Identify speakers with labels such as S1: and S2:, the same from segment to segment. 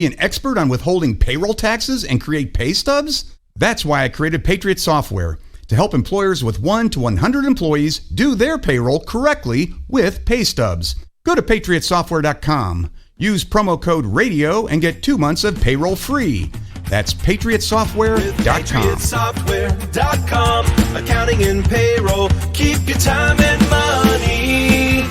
S1: Be an expert on withholding payroll taxes and create pay stubs? That's why I created Patriot Software, to help employers with 1 to 100 employees do their payroll correctly with pay stubs. Go to patriotsoftware.com. Use promo code RADIO and get 2 months of payroll free. That's patriotsoftware.com.
S2: patriotsoftware.com. Accounting and payroll. Keep your time and money.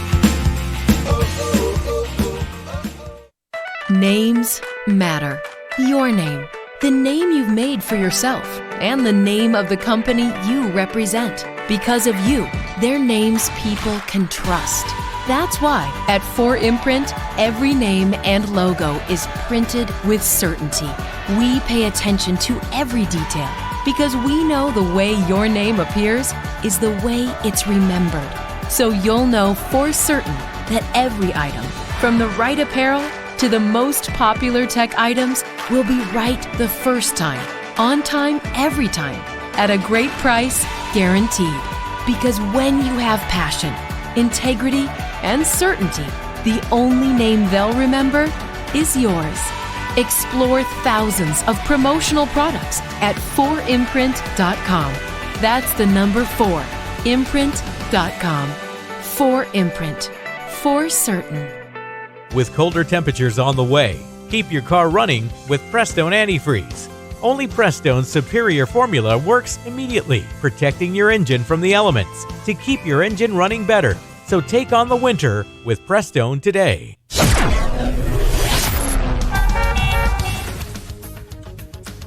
S3: Names matter. Your name, the name you've made for yourself, and the name of the company you represent. Because of you, their names people can trust. That's why at 4imprint, every name and logo is printed with certainty. We pay attention to every detail because we know the way your name appears is the way it's remembered. So you'll know for certain that every item, from the right apparel to the most popular tech items, will be right the first time, on time, every time, at a great price, guaranteed. Because when you have passion, integrity, and certainty, the only name they'll remember is yours. Explore thousands of promotional products at 4imprint.com. That's the number 4, imprint.com. 4imprint. For certain.
S4: With colder temperatures on the way, keep your car running with Prestone Antifreeze. Only Prestone's superior formula works immediately, protecting your engine from the elements to keep your engine running better. So take on the winter with Prestone today.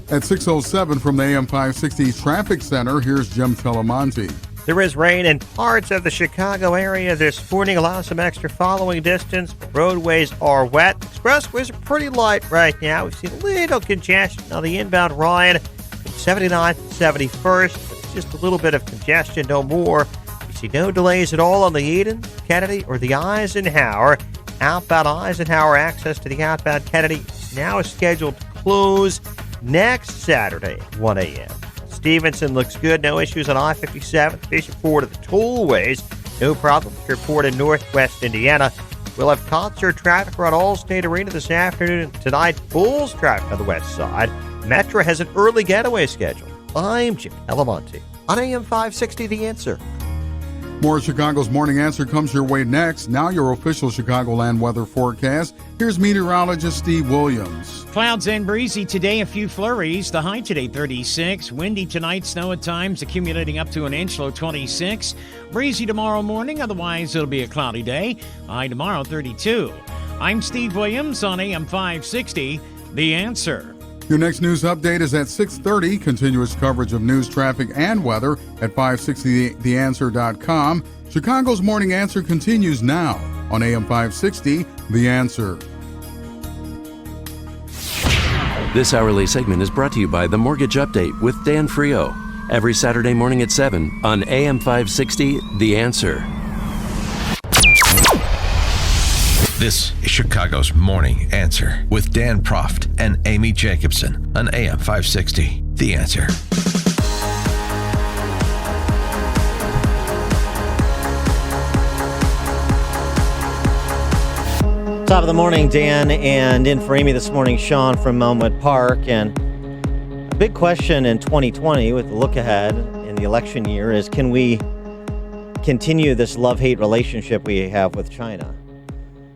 S5: At 6:07 from the AM 560 Traffic Center, here's Jim Telemonte.
S6: There is rain in parts of the Chicago area this morning, allowing some extra following distance. Roadways are wet. Expressways are pretty light right now. We've seen a little congestion on the inbound Ryan, 79th, 71st. It's just a little bit of congestion, no more. We see no delays at all on the Eden, Kennedy, or the Eisenhower. Outbound Eisenhower access to the outbound Kennedy now is scheduled to close next Saturday, 1 a.m. Stevenson looks good. No issues on I-57. Bishop Ford of the tollways. No problem. Report in northwest Indiana. We'll have concert traffic around Allstate Arena this afternoon. Tonight, Bulls traffic on the west side. Metro has an early getaway schedule. I'm Jim Telemonte on AM 560 The Answer.
S5: More of Chicago's Morning Answer comes your way next. Now your official Chicagoland weather forecast. Here's meteorologist Steve Williams.
S7: Clouds and breezy today, a few flurries. The high today 36. Windy tonight, snow at times accumulating up to an inch, low 26. Breezy tomorrow morning, otherwise it'll be a cloudy day. High tomorrow 32. I'm Steve Williams on AM 560, The Answer.
S5: Your next news update is at 6:30. Continuous coverage of news, traffic, and weather at 560theanswer.com. Chicago's Morning Answer continues now on AM 560, The Answer.
S8: This hourly segment is brought to you by The Mortgage Update with Dan Frio. Every Saturday morning at 7 on AM 560, The Answer.
S9: This is Chicago's Morning Answer with Dan Proft and Amy Jacobson on AM 560. The Answer.
S6: Top of the morning, Dan, and in for Amy this morning, Sean from Elmwood Park. And a big question in 2020 with the look ahead in the election year is, can we continue this love-hate relationship we have with China?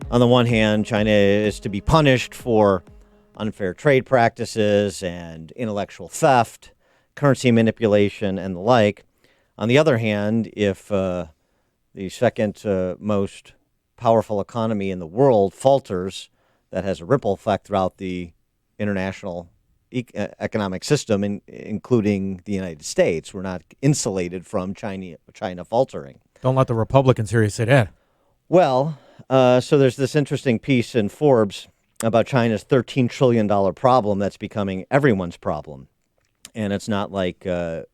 S6: On the one hand, China is to be punished for unfair trade practices and intellectual theft, currency manipulation, and the like. On the other hand, if the second most powerful economy in the world falters, that has a ripple effect throughout the international economic system, including the United States. We're not insulated from China faltering.
S4: Don't let the Republicans hear you say that.
S6: Well, so there's this interesting piece in Forbes about China's $13 trillion problem that's becoming everyone's problem. And it's not like the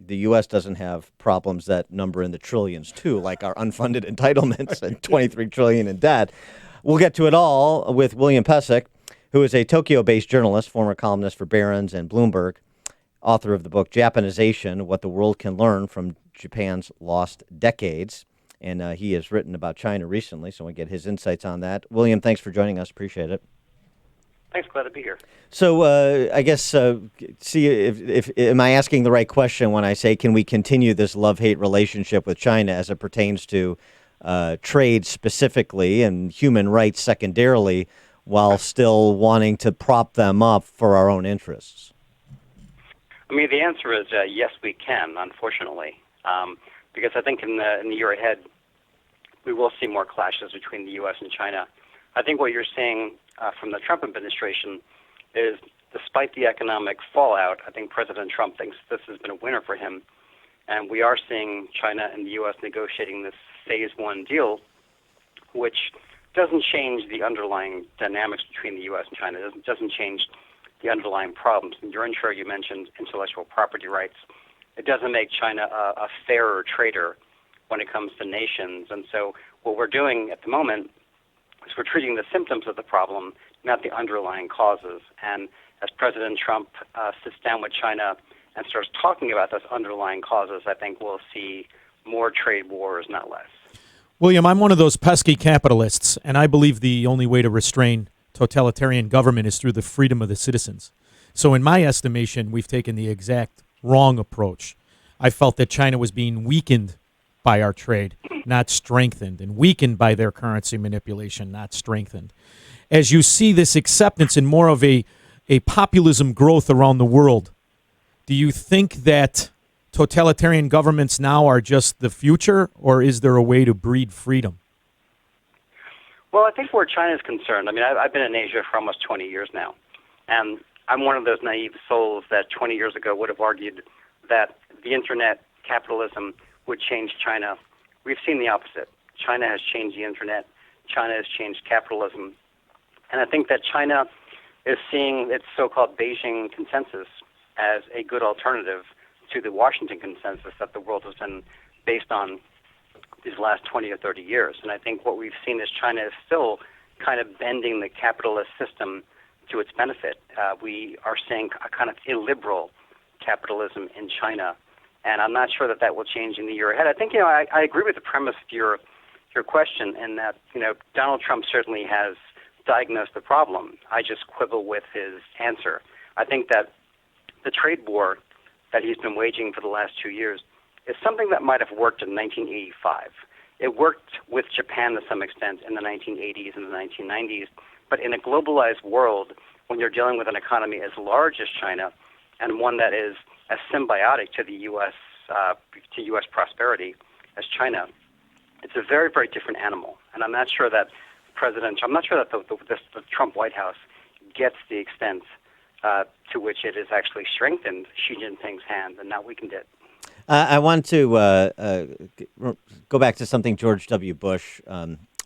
S6: U.S. doesn't have problems that number in the trillions, too, like our unfunded entitlements and $23 trillion in debt. We'll get to it all with William Pesek, who is a Tokyo-based journalist, former columnist for Barron's and Bloomberg, author of the book Japanization, What the World Can Learn from Japan's Lost Decades. And he has written about China recently, so I want to get his insights on that. William, thanks for joining us. Appreciate it.
S10: Thanks. Glad to be here.
S6: So I guess see if am I asking the right question when I say can we continue this love-hate relationship with China as it pertains to trade specifically and human rights secondarily, while still wanting to prop them up for our own interests?
S10: I mean, the answer is yes, we can. Unfortunately, because I think in the year ahead, we will see more clashes between the U.S. and China. I think what you're seeing from the Trump administration is, despite the economic fallout, I think President Trump thinks this has been a winner for him. And we are seeing China and the U.S. negotiating this Phase 1 deal, which doesn't change the underlying dynamics between the U.S. and China. It doesn't change the underlying problems. In your intro, you mentioned intellectual property rights. It doesn't make China a fairer trader when it comes to nations. And so what we're doing at the moment is we're treating the symptoms of the problem, not the underlying causes. And as President Trump sits down with China and starts talking about those underlying causes, I think we'll see more trade wars, not less.
S11: William, I'm one of those pesky capitalists, and I believe the only way to restrain totalitarian government is through the freedom of the citizens. So in my estimation, we've taken the exact wrong approach. I felt that China was being weakened by our trade, not strengthened, and weakened by their currency manipulation, not strengthened. As you see this acceptance and more of a populism growth around the world, do you think that totalitarian governments now are just the future, or is there a way to breed freedom?
S10: Well, I think where China is concerned, I mean, I've been in Asia for almost 20 years now, and I'm one of those naive souls that 20 years ago would have argued that the internet, capitalism, would change China. We've seen the opposite. China has changed the internet. China has changed capitalism. And I think that China is seeing its so-called Beijing consensus as a good alternative to the Washington consensus that the world has been based on these last 20 or 30 years. And I think what we've seen is China is still kind of bending the capitalist system to its benefit. We are seeing a kind of illiberal capitalism in China. And I'm not sure that that will change in the year ahead. I think, I agree with the premise of your question in that, Donald Trump certainly has diagnosed the problem. I just quibble with his answer. I think that the trade war that he's been waging for the last 2 years is something that might have worked in 1985. It worked with Japan to some extent in the 1980s and the 1990s. But in a globalized world, when you're dealing with an economy as large as China and one that is as symbiotic to the U.S. To U.S. prosperity as China, it's a very, very different animal. And I'm not sure that the Trump White House gets the extent to which it has actually strengthened Xi Jinping's hand and not weakened it.
S6: I want to go back to something George W. Bush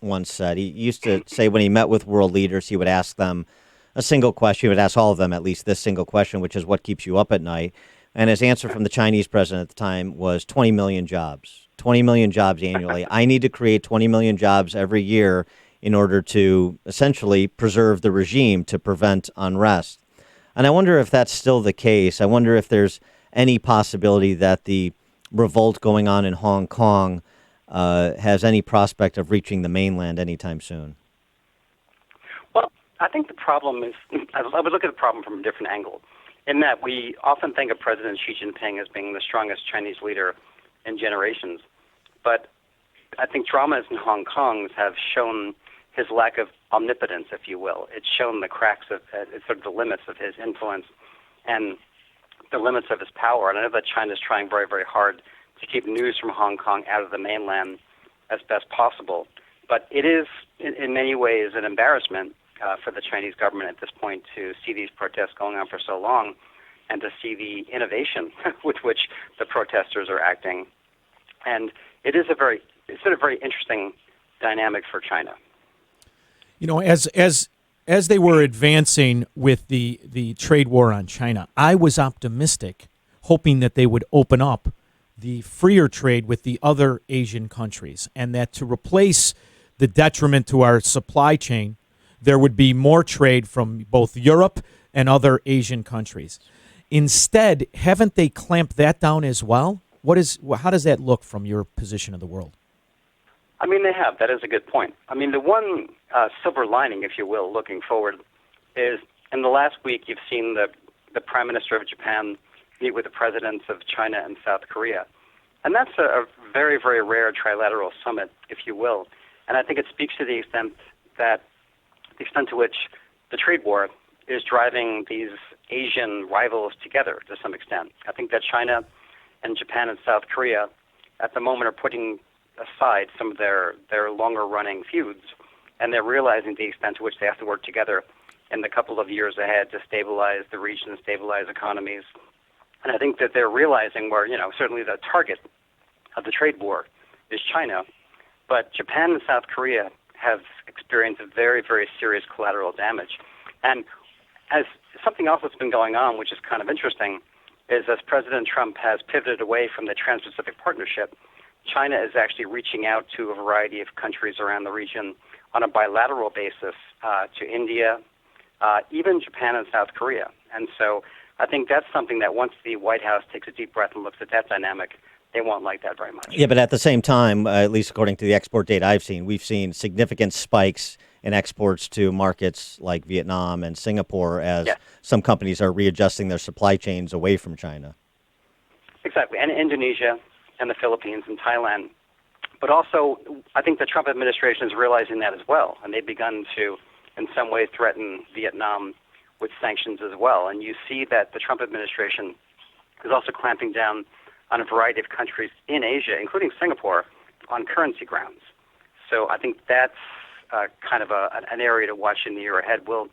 S6: once said. He used to say when he met with world leaders, he would ask them a single question. He would ask all of them at least this single question, which is, what keeps you up at night? And his answer from the Chinese president at the time was 20 million jobs. 20 million jobs annually. I need to create 20 million jobs every year in order to essentially preserve the regime, to prevent unrest. And I wonder if that's still the case. I wonder if there's any possibility that the revolt going on in Hong Kong has any prospect of reaching the mainland anytime soon.
S10: Well, I think the problem is, I would look at the problem from a different angle, in that we often think of President Xi Jinping as being the strongest Chinese leader in generations. But I think dramas in Hong Kong have shown his lack of omnipotence, if you will. It's shown the cracks of sort of the limits of his influence and the limits of his power. And I know that China is trying very, very hard to keep news from Hong Kong out of the mainland as best possible. But it is, in many ways, an embarrassment for the Chinese government at this point to see these protests going on for so long and to see the innovation with which the protesters are acting. And it is a very interesting dynamic for China.
S11: As they were advancing with the trade war on China, I was optimistic, hoping that they would open up the freer trade with the other Asian countries, and that to replace the detriment to our supply chain, there would be more trade from both Europe and other Asian countries. Instead, haven't they clamped that down as well? How does that look from your position of the world?
S10: I mean, they have. That is a good point. I mean, the one silver lining, if you will, looking forward, is in the last week, you've seen the Prime Minister of Japan meet with the presidents of China and South Korea. And that's a very, very rare trilateral summit, if you will. And I think it speaks to the extent to which the trade war is driving these Asian rivals together to some extent. I think that China and Japan and South Korea at the moment are putting aside some of their longer-running feuds, and they're realizing the extent to which they have to work together in the couple of years ahead to stabilize the region, stabilize economies. And I think that they're realizing where, certainly the target of the trade war is China, but Japan and South Korea have experienced very, very serious collateral damage. And as something else that's been going on, which is kind of interesting, is as President Trump has pivoted away from the Trans-Pacific Partnership, China is actually reaching out to a variety of countries around the region on a bilateral basis, to India, even Japan and South Korea. And so I think that's something that once the White House takes a deep breath and looks at that dynamic, they won't like that very much.
S12: Yeah, but at the same time, at least according to the export data I've seen, we've seen significant spikes in exports to markets like Vietnam and Singapore as some companies are readjusting their supply chains away from China.
S10: Exactly, and Indonesia and the Philippines and Thailand. But also, I think the Trump administration is realizing that as well, and they've begun to, in some ways, threaten Vietnam with sanctions as well. And you see that the Trump administration is also clamping down on a variety of countries in Asia, including Singapore, on currency grounds. So I think that's kind of an area to watch in the year ahead. Will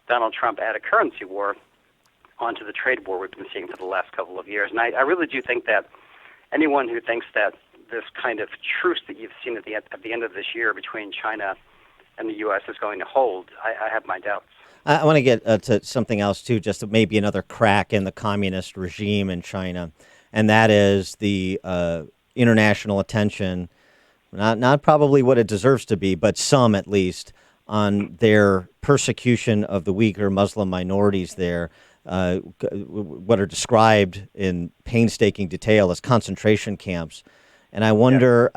S10: Donald Trump add a currency war onto the trade war we've been seeing for the last couple of years? And I really do think that anyone who thinks that this kind of truce that you've seen at the end of this year between China and the U.S. is going to hold, I have my doubts.
S12: I want to get to something else, too, just maybe another crack in the communist regime in China, and that is the international attention, not probably what it deserves to be, but some at least, on their persecution of the Uyghur Muslim minorities there, what are described in painstaking detail as concentration camps. And I wonder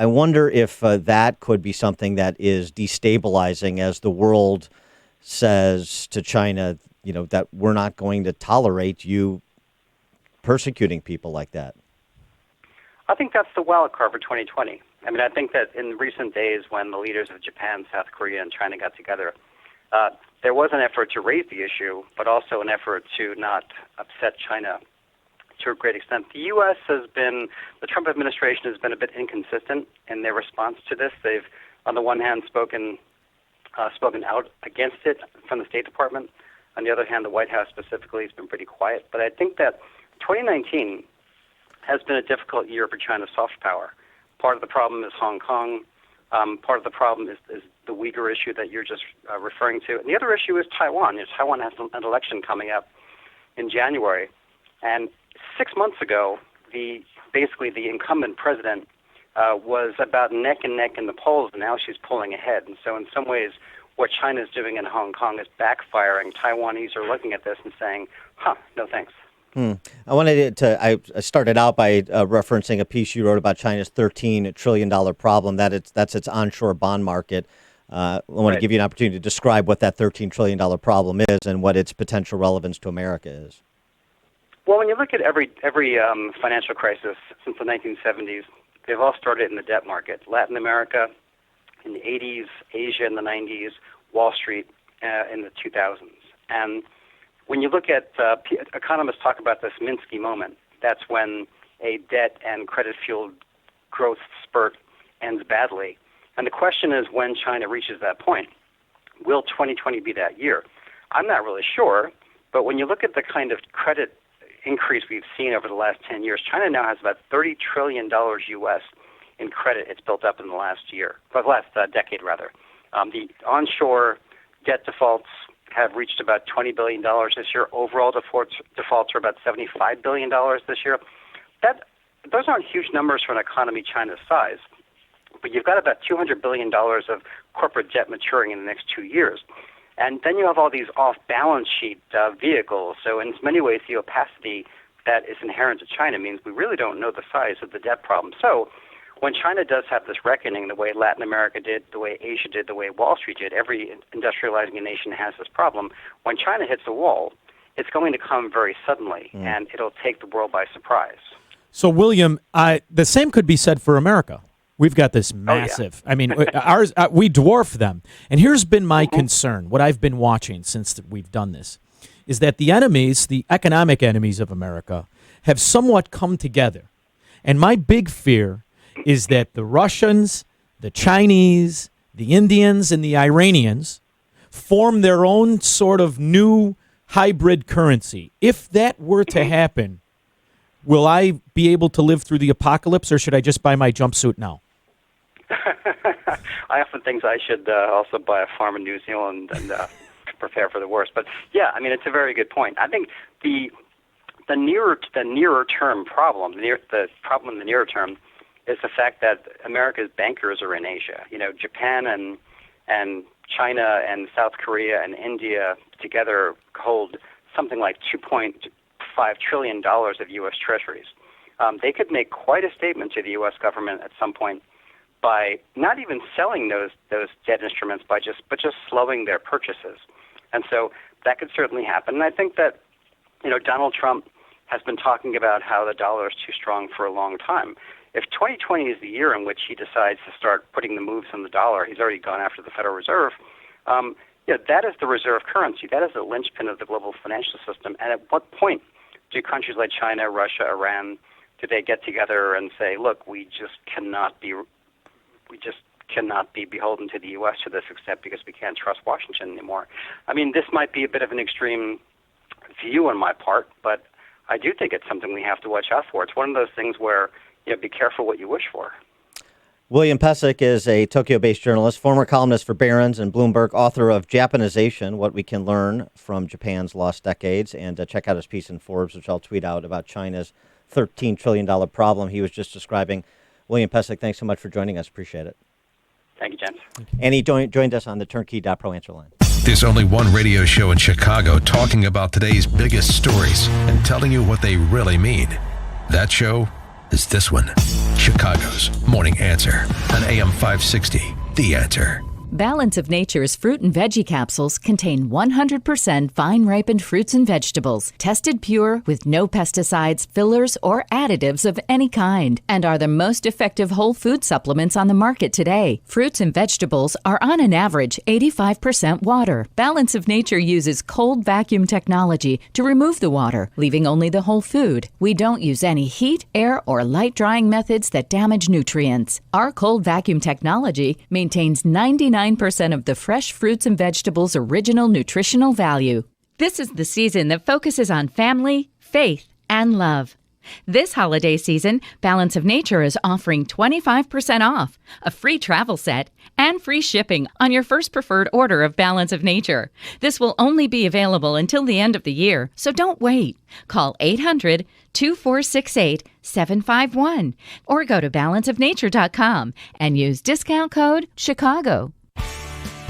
S12: if that could be something that is destabilizing as the world says to China, that we're not going to tolerate you persecuting people like that.
S10: I think that's the wild card for 2020. I mean, I think that in recent days when the leaders of Japan, South Korea, and China got together, there was an effort to raise the issue, but also an effort to not upset China to a great extent. The U.S. the Trump administration has been a bit inconsistent in their response to this. They've, on the one hand, spoken out against it from the State Department. On the other hand, the White House specifically has been pretty quiet. But I think that 2019 has been a difficult year for China's soft power. Part of the problem is Hong Kong. Part of the problem is the Uyghur issue that you're just referring to. And the other issue is Taiwan. Taiwan has an election coming up in January. And 6 months ago, basically the incumbent president was about neck and neck in the polls, and now she's pulling ahead. And so in some ways, what China's doing in Hong Kong is backfiring. Taiwanese are looking at this and saying, no thanks.
S12: I started out by referencing a piece you wrote about China's $13 trillion problem, that's its onshore bond market. I want to give you an opportunity to describe what that $13 trillion problem is and what its potential relevance to America is.
S10: Well, when you look at every financial crisis since the 1970s, they've all started in the debt market. Latin America in the 80s, Asia in the 90s, Wall Street in the 2000s. And when you look at, economists talk about this Minsky moment. That's when a debt and credit-fueled growth spurt ends badly. And the question is when China reaches that point. Will 2020 be that year? I'm not really sure, but when you look at the kind of credit increase we've seen over the last 10 years, China now has about $30 trillion U.S. in credit it's built up in the last decade rather. The onshore debt defaults have reached about $20 billion this year. Overall defaults are about $75 billion this year. Those aren't huge numbers for an economy China's size, but you've got about $200 billion of corporate debt maturing in the next 2 years. And then you have all these off-balance sheet vehicles. So in many ways, the opacity that is inherent to China means we really don't know the size of the debt problem. So when China does have this reckoning, the way Latin America did, the way Asia did, the way Wall Street did, every industrializing nation has this problem. When China hits a wall, it's going to come very suddenly, and it'll take the world by surprise.
S11: So, William, the same could be said for America. We've got this massive. I mean, ours we dwarf them. And here's been my concern. What I've been watching since we've done this is that the enemies, the economic enemies of America, have somewhat come together. And my big fear is that the Russians, the Chinese, the Indians, and the Iranians form their own sort of new hybrid currency. If that were to happen, will I be able to live through the apocalypse, or should I just buy my jumpsuit now?
S10: I often think I should also buy a farm in New Zealand and prepare for the worst. But yeah, I mean, it's a very good point. I think the nearer term problem, the problem in the nearer term, is the fact that America's bankers are in Asia. You know, Japan and China and South Korea and India together hold something like $2.5 trillion of U.S. treasuries. They could make quite a statement to the U.S. government at some point by not even selling those debt instruments, but just slowing their purchases. And so that could certainly happen. And I think that, you know, Donald Trump has been talking about how the dollar is too strong for a long time. If 2020 is the year in which he decides to start putting the moves on the dollar, he's already gone after the Federal Reserve. That is the reserve currency. That is the linchpin of the global financial system. And at what point do countries like China, Russia, Iran, do they get together and say, look, we just cannot be beholden to the U.S. to this extent because we can't trust Washington anymore? I mean, this might be a bit of an extreme view on my part, but I do think it's something we have to watch out for. It's one of those things where, you know, be careful what you wish for.
S12: William Pesek is a Tokyo-based journalist, former columnist for Barron's and Bloomberg, author of Japanization, What We Can Learn from Japan's Lost Decades, and check out his piece in Forbes, which I'll tweet out, about China's $13 trillion problem he was just describing. William Pesek, thanks so much for joining us. Appreciate it.
S10: Thank you, James.
S12: And he joined us on the Turnkey.pro answer line.
S9: There's only one radio show in Chicago talking about today's biggest stories and telling you what they really mean. That show is this one, Chicago's Morning Answer on AM 560, The Answer.
S13: Balance of Nature's fruit and veggie capsules contain 100% vine-ripened fruits and vegetables, tested pure with no pesticides, fillers, or additives of any kind, and are the most effective whole food supplements on the market today. Fruits and vegetables are on an average 85% water. Balance of Nature uses cold vacuum technology to remove the water, leaving only the whole food. We don't use any heat, air, or light drying methods that damage nutrients. Our cold vacuum technology maintains 99% of the fresh fruits and vegetables' original nutritional value. This is the season that focuses on family, faith, and love. This holiday season, Balance of Nature is offering 25% off, a free travel set, and free shipping on your first preferred order of Balance of Nature. This will only be available until the end of the year, so don't wait. Call 800-2468-751 or go to balanceofnature.com and use discount code Chicago.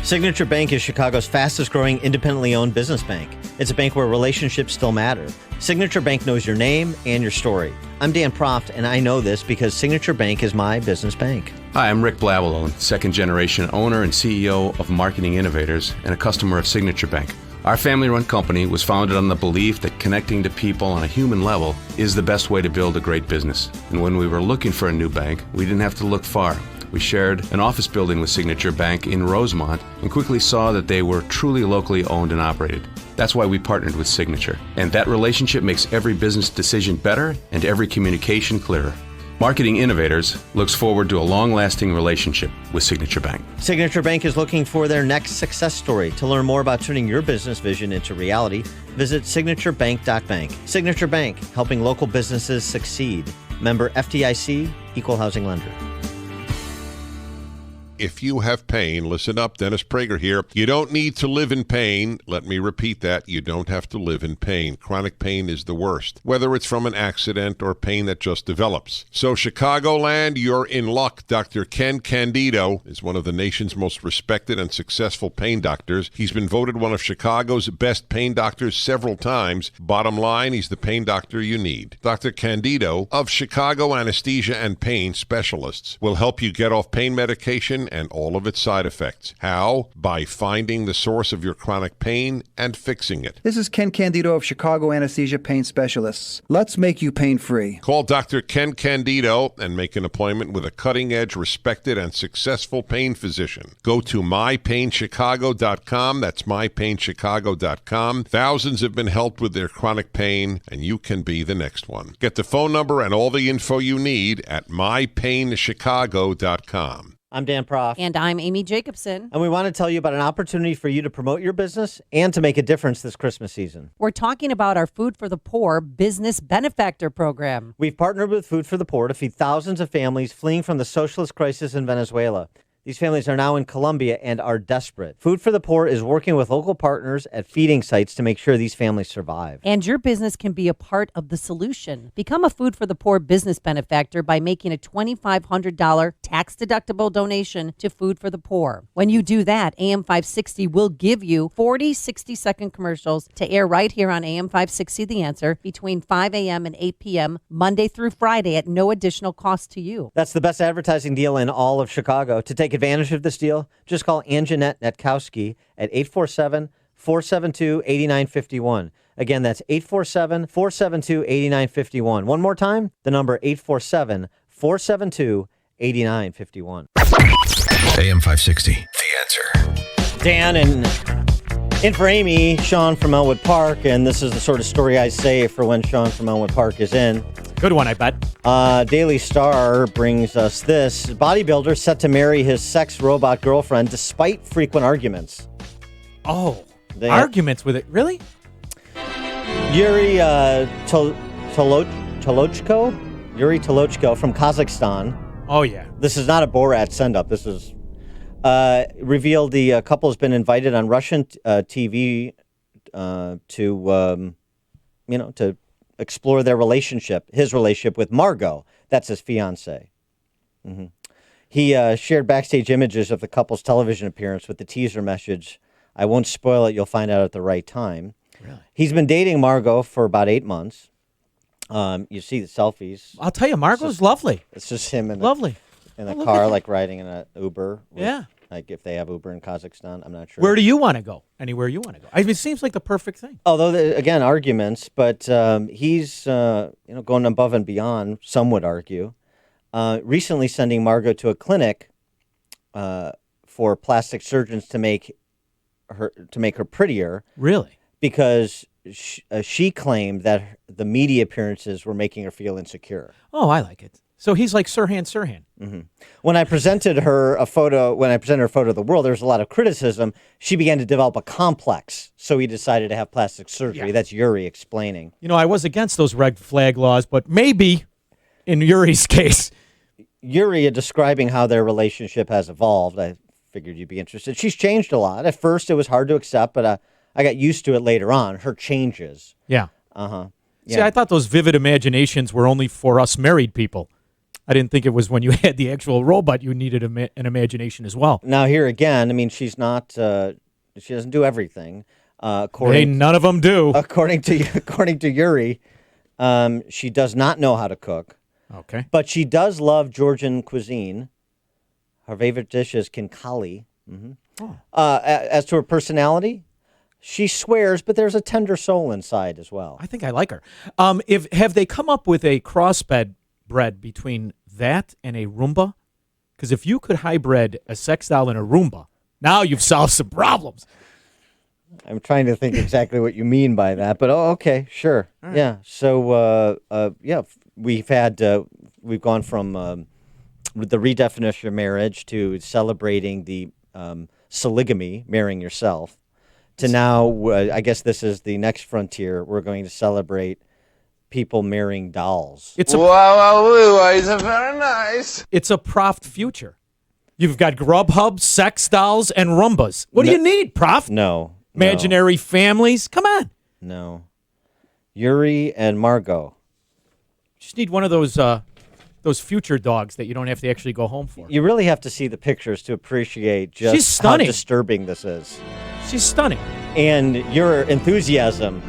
S12: Signature Bank is Chicago's fastest growing independently owned business bank. It's a bank where relationships still matter. Signature Bank knows your name and your story. I'm Dan Proft, and I know this because Signature Bank is my business bank.
S14: Hi, I'm Rick Blabalone, second-generation owner and CEO of Marketing Innovators and a customer of Signature Bank. Our family-run company was founded on the belief that connecting to people on a human level is the best way to build a great business. And when we were looking for a new bank, we didn't have to look far. We shared an office building with Signature Bank in Rosemont and quickly saw that they were truly locally owned and operated. That's why we partnered with Signature. And that relationship makes every business decision better and every communication clearer. Marketing Innovators looks forward to a long-lasting relationship with Signature Bank.
S12: Signature Bank is looking for their next success story. To learn more about turning your business vision into reality, visit signaturebank.bank. Signature Bank, helping local businesses succeed. Member FDIC, Equal Housing Lender.
S15: if you have pain, listen up, Dennis Prager here. You don't need to live in pain. Let me repeat that. You don't have to live in pain. Chronic pain is the worst, whether it's from an accident or pain that just develops. So Chicagoland, you're in luck. Dr. Ken Candido is one of the nation's most respected and successful pain doctors. He's been voted one of Chicago's best pain doctors several times. Bottom line, he's the pain doctor you need. Dr. Candido of Chicago Anesthesia and Pain Specialists will help you get off pain medication and all of its side effects. How? By finding the source of your chronic pain and fixing it.
S16: This is Ken Candido of Chicago Anesthesia Pain Specialists. Let's make you pain-free.
S15: Call Dr. Ken Candido and make an appointment with a cutting-edge, respected, and successful pain physician. Go to mypainchicago.com. That's mypainchicago.com. Thousands have been helped with their chronic pain, and you can be the next one. Get the phone number and all the info you need at mypainchicago.com.
S12: I'm Dan Proft.
S17: And I'm Amy Jacobson.
S12: And we want to tell you about an opportunity for you to promote your business and to make a difference this Christmas season.
S17: We're talking about our Food for the Poor Business Benefactor Program.
S12: We've partnered with Food for the Poor to feed thousands of families fleeing from the socialist crisis in Venezuela. These families are now in Colombia and are desperate. Food for the Poor is working with local partners at feeding sites to make sure these families survive.
S17: And your business can be a part of the solution. Become a Food for the Poor business benefactor by making a $2,500 tax-deductible donation to Food for the Poor. When you do that, AM 560 will give you 40 60-second commercials to air right here on AM 560 The Answer between 5 a.m. and 8 p.m. Monday through Friday at no additional cost to you.
S12: That's the best advertising deal in all of Chicago. To take advantage of this deal, just call Anjanette Netkowski at 847-472-8951. Again, that's 847-472-8951. One more time, the number 847-472-8951.
S9: AM 560, The Answer.
S12: Dan and in for Amy, Sean from Elwood Park, and this is the sort of story I say for when Sean from Elwood Park is in.
S11: Good one, I bet.
S12: Daily Star brings us this. Bodybuilder set to marry his sex robot girlfriend despite frequent arguments.
S11: Oh, arguments with it. Really?
S12: Yuri Tolochko? Yuri Tolochko from Kazakhstan.
S11: Oh, yeah.
S12: This is not a Borat send-up. This is revealed the couple has been invited on Russian TV to explore their relationship, his relationship with Margot. That's his fiancée. Mm-hmm. He shared backstage images of the couple's television appearance with the teaser message, "I won't spoil it, you'll find out at the right time."
S11: Really?
S12: He's been dating Margot for about 8 months. You see the selfies.
S11: I'll tell you, Margot's lovely.
S12: It's just him in
S11: lovely.
S12: In a car, like riding in an Uber.
S11: Yeah.
S12: Like if they have Uber in Kazakhstan, I'm not sure.
S11: Where do you want to go? Anywhere you want to go. I mean, it seems like the perfect thing.
S12: Although, again, arguments, but he's going above and beyond, some would argue. Recently sending Margot to a clinic for plastic surgeons to make her prettier.
S11: Really?
S12: Because she claimed that the media appearances were making her feel insecure.
S11: Oh, I like it. So he's like Sirhan.
S12: Mm-hmm. When I presented her a photo of the world, there was a lot of criticism. She began to develop a complex, so he decided to have plastic surgery. Yeah. That's Yuri explaining.
S11: You know, I was against those red flag laws, but maybe in Yuri's case.
S12: Yuri describing how their relationship has evolved. I figured you'd be interested. She's changed a lot. At first, it was hard to accept, but I got used to it later on. Her changes.
S11: Yeah.
S12: Uh-huh.
S11: See, I thought those vivid imaginations were only for us married people. I didn't think it was when you had the actual robot you needed an imagination as well.
S12: Now here again, I mean, she's not. She doesn't do everything.
S11: None of them do.
S12: According to Yuri, she does not know how to cook.
S11: Okay.
S12: But she does love Georgian cuisine. Her favorite dish is khinkali. Mm-hmm. Oh. As to her personality, she swears, but there's a tender soul inside as well.
S11: I think I like her. Have they come up with a crossbred between that and a Roomba? Because if you could hybrid a sex doll and a Roomba, now you've solved some problems.
S12: I'm trying to think exactly what you mean by that, but okay, sure. Right. Yeah. So, we've gone from the redefinition of marriage to celebrating the solygamy, marrying yourself, to now, I guess this is the next frontier. We're going to celebrate people marrying dolls.
S11: It's very nice. It's a Proft future. You've got Grubhub, sex dolls, and Roombas. What do you need, Prof?
S12: No.
S11: Imaginary families? Come on.
S12: No. Yuri and Margot.
S11: Just need one of those future dogs that you don't have to actually go home for.
S12: You really have to see the pictures to appreciate
S11: She's
S12: just how
S11: stunning.
S12: disturbing this is.
S11: She's stunning.
S12: And your enthusiasm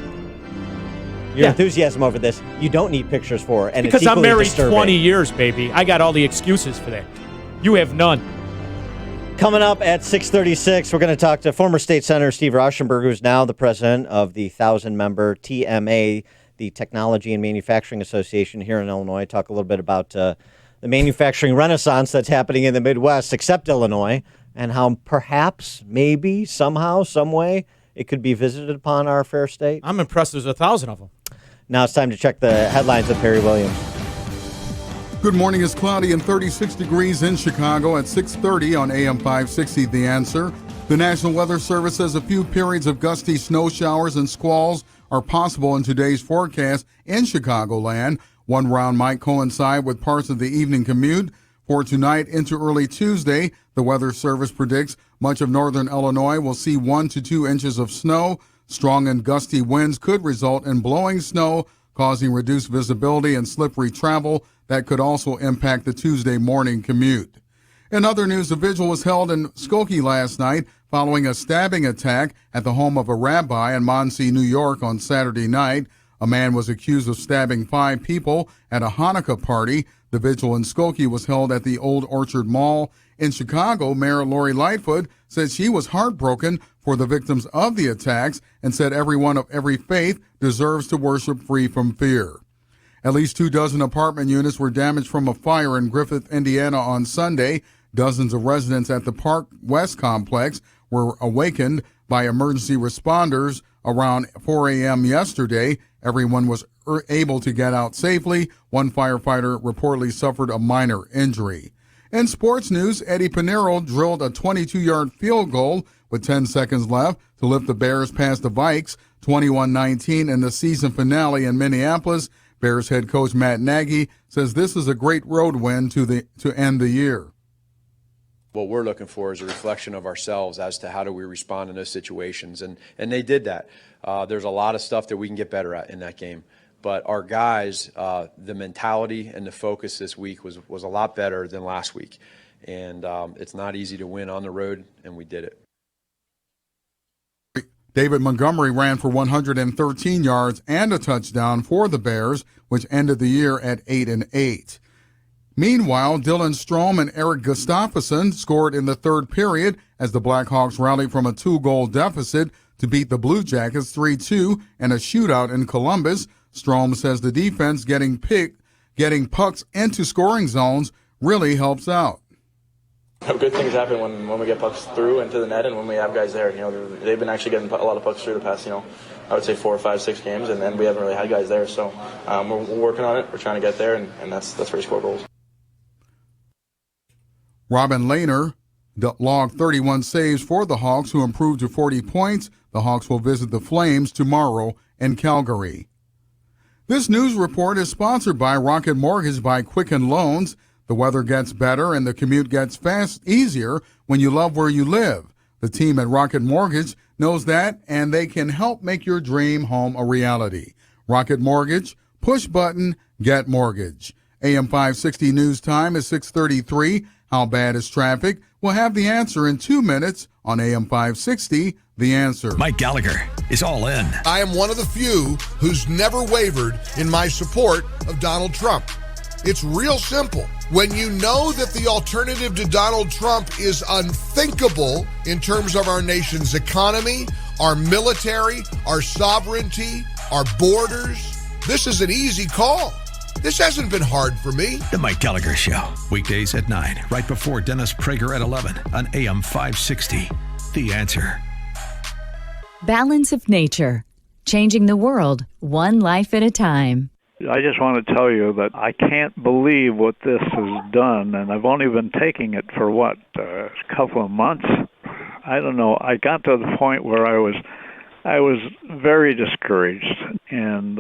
S12: over this, you don't need pictures for. And
S11: Because
S12: it's
S11: I'm
S12: equally
S11: married
S12: disturbing.
S11: 20 years, baby. I got all the excuses for that. You have none.
S12: Coming up at 6:36, we're going to talk to former State Senator Steve Rauschenberg, who's now the president of the 1,000-member TMA, the Technology and Manufacturing Association here in Illinois. Talk a little bit about the manufacturing renaissance that's happening in the Midwest, except Illinois, and how perhaps, maybe, somehow, some way, it could be visited upon our fair state.
S11: I'm impressed there's 1,000 of them.
S12: Now it's time to check the headlines with Perry Williams.
S5: Good morning. It's cloudy and 36 degrees in Chicago at 6:30 on AM 560. The Answer. The National Weather Service says a few periods of gusty snow showers and squalls are possible in today's forecast in Chicagoland. One round might coincide with parts of the evening commute. For tonight into early Tuesday, the Weather Service predicts much of northern Illinois will see 1 to 2 inches of snow. Strong and gusty winds could result in blowing snow, causing reduced visibility and slippery travel that could also impact the Tuesday morning commute. In other news, a vigil was held in Skokie last night following a stabbing attack at the home of a rabbi in Monsey, New York on Saturday night. A man was accused of stabbing 5 people at a Hanukkah party. The vigil in Skokie was held at the Old Orchard Mall. In Chicago, Mayor Lori Lightfoot said she was heartbroken for the victims of the attacks and said everyone of every faith deserves to worship free from fear. At least 24 apartment units were damaged from a fire in Griffith, Indiana on Sunday. Dozens of residents at the Park West complex were awakened by emergency responders around 4 a.m. yesterday. Everyone was able to get out safely. One firefighter reportedly suffered a minor injury. In sports news, Eddie Pinero drilled a 22-yard field goal with 10 seconds left to lift the Bears past the Vikes 21-19 in the season finale in Minneapolis. Bears head coach Matt Nagy says this is a great road win to end the year.
S18: What we're looking for is a reflection of ourselves as to how do we respond in those situations, and they did that. There's a lot of stuff that we can get better at in that game, but our guys, the mentality and the focus this week was a lot better than last week, and it's not easy to win on the road, and we did it.
S5: David Montgomery ran for 113 yards and a touchdown for the Bears, which ended the year at 8-8. Meanwhile, Dylan Strome and Eric Gustafsson scored in the third period as the Blackhawks rallied from a 2-goal deficit to beat the Blue Jackets 3-2 in a shootout in Columbus. Strome says the defense getting pucks into scoring zones really helps out.
S19: Good things happen when we get pucks through into the net and when we have guys there. They've been actually getting a lot of pucks through the past, I would say 4 or 5, 6 games, and then we haven't really had guys there. So we're working on it. We're trying to get there, and that's where we score goals.
S5: Robin Lehner logged 31 saves for the Hawks, who improved to 40 points. The Hawks will visit the Flames tomorrow in Calgary. This news report is sponsored by Rocket Mortgage by Quicken Loans. The weather gets better and the commute gets easier when you love where you live. The team at Rocket Mortgage knows that, and they can help make your dream home a reality. Rocket Mortgage, push button, get mortgage. AM 560 news time is 6:33. How bad is traffic? We'll have the answer in 2 minutes on AM 560, The Answer.
S20: Mike Gallagher is all in.
S21: I am one of the few who's never wavered in my support of Donald Trump. It's real simple. When you know that the alternative to Donald Trump is unthinkable in terms of our nation's economy, our military, our sovereignty, our borders, this is an easy call. This hasn't been hard for me.
S20: The Mike Gallagher Show, weekdays at 9, right before Dennis Prager at 11 on AM 560. The Answer.
S13: Balance of Nature, changing the world one life at a time.
S22: I just want to tell you that I can't believe what this has done, and I've only been taking it for, a couple of months? I don't know. I got to the point where I was very discouraged, and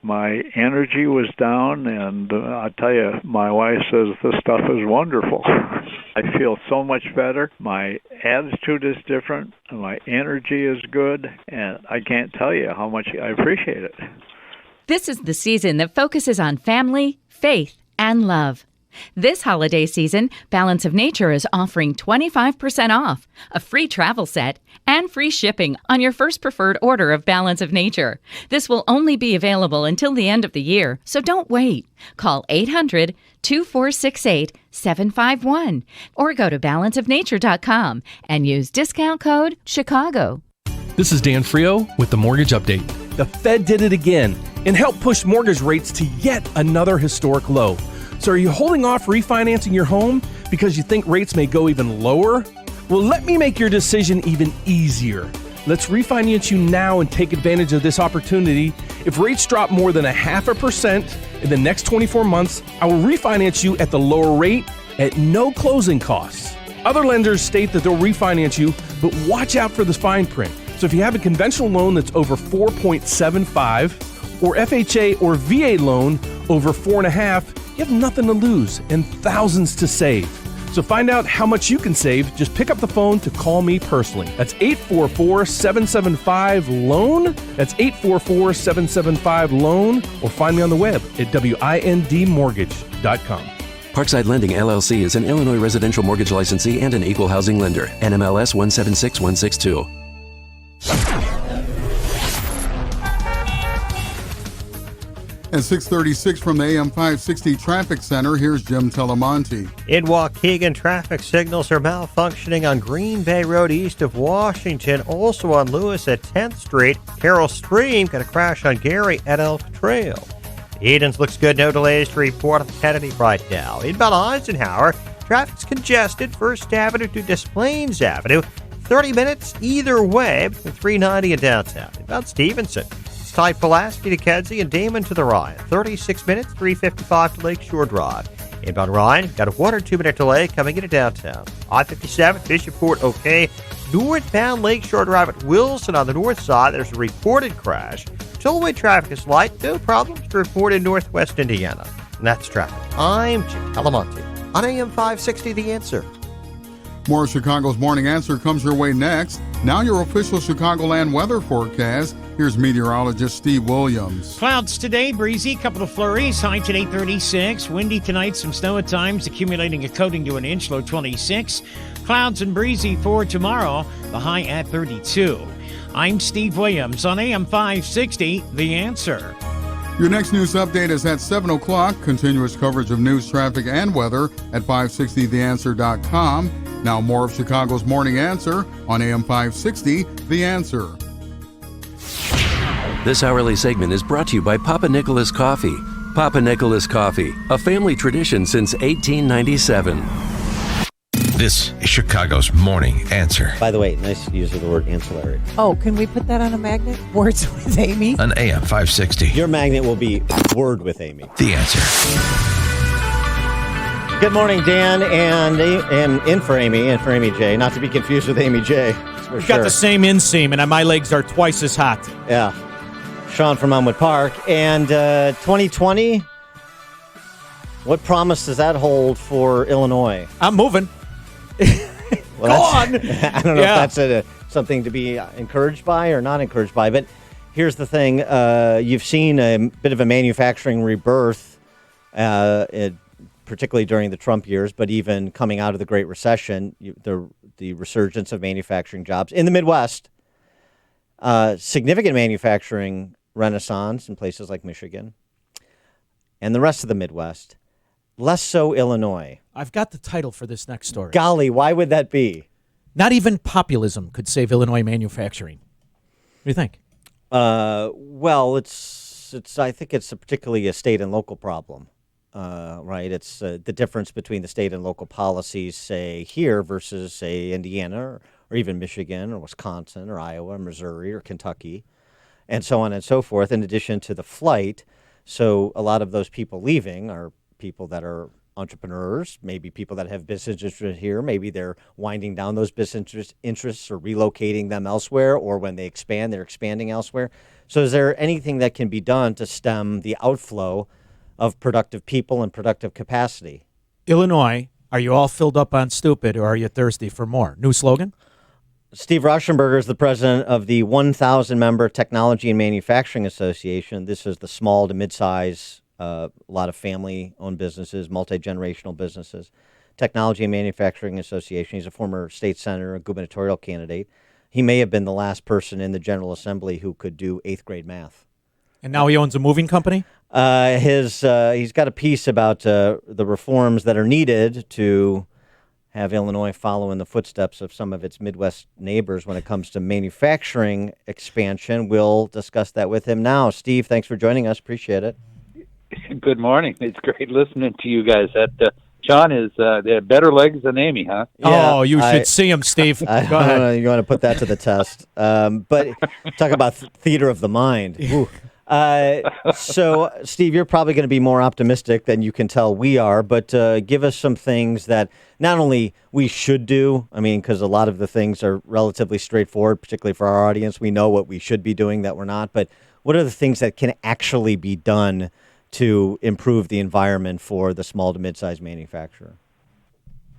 S22: My energy was down, and I tell you, my wife says this stuff is wonderful. I feel so much better. My attitude is different, and my energy is good, and I can't tell you how much I appreciate it.
S13: This is the season that focuses on family, faith, and love. This holiday season, Balance of Nature is offering 25% off, a free travel set, and free shipping on your first preferred order of Balance of Nature. This will only be available until the end of the year, so don't wait. Call 800-2468-751 or go to balanceofnature.com and use discount code CHICAGO.
S1: This is Dan Frio with the Mortgage Update. The Fed did it again and helped push mortgage rates to yet another historic low. So are you holding off refinancing your home because you think rates may go even lower? Well, let me make your decision even easier. Let's refinance you now and take advantage of this opportunity. If rates drop more than 0.5% in the next 24 months, I will refinance you at the lower rate at no closing costs. Other lenders state that they'll refinance you, but watch out for the fine print. So if you have a conventional loan that's over 4.75 or FHA or VA loan over 4.5, you have nothing to lose and thousands to save. So find out how much you can save. Just pick up the phone to call me personally. That's 844-775-LOAN. That's 844-775-LOAN. Or find me on the web at windmortgage.com.
S8: Parkside Lending, LLC is an Illinois residential mortgage licensee and an equal housing lender. NMLS 176162.
S5: At 6:36 from the AM 560 Traffic Center, here's Jim Telemonte.
S6: In Waukegan, traffic signals are malfunctioning on Green Bay Road east of Washington. Also on Lewis at 10th Street. Carroll Stream got a crash on Gary at Elk Trail. Edens looks good. No delays to report on Kennedy right now. Inbound Eisenhower, traffic's congested. First Avenue to Des Plaines Avenue. 30 minutes either way between 390 and downtown. Inbound Stevenson. Tight Pulaski to Kedzie and Damon to the Ryan. 36 minutes, 3:55 to Lakeshore Drive. Inbound Ryan, got a 1 or 2 minute delay coming into downtown. I-57, Bishopport, okay. Northbound Lakeshore Drive at Wilson on the north side, there's a reported crash. Tollway traffic is light, no problems to report in northwest Indiana. And that's traffic. I'm Jim Telemonte on AM 560 The Answer.
S5: More of Chicago's Morning Answer comes your way next. Now your official Chicagoland weather forecast. Here's meteorologist Steve Williams.
S7: Clouds today, breezy, couple of flurries, high today 36. Windy tonight, some snow at times, accumulating a coating to an inch, low 26. Clouds and breezy for tomorrow, the high at 32. I'm Steve Williams on AM 560, The Answer.
S5: Your next news update is at 7 o'clock. Continuous coverage of news, traffic, and weather at 560theanswer.com. Now more of Chicago's Morning Answer on AM 560, The Answer.
S8: This hourly segment is brought to you by Papa Nicholas Coffee. Papa Nicholas Coffee, a family tradition since 1897.
S9: This is Chicago's Morning Answer.
S12: By the way, nice use of the word ancillary.
S2: Oh, can we put that on a magnet? Words with Amy?
S9: On AM 560.
S12: Your magnet will be Word with Amy.
S9: The Answer.
S12: Good morning, Dan, and in for Amy, and for Amy J. Not to be confused with Amy J.
S11: We've got the same inseam, and my legs are twice as hot.
S12: Yeah. Sean from Elmwood Park. And 2020, what promise does that hold for Illinois?
S11: I'm moving.
S12: Well,
S11: Go on!
S12: I don't know if that's something to be encouraged by or not encouraged by, but here's the thing. You've seen a bit of a manufacturing rebirth, particularly during the Trump years, but even coming out of the Great Recession, the resurgence of manufacturing jobs in the Midwest, significant manufacturing renaissance in places like Michigan and the rest of the Midwest. Less so Illinois.
S11: I've got the title for this next story.
S12: Golly, why would that be?
S11: Not even populism could save Illinois manufacturing. What do you think?
S12: Well, it's. I think it's particularly a state and local problem, right? It's the difference between the state and local policies, say here versus say Indiana or even Michigan or Wisconsin or Iowa or Missouri or Kentucky, and so on and so forth. In addition to the flight, so a lot of those people leaving are people that are entrepreneurs, maybe people that have business interests here. Maybe they're winding down those business interests or relocating them elsewhere, or when they expand, they're expanding elsewhere. So is there anything that can be done to stem the outflow of productive people and productive capacity?
S11: Illinois, are you all filled up on stupid, or are you thirsty for more? New slogan?
S12: Steve Rauschenberger is the president of the 1,000-member Technology and Manufacturing Association. This is the small to mid-size, a lot of family-owned businesses, multi-generational businesses. Technology and Manufacturing Association. He's a former state senator, a gubernatorial candidate. He may have been the last person in the General Assembly who could do 8th grade math.
S11: And now he owns a moving company?
S12: He's got a piece about the reforms that are needed to have Illinois follow in the footsteps of some of its Midwest neighbors when it comes to manufacturing expansion. We'll discuss that with him now. Steve, thanks for joining us. Appreciate it.
S3: Good morning. It's great listening to you guys. That John is they have better legs than Amy, huh?
S11: Yeah, you should see him, Steve. Go ahead.
S12: You want to put that to the test. But talk about theater of the mind. Ooh. So, Steve, you're probably going to be more optimistic than you can tell we are, but give us some things that not only we should do, I mean, because a lot of the things are relatively straightforward, particularly for our audience. We know what we should be doing that we're not, but what are the things that can actually be done to improve the environment for the small to mid-sized manufacturer?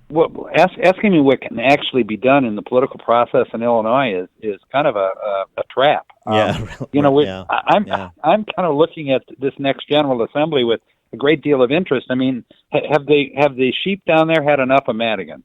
S3: Well, asking me what can actually be done in the political process in Illinois is kind of a trap. I'm kind of looking at this next General Assembly with a great deal of interest. I mean, have the sheep down there had enough of Madigan?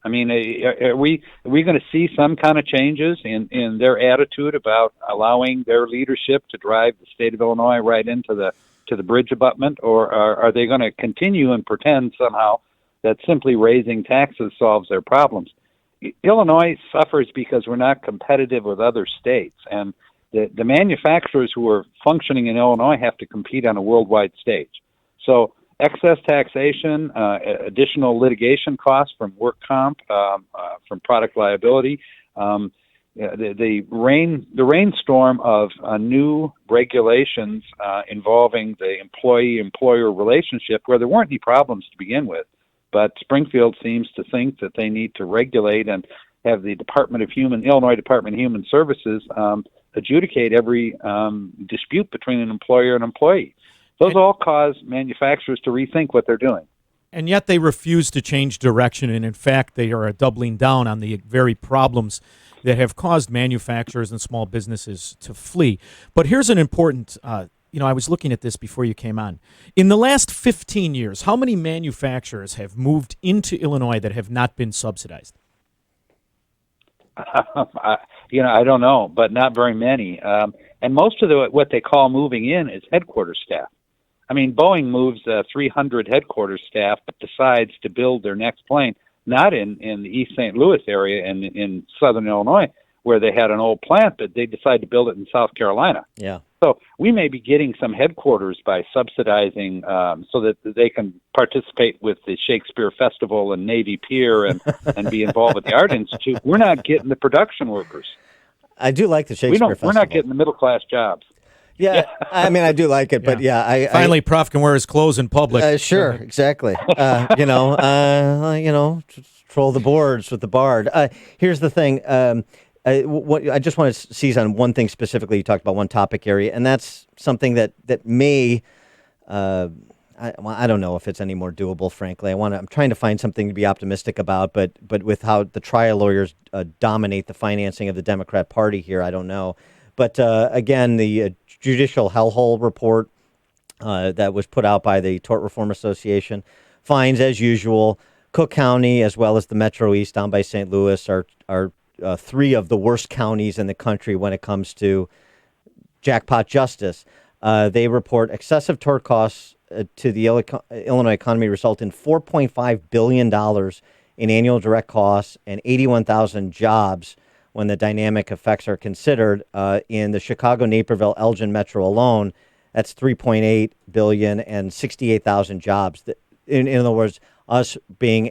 S3: I mean, are we going to see some kind of changes in their attitude about allowing their leadership to drive the state of Illinois right into the bridge abutment, or are they going to continue and pretend somehow that simply raising taxes solves their problems? Illinois suffers because we're not competitive with other states, and the manufacturers who are functioning in Illinois have to compete on a worldwide stage. So excess taxation, additional litigation costs from work comp, from product liability, the rainstorm of new regulations involving the employee-employer relationship where there weren't any problems to begin with. But Springfield seems to think that they need to regulate and have the Illinois Department of Human Services adjudicate every dispute between an employer and employee. Those all cause manufacturers to rethink what they're doing.
S11: And yet they refuse to change direction, and in fact, they are doubling down on the very problems that have caused manufacturers and small businesses to flee. But here's an important I was looking at this before you came on. In the last 15 years, how many manufacturers have moved into Illinois that have not been subsidized?
S3: I don't know, but not very many. And most of what they call moving in is headquarters staff. I mean, Boeing moves 300 headquarters staff, but decides to build their next plane, not in the East St. Louis area in southern Illinois, where they had an old plant, but they decided to build it in South Carolina.
S12: Yeah.
S3: So we may be getting some headquarters by subsidizing so that they can participate with the Shakespeare Festival and Navy Pier and be involved with the Art Institute. We're not getting the production workers.
S12: I do like the Shakespeare Festival.
S3: We're not getting the middle-class jobs.
S12: Yeah, I mean, I do like it, but
S11: Finally, Prof can wear his clothes in public.
S12: Sure, exactly. Troll the boards with the bard. Here's the thing. I just want to seize on one thing specifically. You talked about one topic area, and that's something that may, I don't know if it's any more doable, frankly. I'm trying to find something to be optimistic about, but with how the trial lawyers dominate the financing of the Democrat Party here, I don't know. But again, the judicial hellhole report that was put out by the Tort Reform Association finds, as usual, Cook County as well as the Metro East down by St. Louis are three of the worst counties in the country when it comes to jackpot justice. They report excessive tort costs to the Illinois economy result in $4.5 billion in annual direct costs and 81,000 jobs when the dynamic effects are considered. In the Chicago, Naperville, Elgin Metro alone, that's $3.8 billion and 68,000 jobs. In other words, us being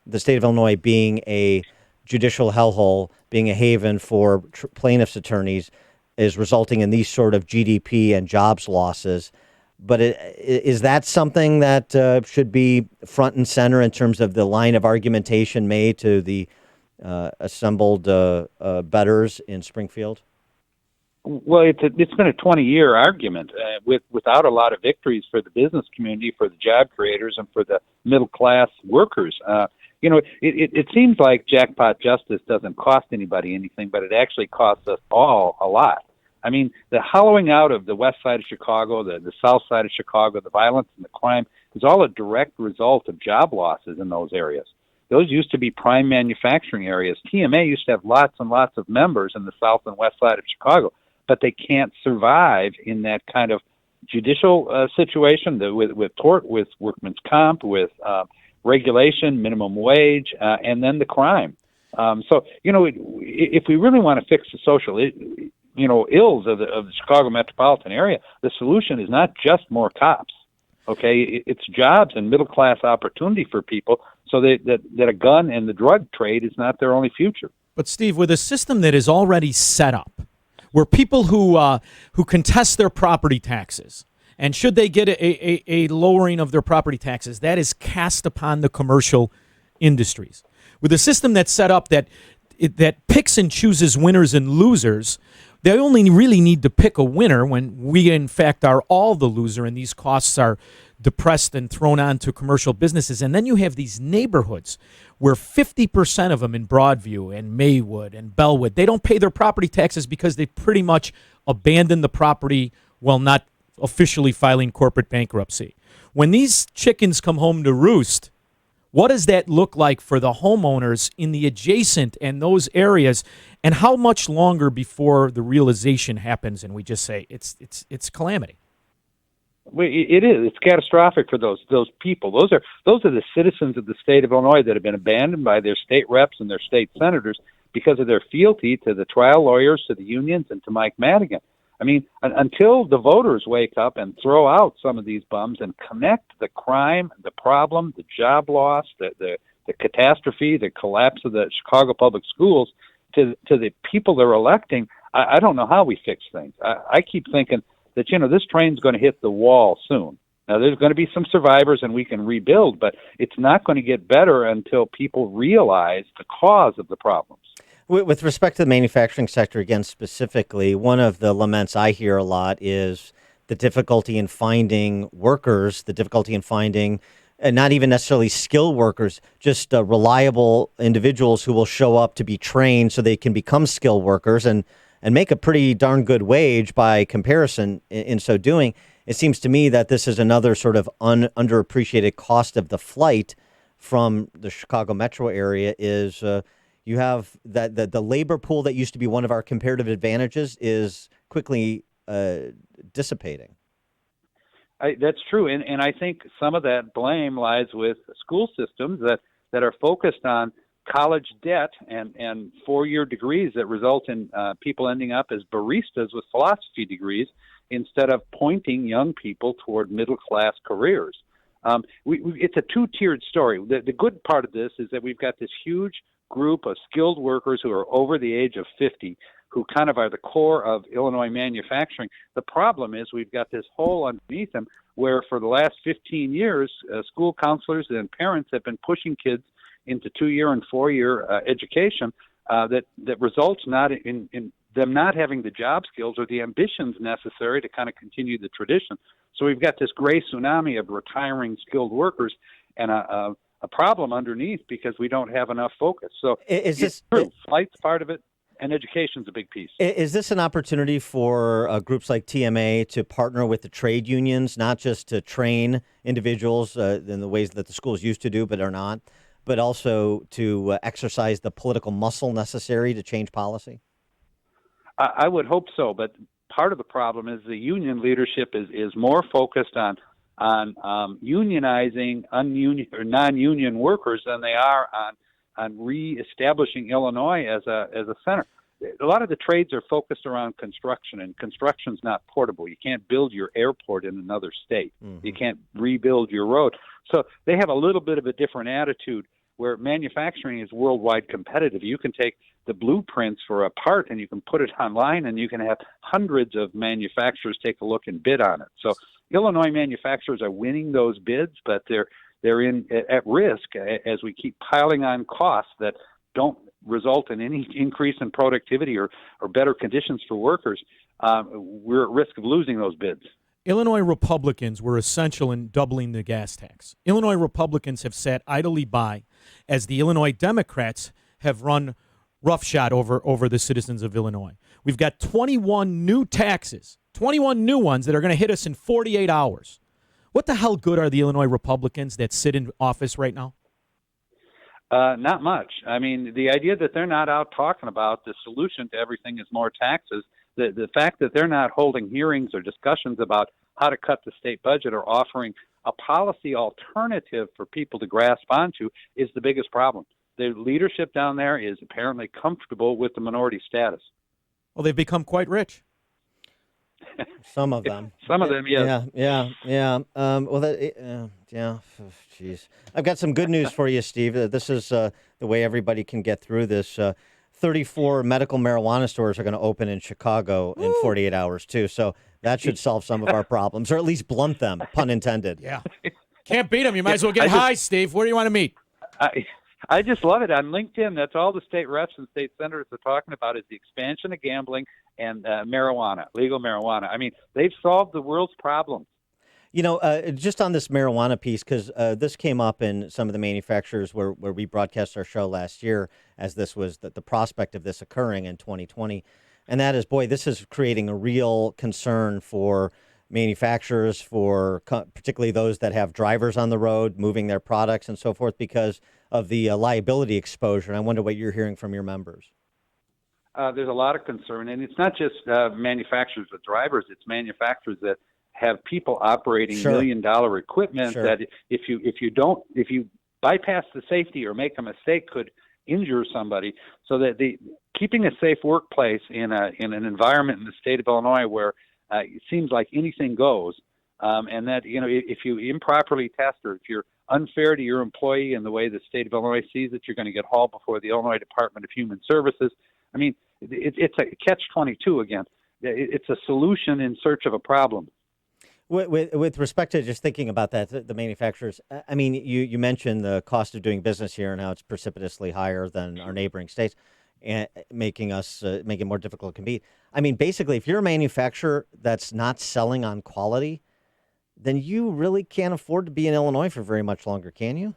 S12: the state of Illinois being a judicial hellhole, being a haven for plaintiffs' attorneys, is resulting in these sort of GDP and jobs losses. But is that something that should be front and center in terms of the line of argumentation made to the assembled bettors in Springfield?
S3: Well, it's been a 20-year argument without a lot of victories for the business community, for the job creators, and for the middle-class workers. It seems like jackpot justice doesn't cost anybody anything, but it actually costs us all a lot. I mean, the hollowing out of the west side of Chicago, the south side of Chicago, the violence and the crime is all a direct result of job losses in those areas. Those used to be prime manufacturing areas. TMA used to have lots and lots of members in the south and west side of Chicago, but they can't survive in that kind of judicial situation with tort, with workman's comp, with regulation, minimum wage, and then the crime. If we really want to fix the social ills of the Chicago metropolitan area, the solution is not just more cops. Okay, it's jobs and middle class opportunity for people, so that a gun and the drug trade is not their only future.
S11: But Steve, with a system that is already set up, where people who contest their property taxes, and should they get a lowering of their property taxes, that is cast upon the commercial industries. With a system that's set up that picks and chooses winners and losers, they only really need to pick a winner when we, in fact, are all the loser, and these costs are depressed and thrown onto commercial businesses. And then you have these neighborhoods where 50% of them in Broadview and Maywood and Bellwood, they don't pay their property taxes because they pretty much abandoned the property while not officially filing corporate bankruptcy. When these chickens come home to roost, what does that look like for the homeowners in the adjacent and those areas? And how much longer before the realization happens and we just say it's calamity?
S3: Well, it is. It's catastrophic for those people. Those are the citizens of the state of Illinois that have been abandoned by their state reps and their state senators because of their fealty to the trial lawyers, to the unions, and to Mike Madigan. I mean, until the voters wake up and throw out some of these bums and connect the crime, the problem, the job loss, the catastrophe, the collapse of the Chicago public schools to the people they're electing, I don't know how we fix things. I keep thinking that, this train's going to hit the wall soon. Now, there's going to be some survivors and we can rebuild, but it's not going to get better until people realize the cause of the problems.
S12: With respect to the manufacturing sector, again, specifically, one of the laments I hear a lot is the difficulty in finding workers, the difficulty in finding, and not even necessarily skilled workers, just reliable individuals who will show up to be trained so they can become skilled workers and make a pretty darn good wage by comparison in so doing. It seems to me that this is another sort of underappreciated cost of the flight from the Chicago metro area is you have that the labor pool that used to be one of our comparative advantages is quickly dissipating.
S3: That's true, and I think some of that blame lies with school systems that are focused on college debt and four-year degrees that result in people ending up as baristas with philosophy degrees instead of pointing young people toward middle-class careers. It's a two-tiered story. The good part of this is that we've got this huge group of skilled workers who are over the age of 50 who kind of are the core of Illinois manufacturing. The problem is we've got this hole underneath them where for the last 15 years, school counselors and parents have been pushing kids into 2-year and 4-year education that results not in them not having the job skills or the ambitions necessary to kind of continue the tradition. So we've got this gray tsunami of retiring skilled workers and a problem underneath because we don't have enough focus. So
S12: is this
S3: true? Flight's part of it, and education's a big piece.
S12: Is this an opportunity for groups like TMA to partner with the trade unions, not just to train individuals in the ways that the schools used to do but are not, but also to exercise the political muscle necessary to change policy?
S3: I would hope so, but part of the problem is the union leadership is more focused on unionizing non-union workers than they are on reestablishing Illinois as a center. A lot of the trades are focused around construction, and construction's not portable. You can't build your airport in another state. Mm-hmm. You can't rebuild your road. So they have a little bit of a different attitude where manufacturing is worldwide competitive. You can take the blueprints for a part and you can put it online and you can have hundreds of manufacturers take a look and bid on it. So Illinois manufacturers are winning those bids, but they're at risk as we keep piling on costs that don't result in any increase in productivity or better conditions for workers. We're at risk of losing those bids.
S11: Illinois Republicans were essential in doubling the gas tax. Illinois Republicans have sat idly by as the Illinois Democrats have run roughshod over the citizens of Illinois. We've got 21 new taxes, 21 new ones that are going to hit us in 48 hours. What the hell good are the Illinois Republicans that sit in office right now?
S3: Not much. I mean, the idea that they're not out talking about the solution to everything is more taxes. The fact that they're not holding hearings or discussions about how to cut the state budget or offering a policy alternative for people to grasp onto is the biggest problem. The leadership down there is apparently comfortable with the minority status.
S11: Well, they've become quite rich.
S12: Some of them.
S3: Some of them, yes.
S12: Yeah. Jeez. I've got some good news for you, Steve. This is the way everybody can get through this. 34 medical marijuana stores are going to open in Chicago in 48 hours, too. So that should solve some of our problems, or at least blunt them, pun intended.
S11: Yeah. Can't beat them. You might as well get high, Steve. Where do you want to meet?
S3: I just love it. On LinkedIn, that's all the state reps and state senators are talking about is the expansion of gambling and marijuana, legal marijuana. I mean, they've solved the world's problems.
S12: You know, just on this marijuana piece, because this came up in some of the manufacturers where we broadcast our show last year, as this was the prospect of this occurring in 2020. And that is, boy, this is creating a real concern for manufacturers, for particularly those that have drivers on the road, moving their products and so forth, because of the liability exposure. And I wonder what you're hearing from your members.
S3: There's a lot of concern, and it's not just manufacturers of drivers, it's manufacturers that have people operating $1 million equipment that if you bypass the safety or make a mistake could injure somebody. So that keeping a safe workplace in an environment in the state of Illinois where it seems like anything goes, and that if you improperly test or if you're unfair to your employee in the way the state of Illinois sees it, you're going to get hauled before the Illinois Department of Human Services. I mean, it's a catch-22 again. It's a solution in search of a problem.
S12: With respect to just thinking about that, the manufacturers, I mean, you mentioned the cost of doing business here and how it's precipitously higher than our neighboring states, and making it more difficult to compete. I mean, basically, if you're a manufacturer that's not selling on quality, then you really can't afford to be in Illinois for very much longer, can you?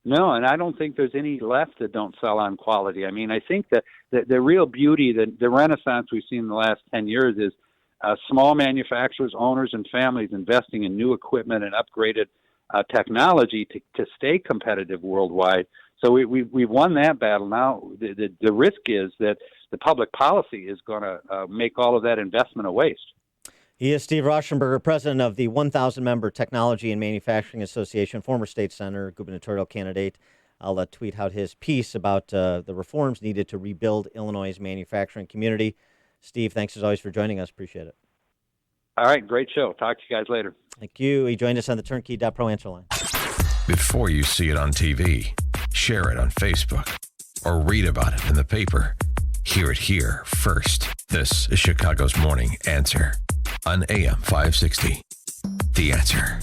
S3: No, and I don't think there's any left that don't sell on quality. I mean, I think that the real beauty, the renaissance we've seen in the last 10 years is small manufacturers, owners, and families investing in new equipment and upgraded technology to stay competitive worldwide. So we've won that battle. Now the risk is that the public policy is going to make all of that investment a waste.
S12: He is Steve Rauschenberger, president of the 1,000-member Technology and Manufacturing Association, former state senator, gubernatorial candidate. I'll tweet out his piece about the reforms needed to rebuild Illinois' manufacturing community. Steve, thanks as always for joining us. Appreciate it.
S3: All right, great show. Talk to you guys later.
S12: Thank you. He joined us on the Turnkey.pro answer line.
S9: Before you see it on TV, share it on Facebook, or read about it in the paper, hear it here first. This is Chicago's Morning Answer on AM 560. The Answer.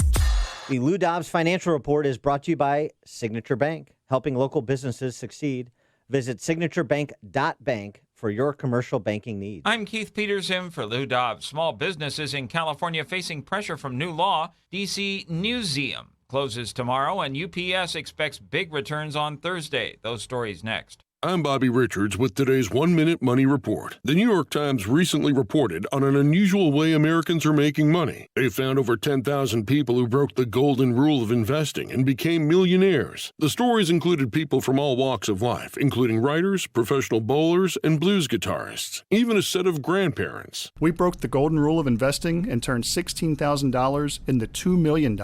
S12: The Lou Dobbs Financial Report is brought to you by Signature Bank, helping local businesses succeed. Visit signaturebank.bank for your commercial banking needs.
S4: I'm Keith Peterson for Lou Dobbs. Small businesses in California facing pressure from new law. DC Newseum closes tomorrow, and UPS expects big returns on Thursday. Those stories next.
S10: I'm Bobby Richards with today's 1-Minute Money Report. The New York Times recently reported on an unusual way Americans are making money. They found over 10,000 people who broke the golden rule of investing and became millionaires. The stories included people from all walks of life, including writers, professional bowlers, and blues guitarists, even a set of grandparents.
S23: We broke the golden rule of investing and turned $16,000 into $2 million.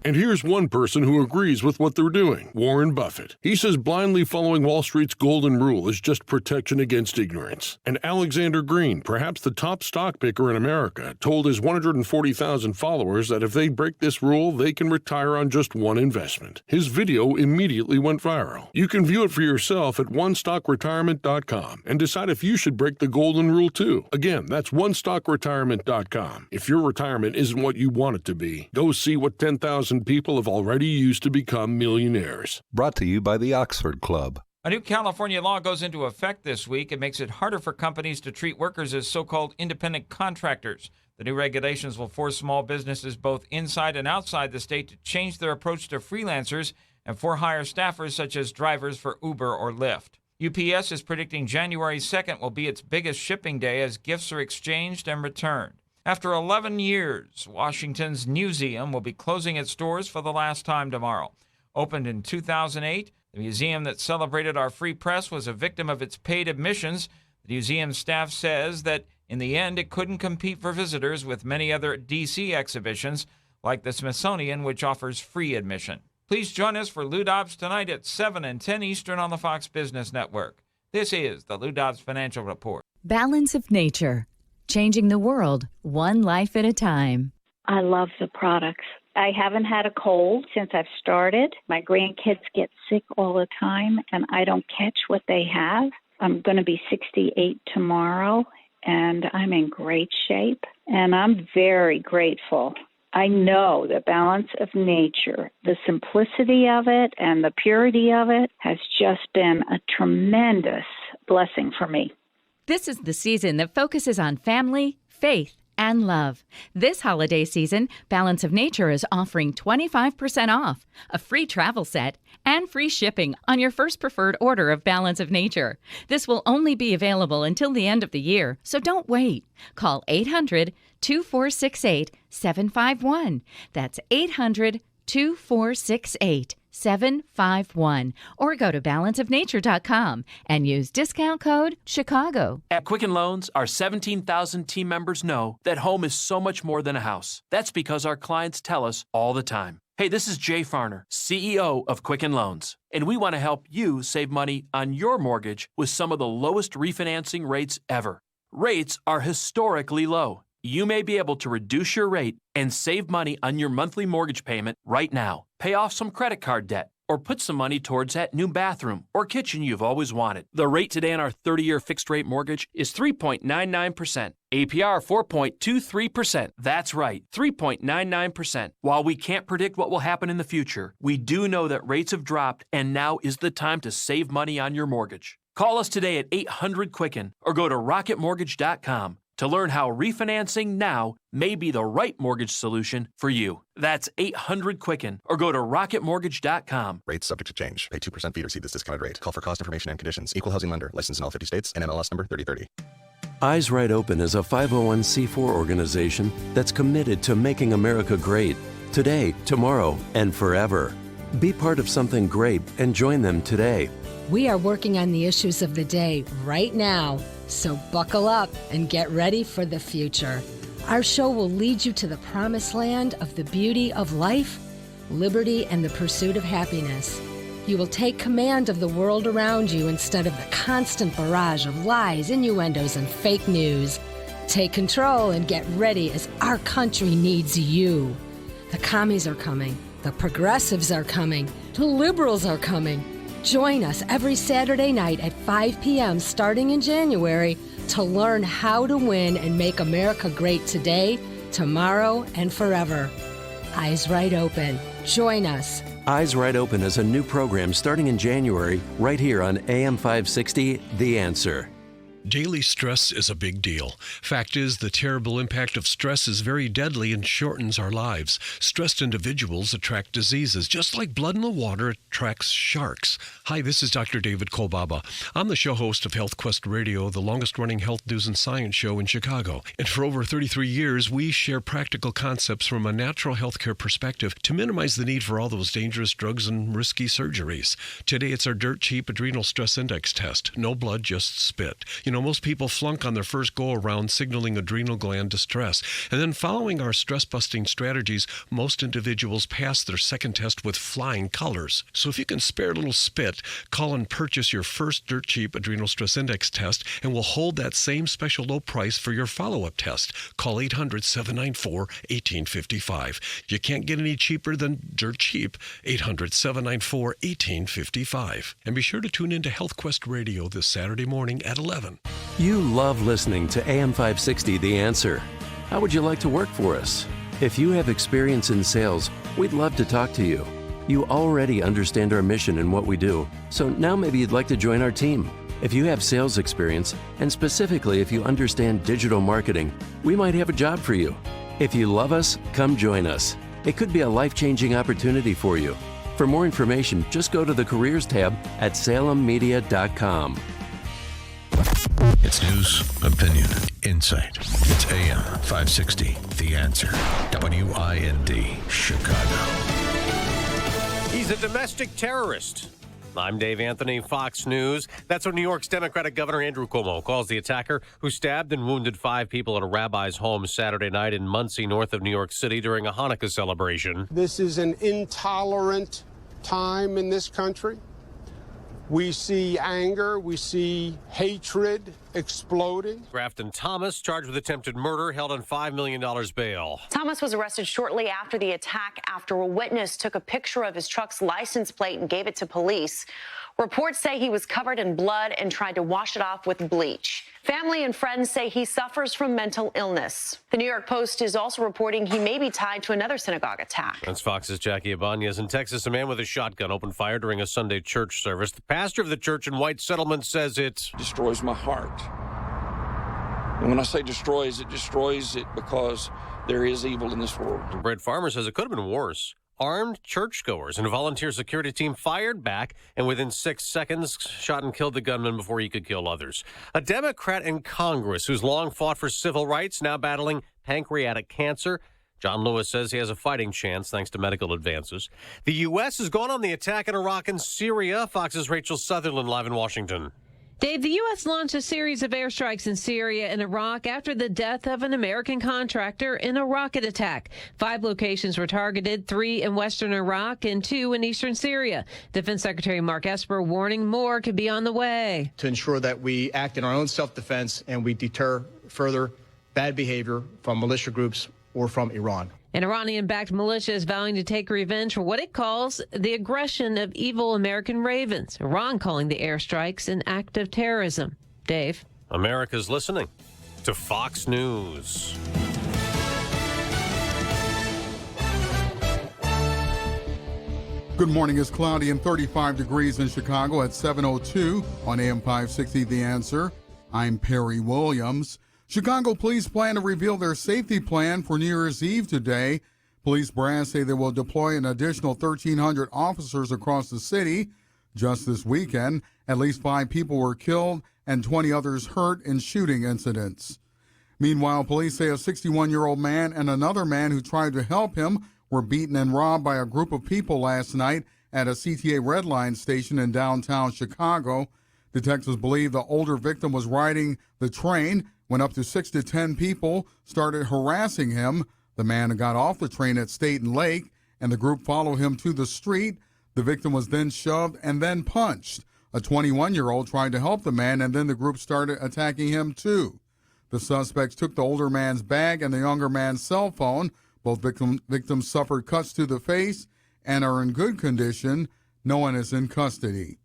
S10: And here's one person who agrees with what they're doing, Warren Buffett. He says blindly following Wall Street's gold golden rule is just protection against ignorance. And Alexander Green, perhaps the top stock picker in America, told his 140,000 followers that if they break this rule, they can retire on just one investment. His video immediately went viral. You can view it for yourself at onestockretirement.com and decide if you should break the golden rule too. Again, that's onestockretirement.com. If your retirement isn't what you want it to be, go see what 10,000 people have already used to become millionaires.
S9: Brought to you by the Oxford Club.
S4: A new California law goes into effect this week. It makes it harder for companies to treat workers as so-called independent contractors. The new regulations will force small businesses both inside and outside the state to change their approach to freelancers and for-hire staffers such as drivers for Uber or Lyft. UPS is predicting January 2nd will be its biggest shipping day as gifts are exchanged and returned. After 11 years, Washington's Newseum will be closing its doors for the last time tomorrow. Opened in 2008, the museum that celebrated our free press was a victim of its paid admissions. The museum staff says that in the end, it couldn't compete for visitors with many other D.C. exhibitions, like the Smithsonian, which offers free admission. Please join us for Lou Dobbs tonight at 7 and 10 Eastern on the Fox Business Network. This is the Lou Dobbs Financial Report.
S13: Balance of Nature, changing the world one life at a time.
S14: I love the products. I haven't had a cold since I've started. My grandkids get sick all the time, and I don't catch what they have. I'm going to be 68 tomorrow, and I'm in great shape, and I'm very grateful. I know the balance of nature, the simplicity of it, and the purity of it has just been a tremendous blessing for me.
S13: This is the season that focuses on family, faith, and love. This holiday season, Balance of Nature is offering 25% off, a free travel set, and free shipping on your first preferred order of Balance of Nature. This will only be available until the end of the year, so don't wait. Call 800-2468-751. That's 800-2468-751. Or go to balanceofnature.com and use discount code Chicago.
S15: At Quicken Loans, our 17,000 team members know that home is so much more than a house. That's because our clients tell us all the time. Hey, this is Jay Farner, CEO of Quicken Loans, and we want to help you save money on your mortgage with some of the lowest refinancing rates ever. Rates are historically low. You may be able to reduce your rate and save money on your monthly mortgage payment right now. Pay off some credit card debt or put some money towards that new bathroom or kitchen you've always wanted. The rate today on our 30-year fixed-rate mortgage is 3.99%. APR 4.23%. That's right, 3.99%. While we can't predict what will happen in the future, we do know that rates have dropped and now is the time to save money on your mortgage. Call us today at 800-QUICKEN or go to rocketmortgage.com to learn how refinancing now may be the right mortgage solution for you. That's 800-QUICKEN or go to rocketmortgage.com.
S16: Rates subject to change. Pay 2% fee to receive this discounted rate. Call for cost information and conditions. Equal housing lender. Licensed in all 50 states. NMLS number 3030.
S8: Eyes Right Open is a 501c4 organization that's committed to making America great today, tomorrow, and forever. Be part of something great and join them today.
S24: We are working on the issues of the day right now, so buckle up and get ready for the future. Our show will lead you to the promised land of the beauty of life, liberty, and the pursuit of happiness. You will take command of the world around you instead of the constant barrage of lies, innuendos, and fake news. Take control and get ready as our country needs you. The commies are coming. The progressives are coming. The liberals are coming. Join us every Saturday night at 5 p.m. starting in January to learn how to win and make America great today, tomorrow, and forever. Eyes Right Open. Join us.
S8: Eyes Right Open is a new program starting in January right here on AM 560, The Answer.
S25: Daily stress is a big deal. Fact is, the terrible impact of stress is very deadly and shortens our lives. Stressed individuals attract diseases, just like blood in the water attracts sharks. Hi, this is Dr. David Kolbaba. I'm the show host of Health Quest Radio, the longest-running health news and science show in Chicago. And for over 33 years, we share practical concepts from a natural healthcare perspective to minimize the need for all those dangerous drugs and risky surgeries. Today, it's our dirt-cheap adrenal stress index test. No blood, just spit. Most people flunk on their first go-around, signaling adrenal gland distress. And then following our stress-busting strategies, most individuals pass their second test with flying colors. So if you can spare a little spit, call and purchase your first dirt cheap adrenal stress index test, and we'll hold that same special low price for your follow-up test. Call 800-794-1855. You can't get any cheaper than dirt cheap. 800-794-1855. And be sure to tune into Health Quest Radio this Saturday morning at 11.
S8: You love listening to AM 560 The Answer. How would you like to work for us? If you have experience in sales, we'd love to talk to you. You already understand our mission and what we do, so now maybe you'd like to join our team. If you have sales experience, and specifically if you understand digital marketing, we might have a job for you. If you love us, come join us. It could be a life-changing opportunity for you. For more information, just go to the Careers tab at salemmedia.com.
S9: It's news, opinion, insight. It's AM 560, The Answer. WIND, Chicago.
S17: He's a domestic terrorist. I'm Dave Anthony, Fox News. That's what New York's Democratic Governor Andrew Cuomo calls the attacker who stabbed and wounded 5 people at a rabbi's home Saturday night in Muncie, north of New York City, during a Hanukkah celebration.
S18: This is an intolerant time in this country. We see anger, we see hatred exploding.
S17: Grafton Thomas, charged with attempted murder, held on $5 million bail.
S19: Thomas was arrested shortly after the attack after a witness took a picture of his truck's license plate and gave it to police. Reports say he was covered in blood and tried to wash it off with bleach. Family and friends say he suffers from mental illness. The New York Post is also reporting he may be tied to another synagogue attack.
S17: That's Fox's Jackie Ibanez. In Texas, a man with a shotgun opened fire during a Sunday church service. The pastor of the church in White Settlement says it
S20: destroys my heart. And when I say destroys it because there is evil in this world.
S17: Brett Farmer says it could have been worse. Armed churchgoers and a volunteer security team fired back and within 6 seconds shot and killed the gunman before he could kill others. A Democrat in Congress who's long fought for civil rights, now battling pancreatic cancer. John Lewis says he has a fighting chance thanks to medical advances. The U.S. has gone on the attack in Iraq and Syria. Fox's Rachel Sutherland live in Washington.
S21: Dave, the U.S. launched a series of airstrikes in Syria and Iraq after the death of an American contractor in a rocket attack. 5 locations were targeted, 3 in western Iraq and 2 in eastern Syria. Defense Secretary Mark Esper warning more could be on the way.
S26: To ensure that we act in our own self-defense and we deter further bad behavior from militia groups or from Iran.
S21: An Iranian-backed militia is vowing to take revenge for what it calls the aggression of evil American ravens. Iran calling the airstrikes an act of terrorism. Dave?
S17: America's listening to Fox News.
S5: Good morning. It's cloudy and 35 degrees in Chicago at 7:02 on AM 560 The Answer. I'm Perry Williams. Chicago police plan to reveal their safety plan for New Year's Eve today. Police brass say they will deploy an additional 1,300 officers across the city. Just this weekend, at least 5 people were killed and 20 others hurt in shooting incidents. Meanwhile, police say a 61-year-old man and another man who tried to help him were beaten and robbed by a group of people last night at a CTA Red Line station in downtown Chicago. Detectives believe the older victim was riding the train when up to 6 to 10 people started harassing him. The man got off the train at Staten Lake, and the group followed him to the street. The victim was then shoved and then punched. A 21-year-old tried to help the man, and then the group started attacking him too. The suspects took the older man's bag and the younger man's cell phone. Both victims suffered cuts to the face and are in good condition. No one is in custody.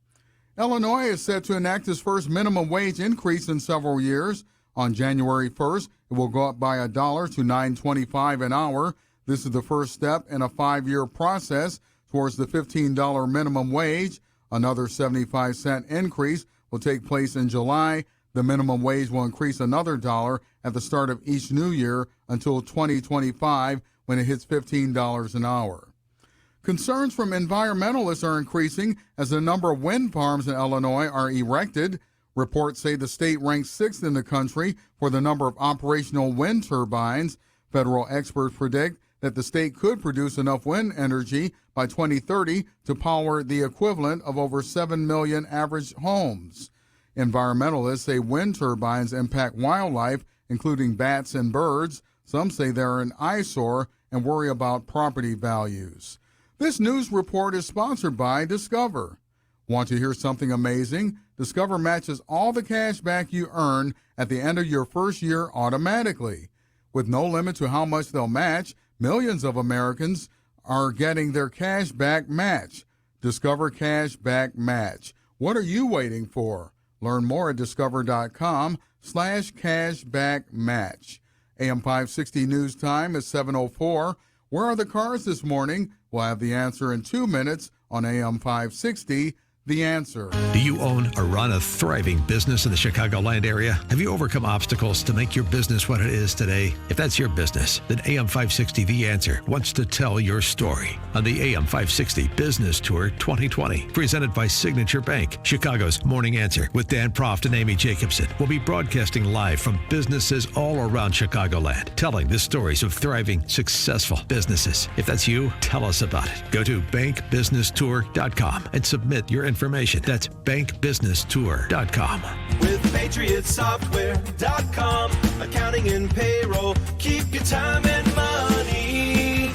S5: Illinois is set to enact its first minimum wage increase in several years. On January 1st, it will go up by $1 to $9.25 an hour. This is the first step in a 5-year process towards the $15 minimum wage. Another 75-cent increase will take place in July. The minimum wage will increase another $1 at the start of each new year until 2025 when it hits $15 an hour. Concerns from environmentalists are increasing as the number of wind farms in Illinois are erected. Reports say the state ranks 6th in the country for the number of operational wind turbines. Federal experts predict that the state could produce enough wind energy by 2030 to power the equivalent of over 7 million average homes. Environmentalists say wind turbines impact wildlife, including bats and birds. Some say they're an eyesore and worry about property values. This news report is sponsored by Discover. Want to hear something amazing? Discover matches all the cash back you earn at the end of your first year automatically. With no limit to how much they'll match, millions of Americans are getting their cash back match. Discover Cash Back Match. What are you waiting for? Learn more at discover.com/cashbackmatch. AM 560 News Time is 7:04. Where are the cars this morning? We'll have the answer in 2 minutes on AM 560. The Answer.
S9: Do you own or run a thriving business in the Chicagoland area? Have you overcome obstacles to make your business what it is today? If that's your business, then AM 560 The Answer wants to tell your story on the AM 560 Business Tour 2020, presented by Signature Bank. Chicago's Morning Answer with Dan Proft and Amy Jacobson will be broadcasting live from businesses all around Chicagoland, telling the stories of thriving, successful businesses. If that's you, tell us about it. Go to bankbusinesstour.com and submit your information. That's bankbusinesstour.com.
S1: With PatriotSoftware.com, accounting and payroll, keep your time and money.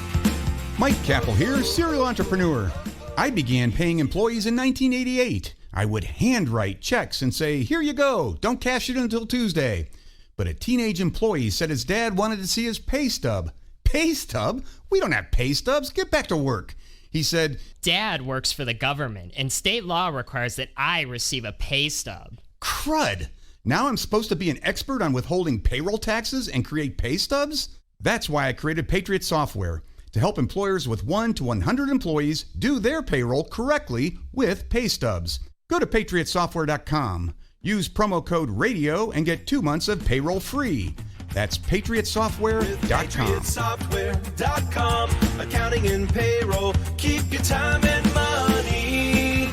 S2: Mike Capel here, serial entrepreneur. I began paying employees in 1988. I would handwrite checks and say, here you go, don't cash it until Tuesday. But a teenage employee said his dad wanted to see his pay stub. Pay stub? We don't have pay stubs. Get back to work. He said,
S6: Dad works for the government, and state law requires that I receive a pay stub.
S2: Crud! Now I'm supposed to be an expert on withholding payroll taxes and create pay stubs? That's why I created Patriot Software, to help employers with 1 to 100 employees do their payroll correctly with pay stubs. Go to PatriotSoftware.com, use promo code RADIO, and get 2 months of payroll free. That's PatriotSoftware.com.
S1: PatriotSoftware.com, accounting and payroll, keep your time and money.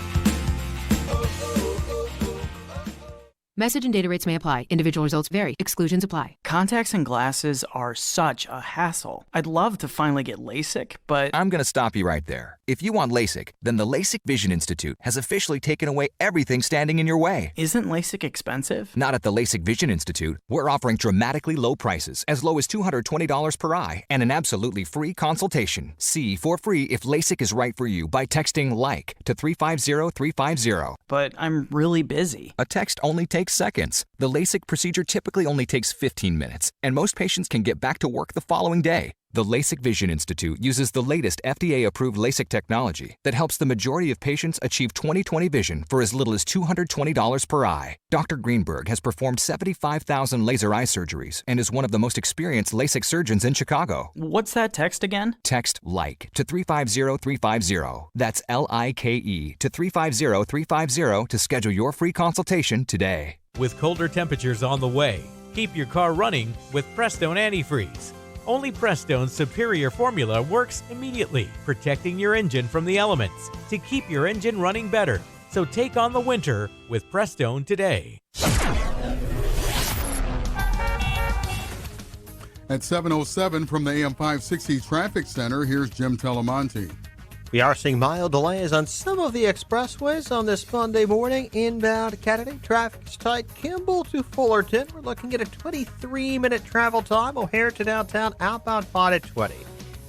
S7: Message and data rates may apply. Individual results vary. Exclusions apply.
S11: Contacts and glasses are such a hassle. I'd love to finally get LASIK, but...
S22: I'm going to stop you right there. If you want LASIK, then the LASIK Vision Institute has officially taken away everything standing in your way.
S11: Isn't LASIK expensive?
S22: Not at the LASIK Vision Institute. We're offering dramatically low prices, as low as $220 per eye, and an absolutely free consultation. See for free if LASIK is right for you by texting LIKE to 350350.
S11: But I'm really busy.
S22: A text only takes seconds. The LASIK procedure typically only takes 15 minutes, and most patients can get back to work the following day. The LASIK Vision Institute uses the latest FDA-approved LASIK technology that helps the majority of patients achieve 20/20 vision for as little as $220 per eye. Dr. Greenberg has performed 75,000 laser eye surgeries and is one of the most experienced LASIK surgeons in Chicago.
S11: What's that text again?
S22: Text LIKE to 350350. That's LIKE to 350350 to schedule your free consultation today.
S27: With colder temperatures on the way, keep your car running with Prestone Antifreeze. Only Prestone's superior formula works immediately, protecting your engine from the elements to keep your engine running better. So take on the winter with Prestone today.
S5: At 7:07 from the AM 560 Traffic Center, here's Jim Telemonte.
S12: We are seeing mild delays on some of the expressways on this Monday morning. Inbound Kennedy, traffic's tight. Kimball to Fullerton, we're looking at a 23-minute travel time. O'Hare to downtown, outbound fine at 20.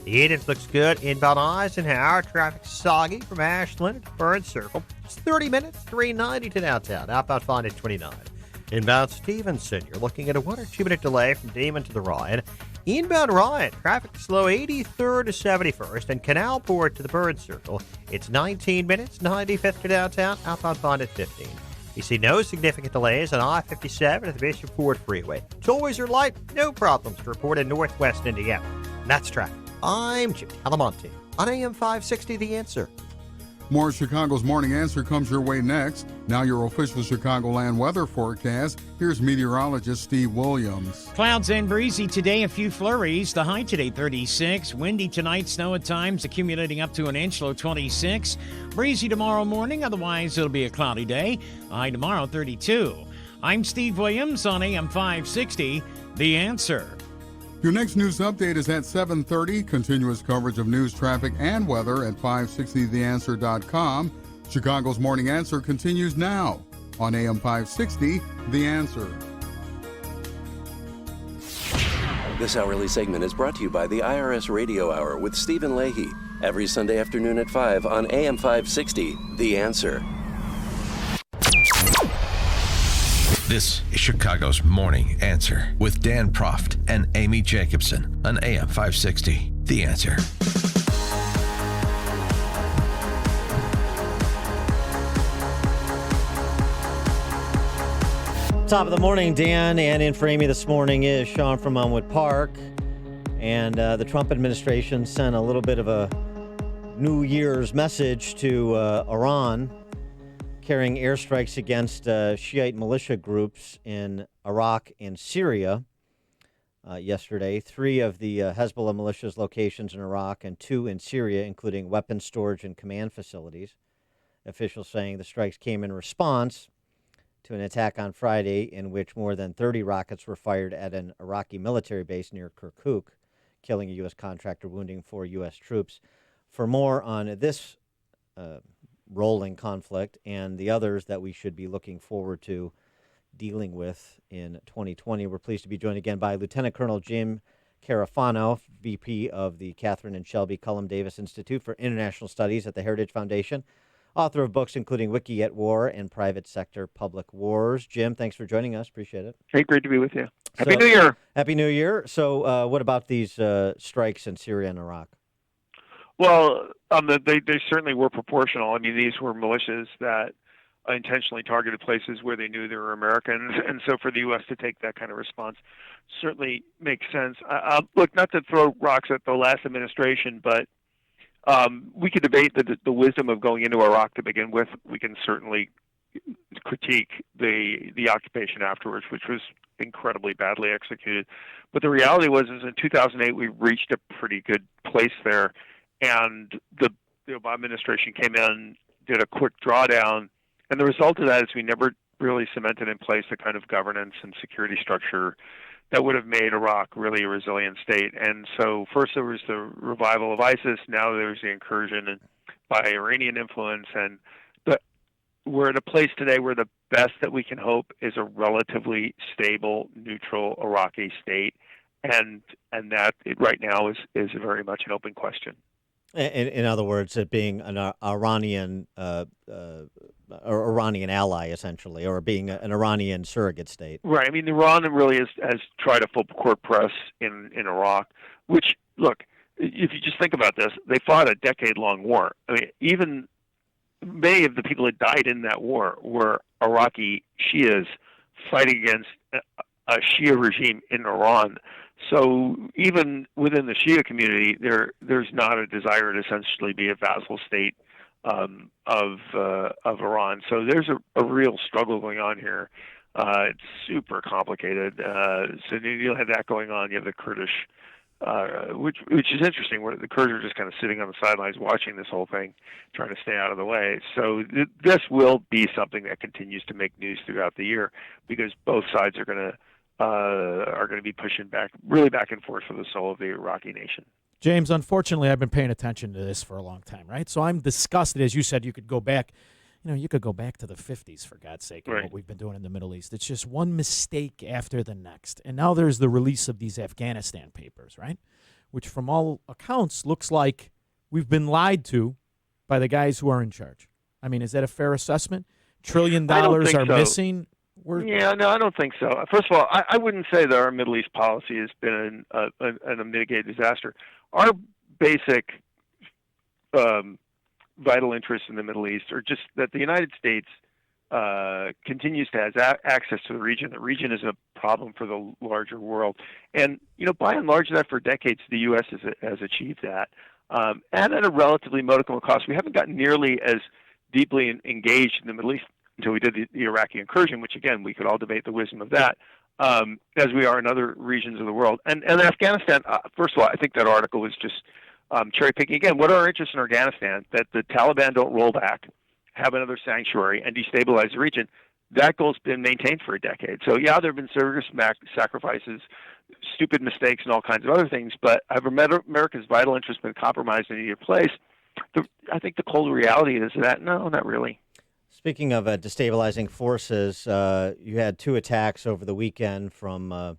S12: The 8-inch looks good. Inbound Eisenhower, traffic soggy from Ashland to Burns Circle. It's 30 minutes, 390 to downtown, outbound fine at 29. Inbound Stevenson, you're looking at a 1 or 2 minute delay from Damon to the Ryan. Inbound Ryan, traffic slow 83rd to 71st, and Canalport to the Burns Circle. It's 19 minutes, 95th to downtown, outbound fine at 15. You see no significant delays on I-57 at the Bishop Ford Freeway. Tollways are light, no problems to report in northwest Indiana. And that's traffic. I'm Jim Talamonte on AM 560 The Answer.
S5: More Chicago's Morning Answer comes your way next. Now your official Chicagoland weather forecast. Here's meteorologist Steve Williams.
S28: Clouds and breezy today, a few flurries. The high today 36. Windy tonight, snow at times accumulating up to an inch, low 26. Breezy tomorrow morning, otherwise it'll be a cloudy day. High tomorrow 32. I'm Steve Williams on AM 560, The Answer.
S5: Your next news update is at 7:30. Continuous coverage of news, traffic, and weather at 560theanswer.com. Chicago's Morning Answer continues now on AM 560, The Answer.
S8: This hourly segment is brought to you by the IRS Radio Hour with Stephen Leahy. Every Sunday afternoon at 5 on AM 560, The Answer.
S9: This is Chicago's Morning Answer with Dan Proft and Amy Jacobson on AM 560, The Answer.
S12: Top of the morning, Dan, and in for Amy this morning is Sean from Elmwood Park. And the Trump administration sent a little bit of a New Year's message to Iran, carrying airstrikes against Shiite militia groups in Iraq and Syria yesterday. 3 of the Hezbollah militia's locations in Iraq and 2 in Syria, including weapons storage and command facilities. Officials saying the strikes came in response to an attack on Friday in which more than 30 rockets were fired at an Iraqi military base near Kirkuk, killing a U.S. contractor, wounding 4 U.S. troops. For more on this rolling conflict and the others that we should be looking forward to dealing with in 2020, we're pleased to be joined again by Lieutenant Colonel Jim Carafano, VP of the Catherine and Shelby Cullom Davis Institute for International Studies at the Heritage Foundation, author of books including Wiki at War and Private Sector Public Wars. Jim, thanks for joining us. Appreciate it.
S3: Hey, great to be with you. Happy New Year.
S12: Happy New Year. So what about these strikes in Syria and Iraq?
S3: Well, they certainly were proportional. I mean, these were militias that intentionally targeted places where they knew there were Americans. And so for the U.S. to take that kind of response certainly makes sense. Look, not to throw rocks at the last administration, but we could debate the wisdom of going into Iraq to begin with. We can certainly critique the occupation afterwards, which was incredibly badly executed. But the reality was is in 2008, we reached a pretty good place there. And the Obama administration came in, did a quick drawdown. And the result of that is we never really cemented in place the kind of governance and security structure that would have made Iraq really a resilient state. And so first there was the revival of ISIS. Now there's the incursion by Iranian influence. And we're at a place today where the best that we can hope is a relatively stable, neutral Iraqi state. And that right now is very much an open question.
S12: In other words, it being an Iranian ally, essentially, or being an Iranian surrogate state.
S3: Right. I mean, Iran really has tried a full court press in Iraq, which, look, if you just think about this, they fought a decade-long war. I mean, even many of the people that died in that war were Iraqi Shias fighting against a Shia regime in Iran. So even within the Shia community, there's not a desire to essentially be a vassal state of Iran. So there's a real struggle going on here. It's super complicated. So you'll have that going on. You have the Kurdish, which is interesting, where the Kurds are just kind of sitting on the sidelines watching this whole thing, trying to stay out of the way. So this will be something that continues to make news throughout the year because both sides are going to be pushing back and forth for the soul of the Iraqi nation.
S4: James, unfortunately, I've been paying attention to this for a long time, right? So I'm disgusted. As you said, you could go back, you could go back to the 50s, for God's sake, and what we've been doing in the Middle East. It's just one mistake after the next. And now there's the release of these Afghanistan papers, right? Which from all accounts looks like we've been lied to by the guys who are in charge. I mean, is that a fair assessment? $1 trillion are missing.
S3: Yeah, no, I don't think so. First of all, I wouldn't say that our Middle East policy has been a mitigated disaster. Our basic vital interests in the Middle East are just that the United States continues to have access to the region. The region is a problem for the larger world. And, by and large, that for decades, the U.S. has achieved that. And at a relatively modicum cost. We haven't gotten nearly as deeply engaged in the Middle East until we did the Iraqi incursion, which, again, we could all debate the wisdom of that, as we are in other regions of the world. And Afghanistan, first of all, I think that article was just cherry-picking. Again, what are our interests in Afghanistan? That the Taliban don't roll back, have another sanctuary, and destabilize the region. That goal's been maintained for a decade. So, yeah, there have been serious sacrifices, stupid mistakes, and all kinds of other things, but have America's vital interests been compromised in either place? I think the cold reality is that, no, not really.
S12: Speaking of destabilizing forces, you had 2 attacks over the weekend from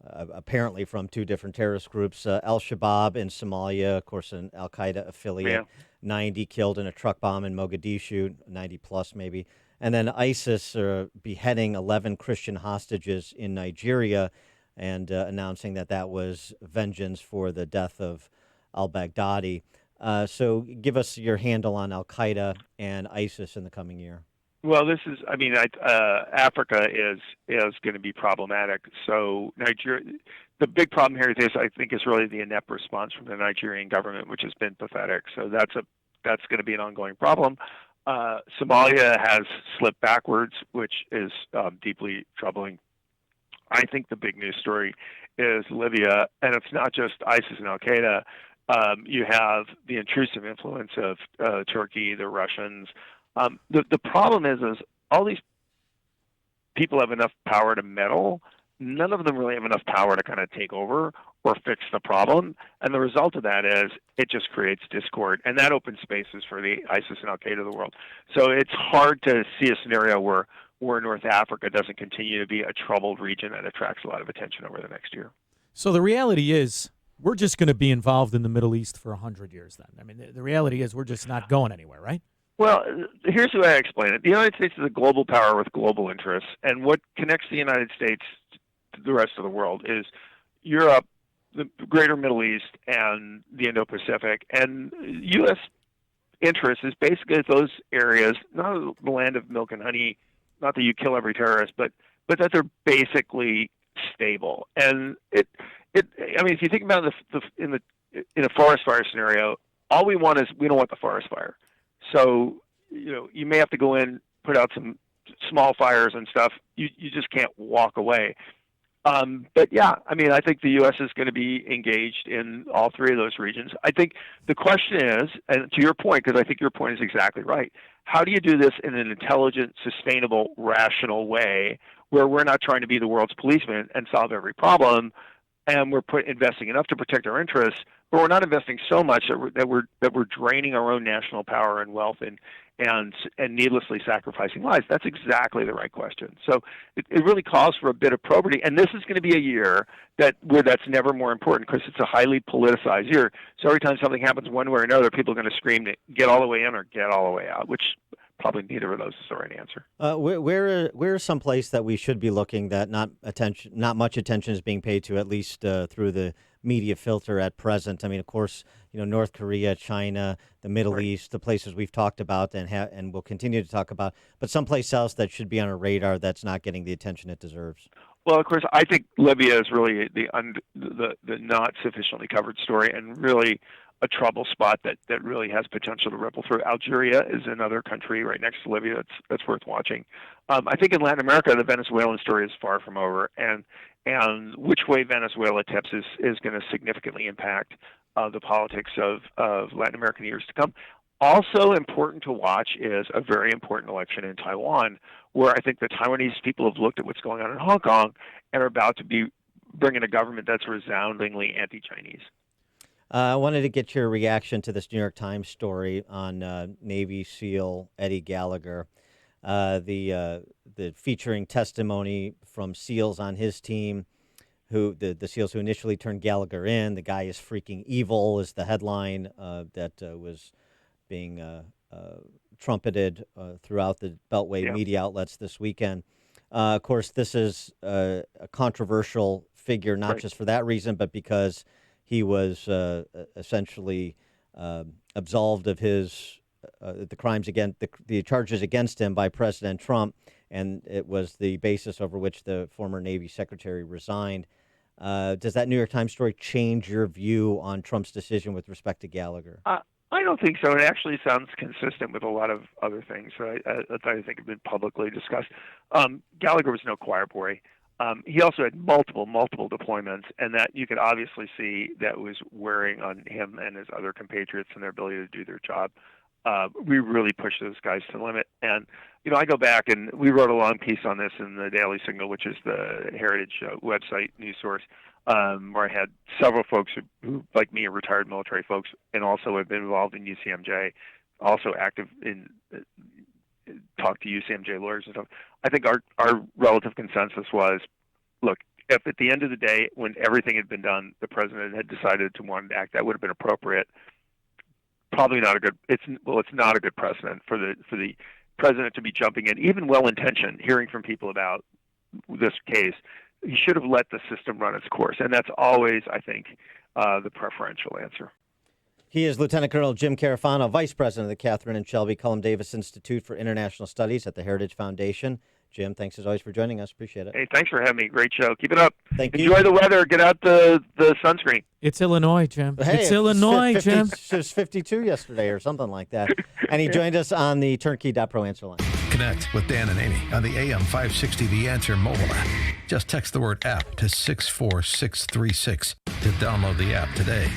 S12: apparently from 2 different terrorist groups. Al-Shabaab in Somalia, of course, an Al-Qaeda affiliate, 90 killed in a truck bomb in Mogadishu, 90 plus maybe. And then ISIS beheading 11 Christian hostages in Nigeria and announcing that was vengeance for the death of al-Baghdadi. So give us your handle on Al-Qaeda and ISIS in the coming year.
S3: Well, this is, Africa is going to be problematic. So Nigeria, the big problem here is, I think, is really the inept response from the Nigerian government, which has been pathetic. So that's going to be an ongoing problem. Somalia has slipped backwards, which is deeply troubling. I think the big news story is Libya, and it's not just ISIS and Al-Qaeda. You have the intrusive influence of Turkey, the Russians. The problem is all these people have enough power to meddle. None of them really have enough power to kind of take over or fix the problem. And the result of that is it just creates discord. And that opens spaces for the ISIS and Al-Qaeda of the world. So it's hard to see a scenario where North Africa doesn't continue to be a troubled region that attracts a lot of attention over the next year.
S4: So the reality is we're just going to be involved in the Middle East for 100 years then. I mean, the reality is we're just not going anywhere, right?
S3: Well, here's the way I explain it. The United States is a global power with global interests, and what connects the United States to the rest of the world is Europe, the greater Middle East, and the Indo-Pacific. And U.S. interest is basically those areas, not the land of milk and honey, not that you kill every terrorist, but that they're basically stable. And if you think about in a forest fire scenario, all we want is we don't want the forest fire. So, you may have to go in, put out some small fires and stuff. You just can't walk away. But yeah, I think the U.S. is going to be engaged in all 3 of those regions. I think the question is, and to your point, because I think your point is exactly right, how do you do this in an intelligent, sustainable, rational way where we're not trying to be the world's policeman and solve every problem, and we're investing enough to protect our interests, but we're not investing so much that we're draining our own national power and wealth and needlessly sacrificing lives? That's exactly the right question. So it really calls for a bit of probity, and this is going to be a year where that's never more important because it's a highly politicized year. So every time something happens one way or another, people are going to scream, get all the way in or get all the way out, which probably neither of those is the right answer.
S12: Where is some place that we should be looking that not much attention is being paid to, at least through the media filter at present? I mean, of course, North Korea, China, the Middle East, the places we've talked about and will continue to talk about, but someplace else that should be on our radar that's not getting the attention it deserves.
S3: Well, of course, I think Libya is really the not sufficiently covered story, and really a trouble spot that really has potential to ripple through. Algeria is another country right next to Libya that's worth watching. I think in Latin America, the Venezuelan story is far from over, and which way Venezuela tips is going to significantly impact the politics of Latin America in years to come. Also important to watch is a very important election in Taiwan, where I think the Taiwanese people have looked at what's going on in Hong Kong and are about to be bringing a government that's resoundingly anti-Chinese.
S12: I wanted to get your reaction to this New York Times story on Navy SEAL Eddie Gallagher, the featuring testimony from SEALs on his team, who the SEALs who initially turned Gallagher in. The guy is freaking evil is the headline that was being trumpeted throughout the Beltway media outlets this weekend. Of course, this is a controversial figure, not just for that reason, but because he was essentially absolved of his the crimes against the charges against him by President Trump, and it was the basis over which the former Navy Secretary resigned. Does that New York Times story change your view on Trump's decision with respect to Gallagher?
S3: I don't think so. It actually sounds consistent with a lot of other things that I think have been publicly discussed. Gallagher was no choir boy. He also had multiple deployments, and that you could obviously see that was wearing on him and his other compatriots and their ability to do their job. We really pushed those guys to the limit. And, I go back and we wrote a long piece on this in the Daily Signal, which is the Heritage website news source, where I had several folks who, like me, are retired military folks and also have been involved in UCMJ, also active in talked to UCMJ lawyers and stuff. I think our relative consensus was, look, if at the end of the day, when everything had been done, the president had decided to want to act, that would have been appropriate. Probably not a good. It's not a good precedent for the president to be jumping in, even well-intentioned, hearing from people about this case. He should have let the system run its course, and that's always, I think, the preferential answer.
S12: He is Lieutenant Colonel Jim Carafano, Vice President of the Catherine and Shelby Cullom Davis Institute for International Studies at the Heritage Foundation. Jim, thanks as always for joining us. Appreciate it.
S3: Hey, thanks for having me. Great show. Keep it up.
S12: Thank you.
S3: Enjoy the weather. Get out the sunscreen.
S4: It's Illinois, Jim.
S12: Hey,
S4: it's Illinois,
S12: 50,
S4: Jim.
S12: It was 52 yesterday or something like that. And he joined us on the Turnkey.Pro answer line.
S9: Connect with Dan and Amy on the AM 560 The Answer mobile app. Just text the word app to 64636 to download the app today.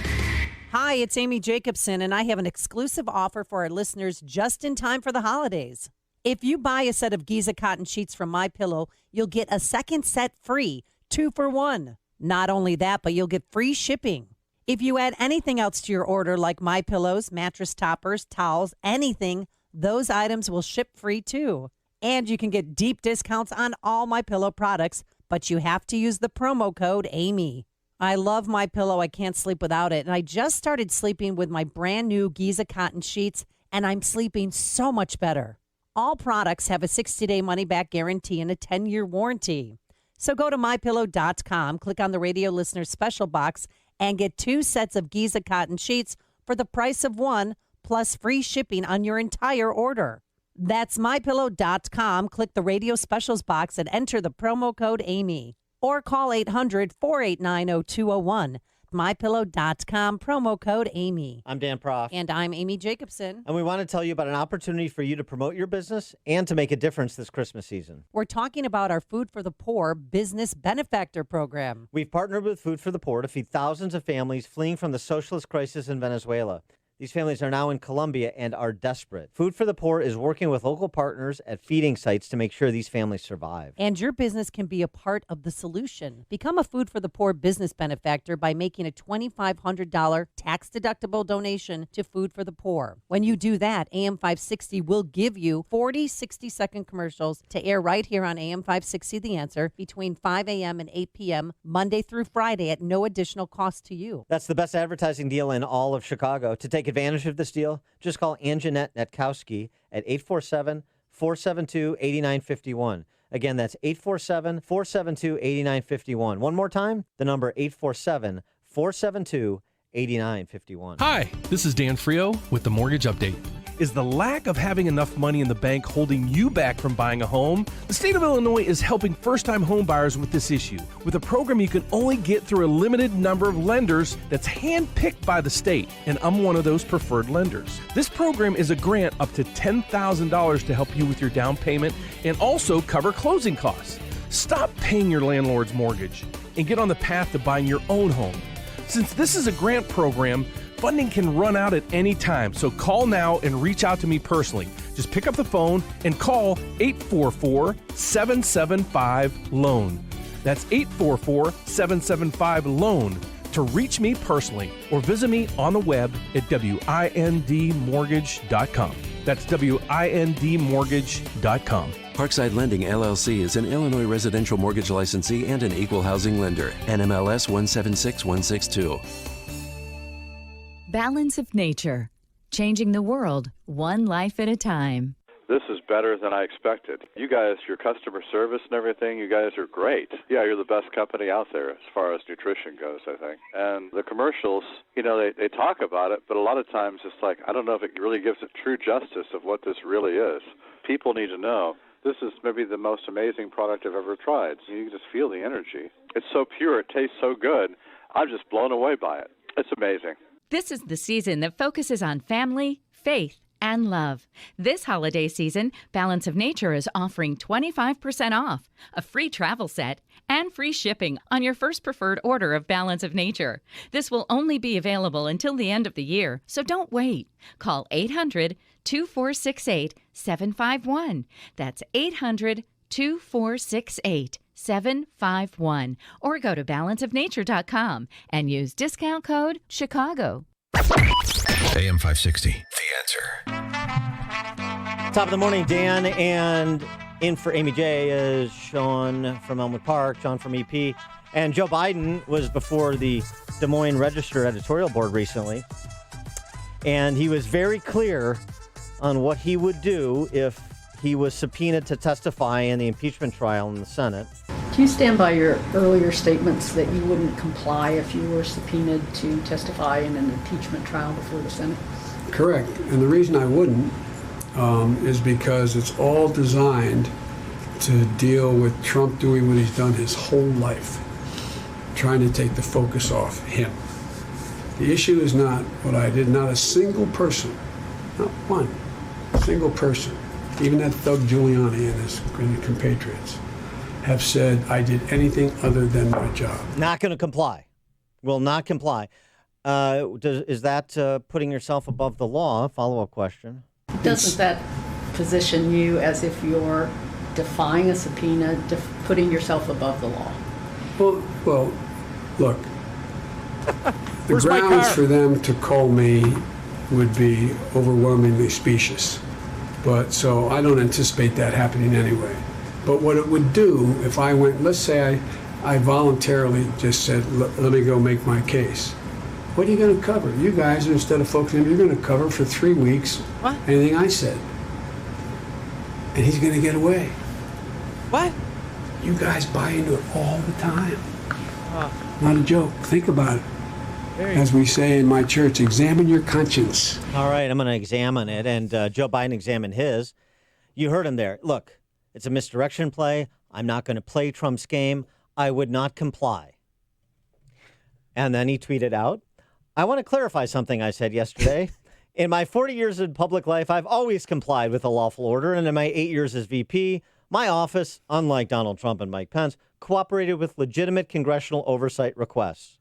S10: Hi, it's Amy Jacobson, and I have an exclusive offer for our listeners just in time for the holidays. If you buy a set of Giza cotton sheets from MyPillow, you'll get a second set free, 2 for 1. Not only that, but you'll get free shipping. If you add anything else to your order, like MyPillows, mattress toppers, towels, anything, those items will ship free too. And you can get deep discounts on all MyPillow products, but you have to use the promo code AMY. I love MyPillow. I can't sleep without it. And I just started sleeping with my brand new Giza cotton sheets, and I'm sleeping so much better. All products have a 60-day money-back guarantee and a 10-year warranty. So go to MyPillow.com, click on the radio listener special box, and get 2 sets of Giza cotton sheets for the price of 1, plus free shipping on your entire order. That's MyPillow.com. Click the radio specials box and enter the promo code AMY. Or call 800-489-0201. MyPillow.com, promo code AMY.
S12: I'm Dan Proft.
S10: And I'm Amy Jacobson.
S12: And we want to tell you about an opportunity for you to promote your business and to make a difference this Christmas season.
S10: We're talking about our Food for the Poor Business Benefactor Program.
S12: We've partnered with Food for the Poor to feed thousands of families fleeing from the socialist crisis in Venezuela. These families are now in Colombia and are desperate. Food for the Poor is working with local partners at feeding sites to make sure these families survive.
S10: And your business can be a part of the solution. Become a Food for the Poor business benefactor by making a $2,500 tax-deductible donation to Food for the Poor. When you do that, AM 560 will give you 40 60-second commercials to air right here on AM 560 The Answer between 5 a.m. and 8 p.m. Monday through Friday at no additional cost to you.
S12: That's the best advertising deal in all of Chicago. To take advantage of this deal, just call Anjanette Netkowski at 847-472-8951. Again, that's 847-472-8951. One more time, the number 847-472-8951.
S13: Hi, this is Dan Frio with the Mortgage Update. Is the lack of having enough money in the bank holding you back from buying a home? The state of Illinois is helping first-time home buyers with this issue with a program you can only get through a limited number of lenders that's hand-picked by the state, and I'm one of those preferred lenders. This program is a grant up to $10,000 to help you with your down payment and also cover closing costs. Stop paying your landlord's mortgage and get on the path to buying your own home. Since this is a grant program, funding can run out at any time, so call now and reach out to me personally. Just pick up the phone and call 844-775-LOAN. That's 844-775-LOAN to reach me personally, or visit me on the web at windmortgage.com. That's windmortgage.com.
S8: Parkside Lending, LLC is an Illinois residential mortgage licensee and an equal housing lender. NMLS 176162.
S14: Balance of Nature, changing the world one life at a time.
S15: This is better than I expected. You guys, your customer service and everything, you guys are great. Yeah, you're the best company out there as far as nutrition goes, I think. And the commercials, you know, they talk about it, but a lot of times it's like, I don't know if it really gives it true justice of what this really is. People need to know this is maybe the most amazing product I've ever tried. You can just feel the energy. It's so pure. It tastes so good. I'm just blown away by it. It's amazing.
S14: This is the season that focuses on family, faith, and love. This holiday season, Balance of Nature is offering 25% off, a free travel set, and free shipping on your first preferred order of Balance of Nature. This will only be available until the end of the year, so don't wait. Call 800-2468-751. That's 800-2468-751. Or go to balanceofnature.com and use discount code Chicago.
S9: AM 560, The Answer.
S12: Top of the morning, Dan, and in for Amy J is Sean from Elmwood Park, John from EP. And Joe Biden was before the Des Moines Register editorial board recently, and he was very clear on what he would do if he was subpoenaed to testify in the impeachment trial in the Senate.
S16: Do you stand by your earlier statements that you wouldn't comply if you were subpoenaed to testify in an impeachment trial before the Senate?
S18: Correct. And the reason I wouldn't is because it's all designed to deal with Trump doing what he's done his whole life, trying to take the focus off him. The issue is not what I did. Not a single person, not one single person, even that Doug Giuliani and his compatriots, have said I did anything other than my job.
S12: Not going to comply. Will not comply. Is that putting yourself above the law? Follow-up question.
S16: Doesn't that position you as if you're defying a subpoena, putting yourself above the law?
S18: Well, look, the grounds for them to call me would be overwhelmingly specious. But so I don't anticipate that happening anyway. But what it would do if I went, let's say I voluntarily just said, let me go make my case. What are you going to cover? You guys, instead of focusing, you're going to cover for 3 weeks anything I said. And he's going to get away.
S4: What?
S18: You guys buy into it all the time. Not a joke. Think about it. As we say in my church, examine your conscience.
S12: All right, I'm going to examine it, and Joe Biden examined his. You heard him there. Look, it's a misdirection play. I'm not going to play Trump's game. I would not comply. And then he tweeted out, I want to clarify something I said yesterday. In my 40 years in public life, I've always complied with a lawful order, and in my 8 years as VP, my office, unlike Donald Trump and Mike Pence, cooperated with legitimate congressional oversight requests.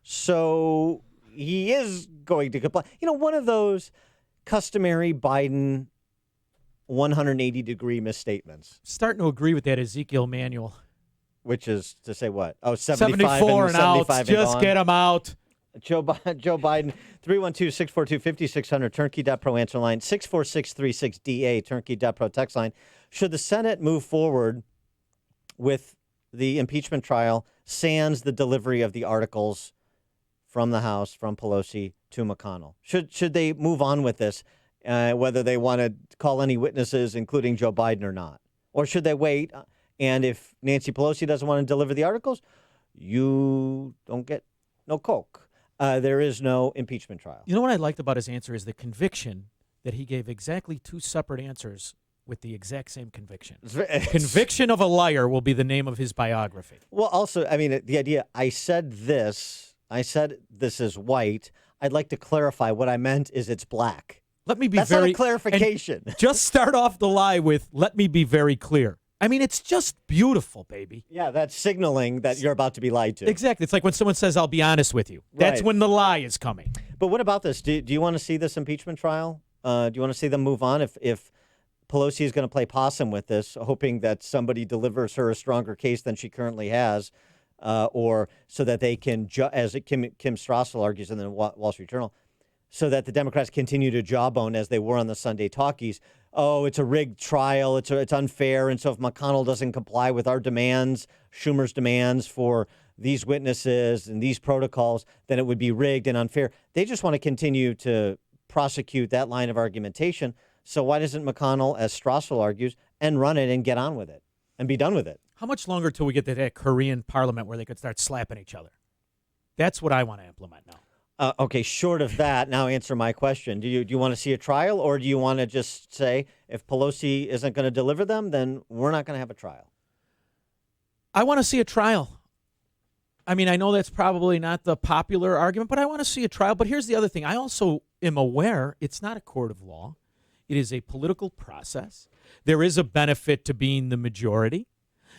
S12: So he is going to comply. You know, one of those customary Biden 180-degree misstatements.
S4: Starting to agree with that Ezekiel Manuel.
S12: Which is to say what? Oh, 75
S4: and out. Just
S12: gone.
S4: Get him out.
S12: Joe Biden, 312-642-5600, turnkey.pro answer line, 64636DA, turnkey.pro text line. Should the Senate move forward with the impeachment trial, sans the delivery of the articles from the House, from Pelosi to McConnell? Should they move on with this, whether they want to call any witnesses, including Joe Biden or not? Or should they wait, and if Nancy Pelosi doesn't want to deliver the articles, you don't get no Coke. There is no impeachment trial.
S4: You know what I liked about his answer is the conviction that he gave exactly two separate answers with the exact same conviction. Conviction of a liar will be the name of his biography.
S12: Well, also, I mean, the idea, I said this is white. I'd like to clarify what I meant is it's black.
S4: Let me be
S12: That's not a clarification.
S4: Just start off the lie with, let me be very clear. I mean, it's just beautiful, baby.
S12: Yeah, that's signaling that you're about to be lied to.
S4: Exactly. It's like when someone says, I'll be honest with you. That's when the lie is coming.
S12: But what about this? Do you want to see this impeachment trial? Do you want to see them move on? If Pelosi is going to play possum with this, hoping that somebody delivers her a stronger case than she currently has, or so that they can, as Kim Strassel argues in the Wall Street Journal, so that the Democrats continue to jawbone as they were on the Sunday talkies. Oh, it's a rigged trial. It's unfair. And so if McConnell doesn't comply with our demands, Schumer's demands for these witnesses and these protocols, then it would be rigged and unfair. They just want to continue to prosecute that line of argumentation. So why doesn't McConnell, as Strassel argues, and run it and get on with it and be done with it?
S4: How much longer till we get to that Korean parliament where they could start slapping each other? That's what I want to implement now.
S12: Okay, short of that, now answer my question. Do you want to see a trial, or do you want to just say if Pelosi isn't going to deliver them, then we're not going to have a trial?
S4: I want to see a trial. I mean, I know that's probably not the popular argument, but I want to see a trial. But here's the other thing. I also am aware it's not a court of law. It is a political process. There is a benefit to being the majority.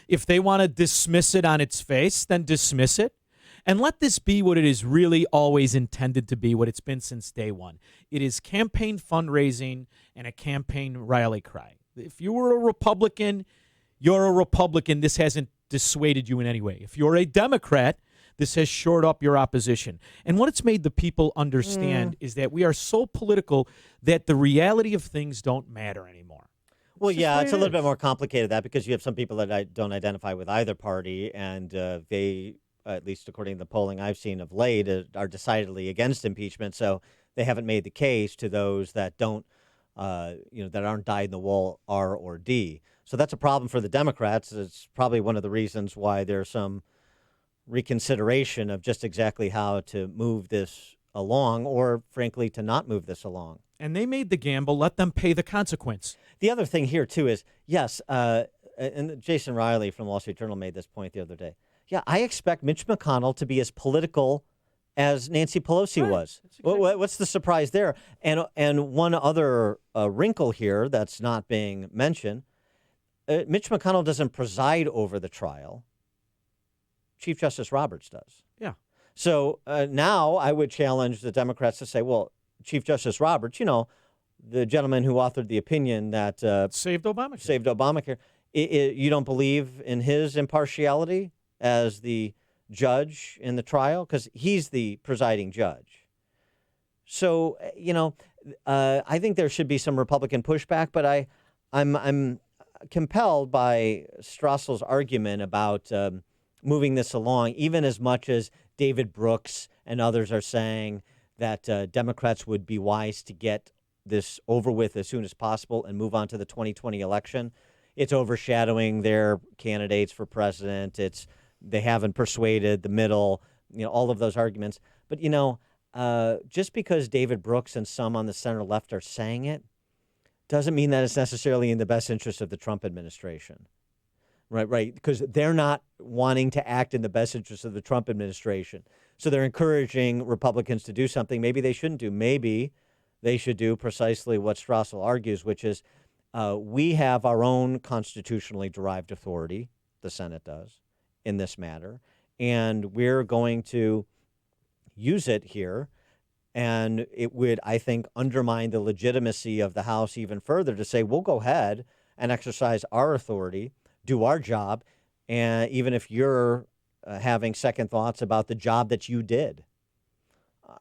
S4: If they want to dismiss it on its face, then dismiss it. And let this be what it is really always intended to be, what it's been since day one. It is campaign fundraising and a campaign rally cry. If you were a Republican, you're a Republican. This hasn't dissuaded you in any way. If you're a Democrat, this has shored up your opposition. And what it's made the people understand is that we are so political that the reality of things don't matter anymore.
S12: Well,
S4: just
S12: yeah,
S4: the way
S12: it's
S4: it
S12: a little bit
S4: is.
S12: more complicated that because you have some people that don't identify with either party, and they, at least according to the polling I've seen of late, are decidedly against impeachment. So they haven't made the case to those that don't, that aren't dyed in the wool R or D. So that's a problem for the Democrats. It's probably one of the reasons why there's some reconsideration of just exactly how to move this along, or frankly, to not move this along.
S4: And they made the gamble. Let them pay the consequence.
S12: The other thing here, too, is, yes, and Jason Riley from the Wall Street Journal made this point the other day. Yeah, I expect Mitch McConnell to be as political as Nancy Pelosi was. What's the surprise there? And one other wrinkle here that's not being mentioned, Mitch McConnell doesn't preside over the trial. Chief Justice Roberts does.
S4: Yeah.
S12: So now I would challenge the Democrats to say, well, Chief Justice Roberts, the gentleman who authored the opinion that
S4: saved Obamacare.
S12: Saved Obamacare. You don't believe in his impartiality as the judge in the trial? Because he's the presiding judge. So, I think there should be some Republican pushback, but I'm compelled by Strassel's argument about moving this along, even as much as David Brooks and others are saying that Democrats would be wise to get this over with as soon as possible and move on to the 2020 election. It's overshadowing their candidates for president. They haven't persuaded the middle, all of those arguments. But, just because David Brooks and some on the center left are saying it doesn't mean that it's necessarily in the best interest of the Trump administration. Right, because they're not wanting to act in the best interest of the Trump administration. So they're encouraging Republicans to do something maybe they shouldn't do. Maybe they should do precisely what Strassel argues, which is we have our own constitutionally derived authority, the Senate does, in this matter, and we're going to use it here. And it would, I think, undermine the legitimacy of the House even further to say, we'll go ahead and exercise our authority, do our job, and even if you're having second thoughts about the job that you did.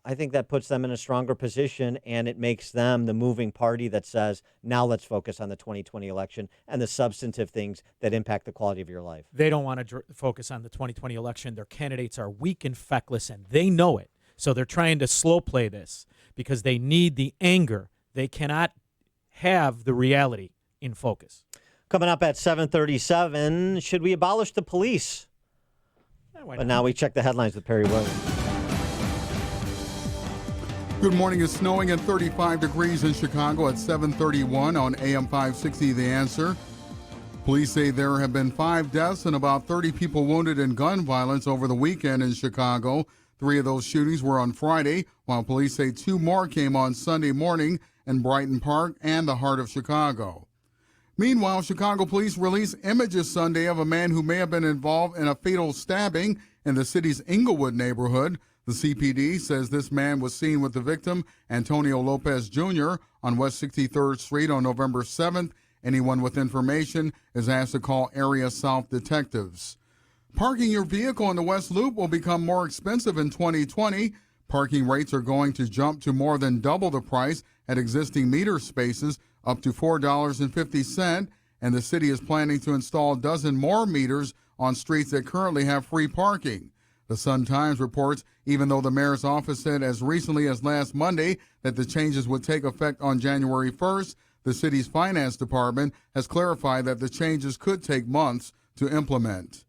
S12: I think that puts them in a stronger position, and it makes them the moving party that says, now let's focus on the 2020 election and the substantive things that impact the quality of your life.
S4: They don't want to focus on the 2020 election. Their candidates are weak and feckless, and they know it. So they're trying to slow play this because they need the anger. They cannot have the reality in focus.
S12: Coming up at 7:37, should we abolish the police? But now we check the headlines with Perry Williams.
S5: Good morning. It's snowing at 35 degrees in Chicago at 7:31 on AM 560 The Answer. Police say there have been 5 deaths and about 30 people wounded in gun violence over the weekend in Chicago. 3 of those shootings were on Friday, while police say 2 more came on Sunday morning in Brighton Park and the heart of Chicago. Meanwhile, Chicago police released images Sunday of a man who may have been involved in a fatal stabbing in the city's Inglewood neighborhood. The CPD says this man was seen with the victim, Antonio Lopez Jr., on West 63rd Street on November 7th. Anyone with information is asked to call Area South detectives. Parking your vehicle in the West Loop will become more expensive in 2020. Parking rates are going to jump to more than double the price at existing meter spaces, up to $4.50, and the city is planning to install a dozen more meters on streets that currently have free parking. The Sun-Times reports even though the mayor's office said as recently as last Monday that the changes would take effect on January 1st, the city's finance department has clarified that the changes could take months to implement.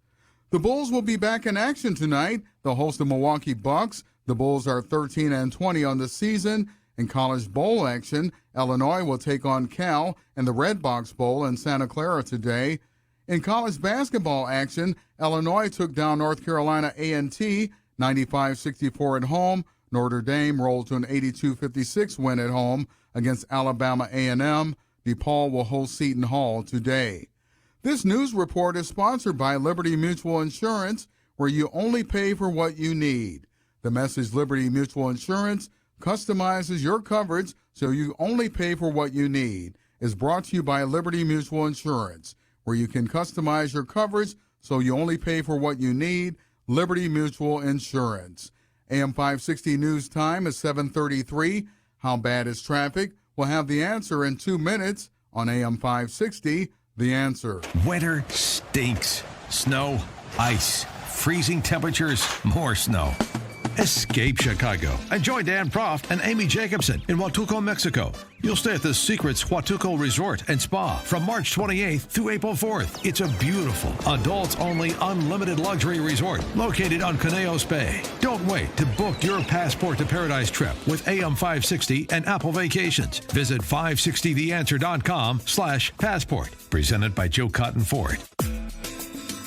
S5: The Bulls will be back in action tonight. They'll host the Milwaukee Bucks. The Bulls are 13-20 on the season. In college bowl action, Illinois will take on Cal in the Red Box Bowl in Santa Clara today. In college basketball action, Illinois took down North Carolina A&T 95-64 at home. Notre Dame rolled to an 82-56 win at home against Alabama A&M. DePaul will host Seton Hall today. This news report is sponsored by Liberty Mutual Insurance, where you only pay for what you need. The message Liberty Mutual Insurance customizes your coverage so you only pay for what you need is brought to you by Liberty Mutual Insurance, where you can customize your coverage so you only pay for what you need. Liberty Mutual Insurance. AM 560 News Time is 7:33. How bad is traffic? We'll have the answer in 2 minutes on AM 560, The Answer.
S9: Winter stinks. Snow, ice, freezing temperatures, more snow. Escape Chicago and join Dan Proft and Amy Jacobson in Huatuco, Mexico. You'll stay at the Secrets Huatuco Resort and Spa from March 28th through April 4th. It's a beautiful, adults-only, unlimited luxury resort located on Conejos Bay. Don't wait to book your Passport to Paradise trip with AM 560 and Apple Vacations. Visit 560theanswer.com/passport. Presented by Joe Cotton Ford.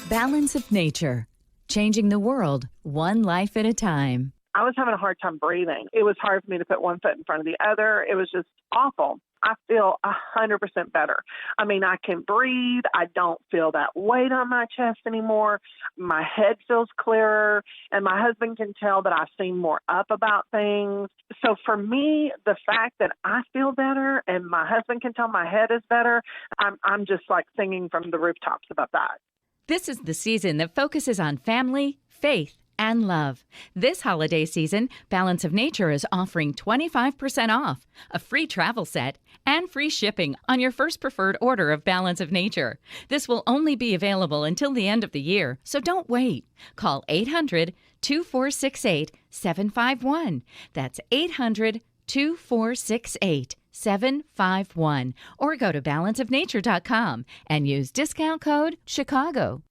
S14: Balance of Nature. Changing the world, one life at a time.
S17: I was having a hard time breathing. It was hard for me to put one foot in front of the other. It was just awful. I feel 100% better. I mean, I can breathe. I don't feel that weight on my chest anymore. My head feels clearer, and my husband can tell that I've seen more up about things. So for me, the fact that I feel better and my husband can tell my head is better, I'm just like singing from the rooftops about that.
S14: This is the season that focuses on family, faith, and love. This holiday season, Balance of Nature is offering 25% off, a free travel set, and free shipping on your first preferred order of Balance of Nature. This will only be available until the end of the year, so don't wait. Call 800-2468-751. That's 800-2468-751. Or go to balanceofnature.com and use discount code Chicago.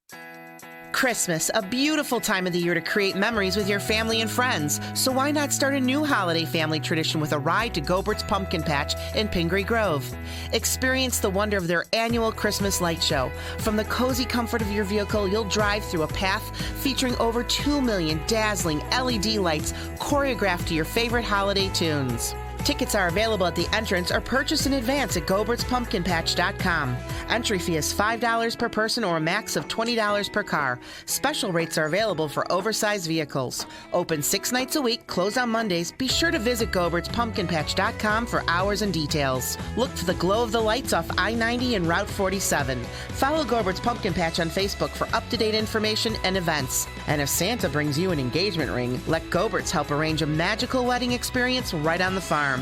S19: Christmas, a beautiful time of the year to create memories with your family and friends. So why not start a new holiday family tradition with a ride to Gobert's Pumpkin Patch in Pingree Grove? Experience the wonder of their annual Christmas light show. From the cozy comfort of your vehicle, you'll drive through a path featuring over 2 million dazzling LED lights choreographed to your favorite holiday tunes. Tickets are available at the entrance or purchase in advance at GobertsPumpkinPatch.com. Entry fee is $5 per person or a max of $20 per car. Special rates are available for oversized vehicles. Open 6 nights a week, close on Mondays. Be sure to visit GobertsPumpkinPatch.com for hours and details. Look for the glow of the lights off I-90 and Route 47. Follow Gobert's Pumpkin Patch on Facebook for up-to-date information and events. And if Santa brings you an engagement ring, let Gobert's help arrange a magical wedding experience right on the farm.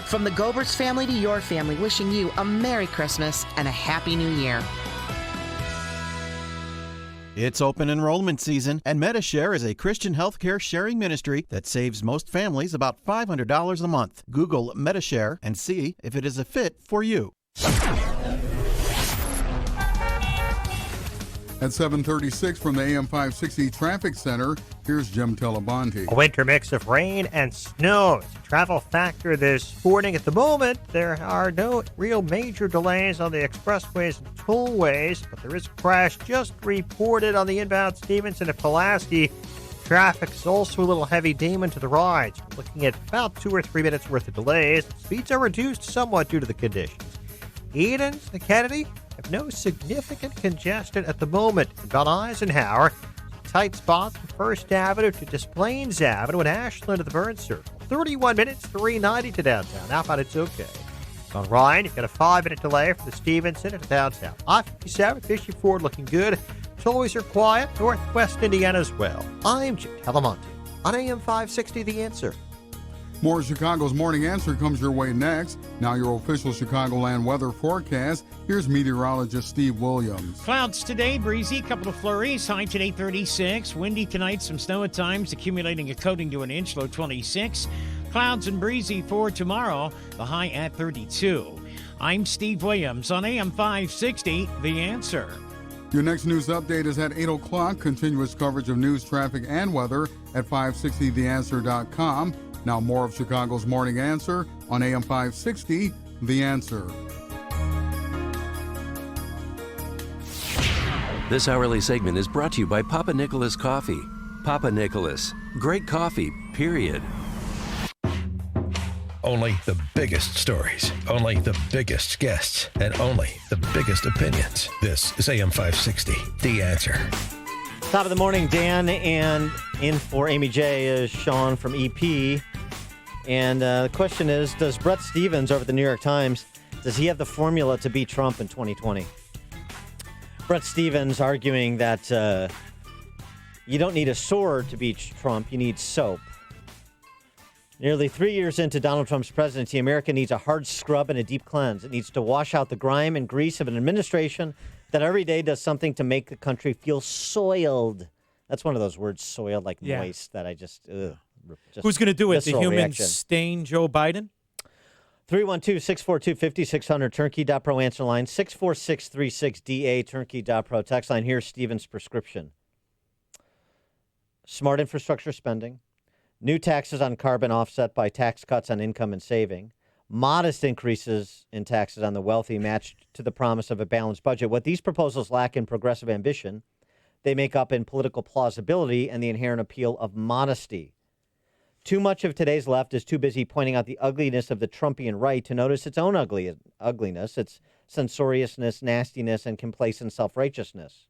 S19: From the Gobert's family to your family, wishing you a Merry Christmas and a Happy New Year.
S20: It's open enrollment season, and MediShare is a Christian healthcare sharing ministry that saves most families about $500 a month. Google MediShare and see if it is a fit for you.
S5: At 7:36 from the AM 560 Traffic Center, here's Jim Telebonte.
S21: A winter mix of rain and snow is a travel factor this morning. At the moment, there are no real major delays on the expressways and tollways, but there is a crash just reported on the inbound Stevenson to Pulaski. Traffic is also a little heavy Damon to the right. We're looking at about 2 or 3 minutes worth of delays. Speeds are reduced somewhat due to the conditions. Edens to Kennedy have no significant congestion at the moment. About Eisenhower, tight spots from 1st Avenue to Des Plaines Avenue and Ashland to the Burn Circle. 31 minutes, 390 to downtown. How about it's okay? On Ryan, you've got a 5-minute delay from the Stevenson to downtown. I-57, Fishy Ford looking good. Tollways are quiet. Northwest Indiana as well. I'm Jim Telemonte on AM 560 The Answer.
S5: More of Chicago's Morning Answer comes your way next. Now your official Chicagoland weather forecast. Here's meteorologist Steve Williams.
S28: Clouds today, breezy, couple of flurries, high today 36. Windy tonight, some snow at times, accumulating a coating to an inch, low 26. Clouds and breezy for tomorrow, the high at 32. I'm Steve Williams on AM 560, The Answer.
S5: Your next news update is at 8 o'clock. Continuous coverage of news, traffic, and weather at 560theanswer.com. Now more of Chicago's Morning Answer on AM 560, The Answer.
S8: This hourly segment is brought to you by Papa Nicholas Coffee. Papa Nicholas, great coffee, period.
S9: Only the biggest stories, only the biggest guests, and only the biggest opinions. This is AM 560, The Answer.
S12: Top of the morning, Dan, and in for Amy J is Sean from EP. And the question is, does Bret Stephens over at the New York Times, does he have the formula to beat Trump in 2020? Bret Stephens arguing that you don't need a sword to beat Trump, you need soap. Nearly 3 years into Donald Trump's presidency, America needs a hard scrub and a deep cleanse. It needs to wash out the grime and grease of an administration that every day does something to make the country feel soiled. That's one of those words, soiled, like moist, that I just
S4: Who's going to do it? The human
S12: reaction.
S4: stain Joe Biden?
S12: 312-642-5600, Turnkey.pro answer line, 64636DA, Turnkey.pro text line. Here's Stephen's prescription. Smart infrastructure spending, new taxes on carbon offset by tax cuts on income and saving, modest increases in taxes on the wealthy matched to the promise of a balanced budget. What these proposals lack in progressive ambition, they make up in political plausibility and the inherent appeal of modesty. Too much of today's left is too busy pointing out the ugliness of the Trumpian right to notice its own ugliness, its censoriousness, nastiness, and complacent self-righteousness.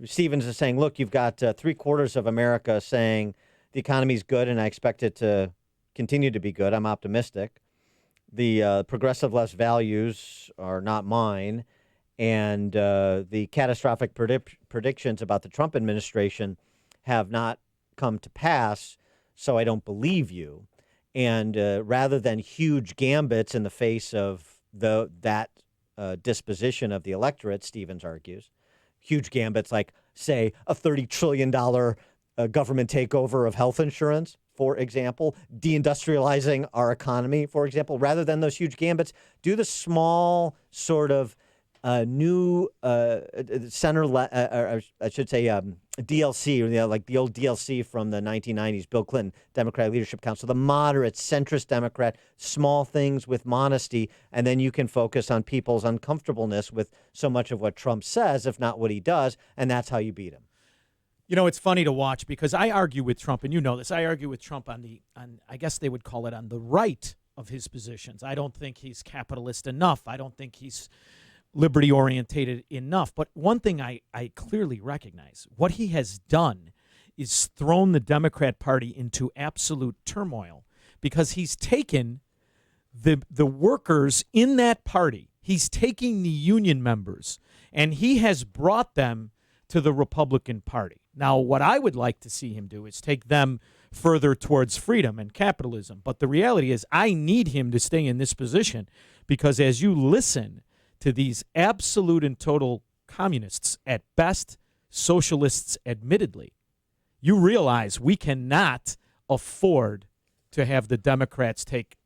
S12: Stevens is saying, look, you've got 3/4 of America saying the economy's good and I expect it to continue to be good. I'm optimistic. The progressive left values are not mine. And the catastrophic predictions about the Trump administration have not come to pass, so I don't believe you. And rather than huge gambits in the face of that disposition of the electorate, Stevens argues, huge gambits like, say, a $30 trillion government takeover of health insurance, for example, deindustrializing our economy, for example, rather than those huge gambits, do the small sort of new center, I should say DLC, like the old DLC from the 1990s, Bill Clinton, Democratic Leadership Council, the moderate, centrist Democrat, small things with modesty, and then you can focus on people's uncomfortableness with so much of what Trump says, if not what he does, and that's how you beat him.
S4: You know, it's funny to watch because I argue with Trump, and you know this. I argue with Trump on I guess they would call it on the right of his positions. I don't think he's capitalist enough. I don't think he's liberty orientated enough. But one thing I clearly recognize, what he has done is thrown the Democrat Party into absolute turmoil because he's taken the workers in that party. He's taking the union members and he has brought them to the Republican Party. Now, what I would like to see him do is take them further towards freedom and capitalism. But the reality is I need him to stay in this position because as you listen to these absolute and total communists, at best, socialists admittedly, you realize we cannot afford to have the Democrats take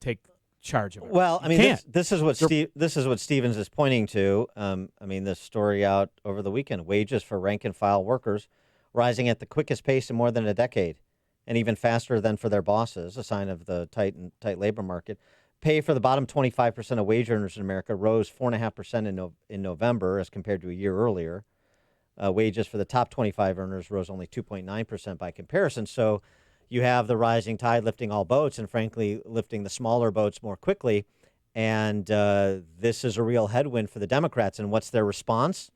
S4: charge of it.
S12: Well, I mean, this is what Stevens is pointing to. I mean, this story out over the weekend: wages for rank and file workers rising at the quickest pace in more than a decade, and even faster than for their bosses, a sign of the tight labor market. Pay for the bottom 25% of wage earners in America rose 4.5% in November as compared to a year earlier. Wages for the top 25 earners rose only 2.9% by comparison. So you have the rising tide lifting all boats and, frankly, lifting the smaller boats more quickly. And this is a real headwind for the Democrats. And what's their response?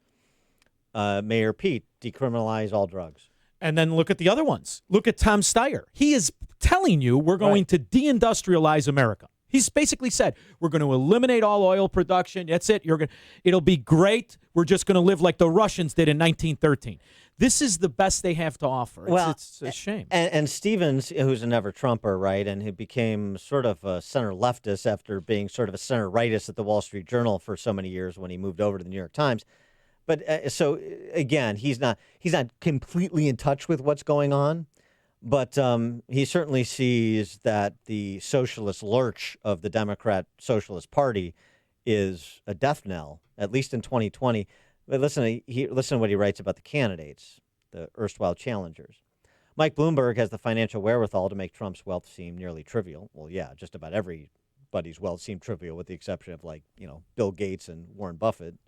S12: Mayor Pete, decriminalize all drugs.
S4: And then look at the other ones. Look at Tom Steyer. He is telling you we're going to deindustrialize America. He's basically said, we're going to eliminate all oil production. That's it. It'll be great. We're just going to live like the Russians did in 1913. This is the best they have to offer. It's a shame.
S12: And Stevens, who's a never Trumper, right, and he became sort of a center leftist after being sort of a center rightist at the Wall Street Journal for so many years when he moved over to the New York Times. But so again, he's not completely in touch with what's going on. But he certainly sees that the socialist lurch of the Democrat Socialist Party is a death knell, at least in 2020. But listen to what he writes about the candidates, the erstwhile challengers. Mike Bloomberg has the financial wherewithal to make Trump's wealth seem nearly trivial. Well, yeah, just about everybody's wealth seemed trivial with the exception of, Bill Gates and Warren Buffett.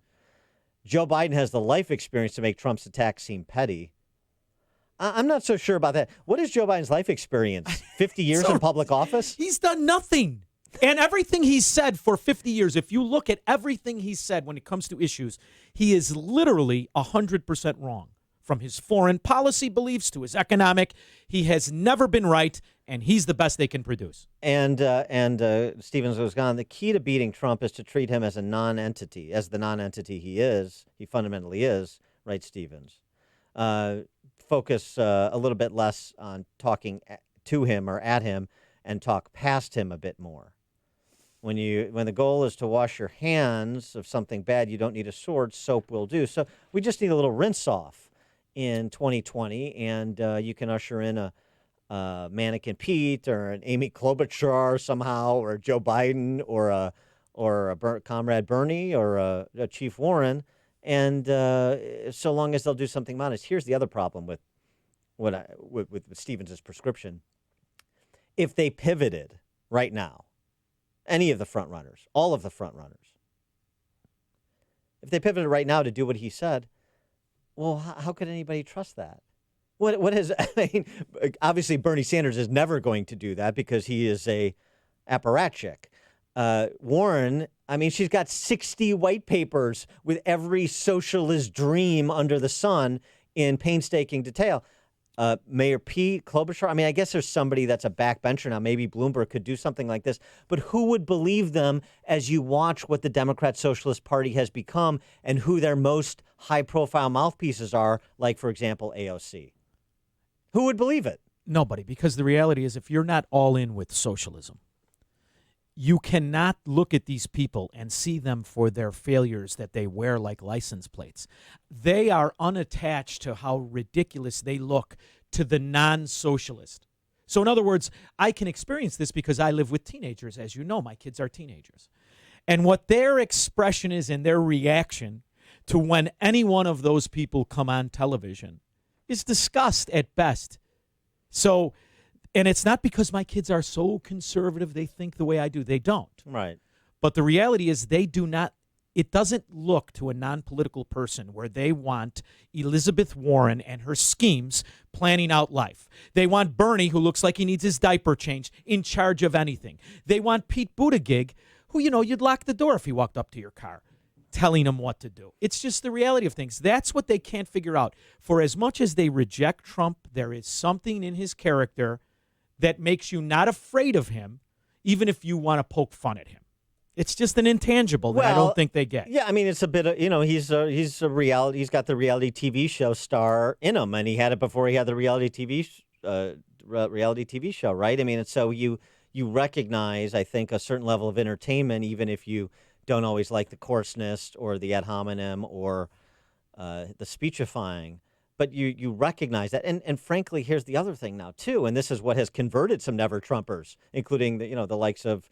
S12: Joe Biden has the life experience to make Trump's attacks seem petty. I'm not so sure about that. What is Joe Biden's life experience? 50 years in public office?
S4: He's done nothing. And everything he's said for 50 years, if you look at everything he's said when it comes to issues, he is literally 100% wrong. From his foreign policy beliefs to his economic, he has never been right, and he's the best they can produce.
S12: And Stevens goes on, the key to beating Trump is to treat him as a non-entity, as the non-entity he fundamentally is, writes Stevens. Focus a little bit less on talking to him or at him and talk past him a bit more. When the goal is to wash your hands of something bad, you don't need a sword. Soap will do. So we just need a little rinse off in 2020, and you can usher in a Mannequin Pete or an Amy Klobuchar somehow, or Joe Biden, or a Comrade Bernie, or a Chief Warren, and so long as they'll do something modest. Here's the other problem with with Stevens' prescription. If they pivoted right now, any of the front runners, all of the front runners, if they pivoted right now to do what he said, well, how could anybody trust that? What is, I mean, obviously Bernie Sanders is never going to do that because he is a apparatchik. Warren, I mean, she's got 60 white papers with every socialist dream under the sun in painstaking detail. Mayor Pete, Klobuchar, I mean, I guess there's somebody that's a backbencher now. Maybe Bloomberg could do something like this. But who would believe them as you watch what the Democrat Socialist Party has become and who their most high-profile mouthpieces are, like, for example, AOC? Who would believe it?
S4: Nobody, because the reality is if you're not all in with socialism, you cannot look at these people and see them for their failures that they wear like license plates. They are unattached to how ridiculous they look to the non-socialist. So in other words, I can experience this because I live with teenagers. As you know, my kids are teenagers. And what their expression is and their reaction to when any one of those people come on television is disgust at best. So, and it's not because my kids are so conservative they think the way I do. They don't.
S12: Right.
S4: But the reality is they do not. It doesn't look to a non-political person where they want Elizabeth Warren and her schemes planning out life. They want Bernie, who looks like he needs his diaper changed, in charge of anything. They want Pete Buttigieg, who, you know, you'd lock the door if he walked up to your car, telling him what to do. It's just the reality of things. That's what they can't figure out. For as much as they reject Trump, there is something in his character that makes you not afraid of him, even if you want to poke fun at him. It's just an intangible that I don't think they get.
S12: Yeah, I mean, it's a bit of, you know, he's a reality. He's got the reality TV show star in him, and he had it before he had the reality TV show, right? I mean, and so you recognize, I think, a certain level of entertainment, even if you don't always like the coarseness or the ad hominem or the speechifying. But you recognize that, and frankly, here's the other thing now too, and this is what has converted some never Trumpers, including the likes of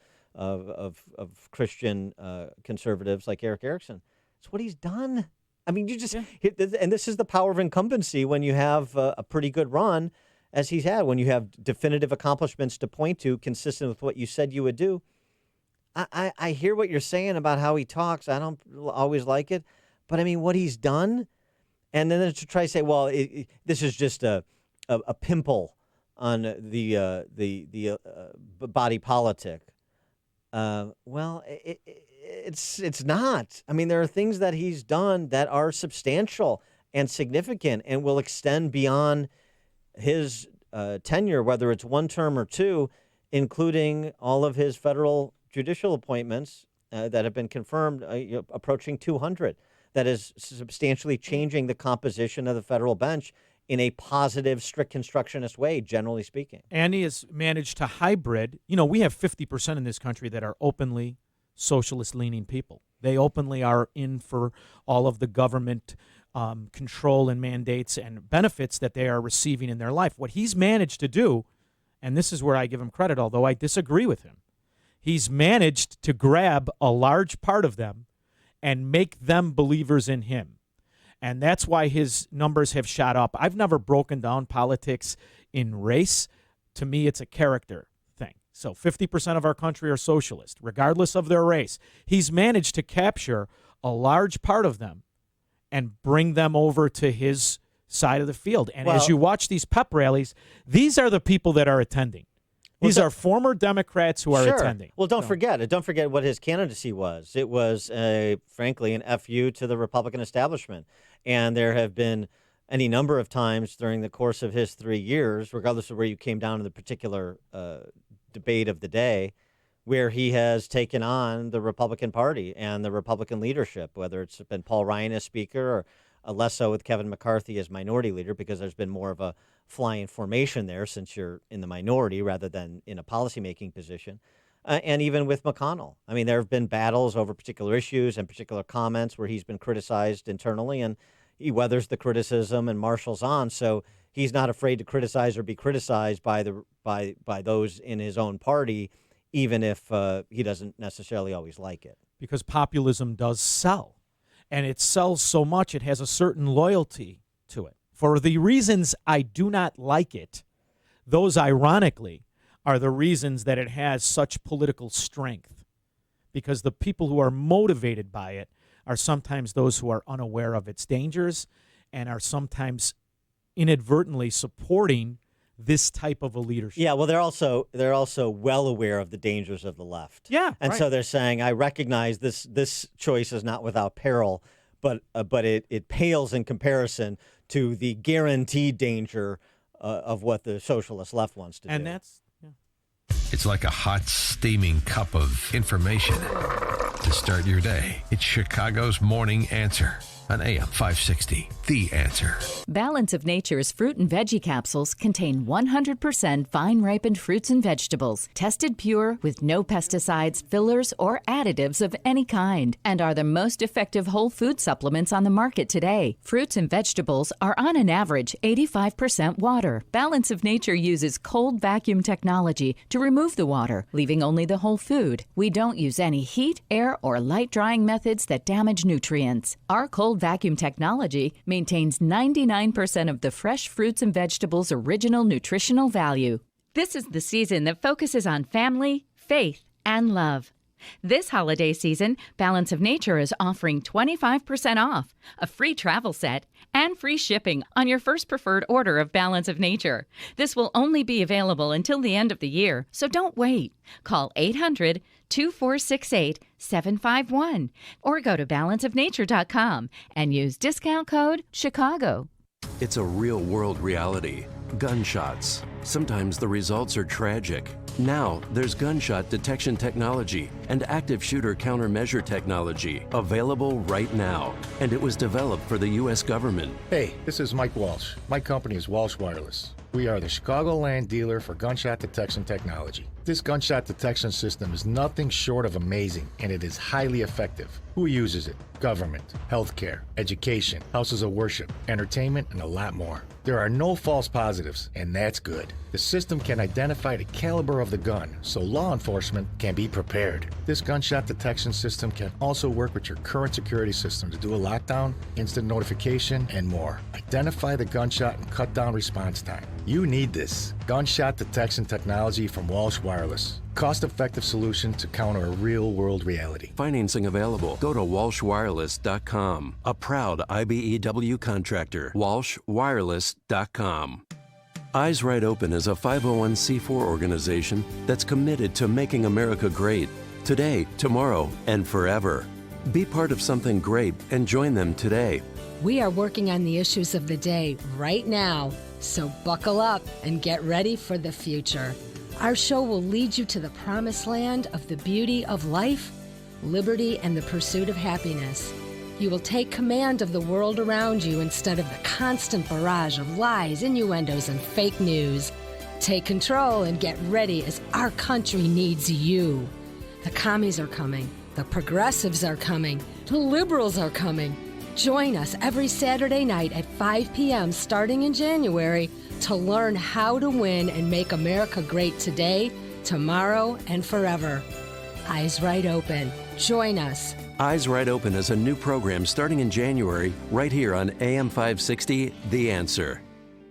S12: Christian conservatives like Eric Erickson. It's what he's done. I mean, and this is the power of incumbency when you have a pretty good run, as he's had, when you have definitive accomplishments to point to, consistent with what you said you would do. I hear what you're saying about how he talks. I don't always like it, but I mean, what he's done. And then to try to say, well, this is just a pimple on the body politic. Well, it's not. I mean, there are things that he's done that are substantial and significant and will extend beyond his tenure, whether it's one term or two, including all of his federal judicial appointments that have been confirmed, approaching 200. That is substantially changing the composition of the federal bench in a positive, strict constructionist way, generally speaking.
S4: And he has managed to hybrid. You know, we have 50% in this country that are openly socialist-leaning people. They openly are in for all of the government control and mandates and benefits that they are receiving in their life. What he's managed to do, and this is where I give him credit, although I disagree with him, he's managed to grab a large part of them and make them believers in him. And that's why his numbers have shot up. I've never broken down politics in race. To me, it's a character thing. So 50% of our country are socialist, regardless of their race. He's managed to capture a large part of them and bring them over to his side of the field. And as you watch these pep rallies, these are the people that are attending. These are former Democrats who are attending.
S12: Well, don't forget it. Don't forget what his candidacy was. It was, frankly, an FU to the Republican establishment. And there have been any number of times during the course of his 3 years, regardless of where you came down in the particular debate of the day, where he has taken on the Republican Party and the Republican leadership, whether it's been Paul Ryan as Speaker or less so with Kevin McCarthy as Minority Leader, because there's been more of a fly in formation there, since you're in the minority rather than in a policymaking position. And even with McConnell, I mean, there have been battles over particular issues and particular comments where he's been criticized internally, and he weathers the criticism and marshals on. So he's not afraid to criticize or be criticized by those in his own party, even if he doesn't necessarily always like it.
S4: Because populism does sell, and it sells so much it has a certain loyalty to it. For the reasons I do not like it, those ironically are the reasons that it has such political strength, because the people who are motivated by it are sometimes those who are unaware of its dangers and are sometimes inadvertently supporting this type of a leadership.
S12: Yeah, well, they're also well aware of the dangers of the left.
S4: Yeah,
S12: and
S4: right.
S12: So they're saying, I recognize this choice is not without peril, but it pales in comparison to the guaranteed danger of what the socialist left wants to do.
S4: And that's.
S9: It's like a hot, steaming cup of information to start your day. It's Chicago's Morning Answer on AM 560, The Answer.
S14: Balance of Nature's fruit and veggie capsules contain 100% vine-ripened fruits and vegetables, tested pure with no pesticides, fillers, or additives of any kind, and are the most effective whole food supplements on the market today. Fruits and vegetables are on an average 85% water. Balance of Nature uses cold vacuum technology to remove the water, leaving only the whole food. We don't use any heat, air, or light drying methods that damage nutrients. Our cold vacuum technology maintains 99% of the fresh fruits and vegetables' original nutritional value. This is the season that focuses on family, faith, and love. This holiday season, Balance of Nature is offering 25% off, a free travel set, and free shipping on your first preferred order of Balance of Nature. This will only be available until the end of the year, so don't wait. Call 800-2468-751 or go to balanceofnature.com and use discount code CHICAGO.
S8: It's a real-world reality. Gunshots. Sometimes the results are tragic. Now, there's gunshot detection technology and active shooter countermeasure technology available right now. And it was developed for the U.S. government.
S1: Hey, this is Mike Walsh. My company is Walsh Wireless. We are the Chicagoland dealer for gunshot detection technology. This gunshot detection system is nothing short of amazing, and it is highly effective. Who uses it? Government, healthcare, education, houses of worship, entertainment, and a lot more. There are no false positives, and that's good. The system can identify the caliber of the gun, so law enforcement can be prepared. This gunshot detection system can also work with your current security system to do a lockdown, instant notification, and more. Identify the gunshot and cut down response time. You need this. Gunshot detection technology from Walsh Wireless. Cost-effective solution to counter a real-world reality.
S8: Financing available. Go to walshwireless.com. A proud IBEW contractor. walshwireless.com. Eyes Right Open is a 501c4 organization that's committed to making America great. Today, tomorrow, and forever. Be part of something great and join them today.
S2: We are working on the issues of the day right now, so buckle up and get ready for the future. Our show will lead you to the promised land of the beauty of life, liberty, and the pursuit of happiness. You will take command of the world around you instead of the constant barrage of lies, innuendos, and fake news. Take control and get ready as our country needs you. The commies are coming. The progressives are coming. The liberals are coming. Join us every Saturday night at 5 p.m. starting in January to learn how to win and make America great today, tomorrow, and forever. Eyes Right Open. Join us.
S8: Eyes Right Open is a new program starting in January right here on AM 560, The Answer.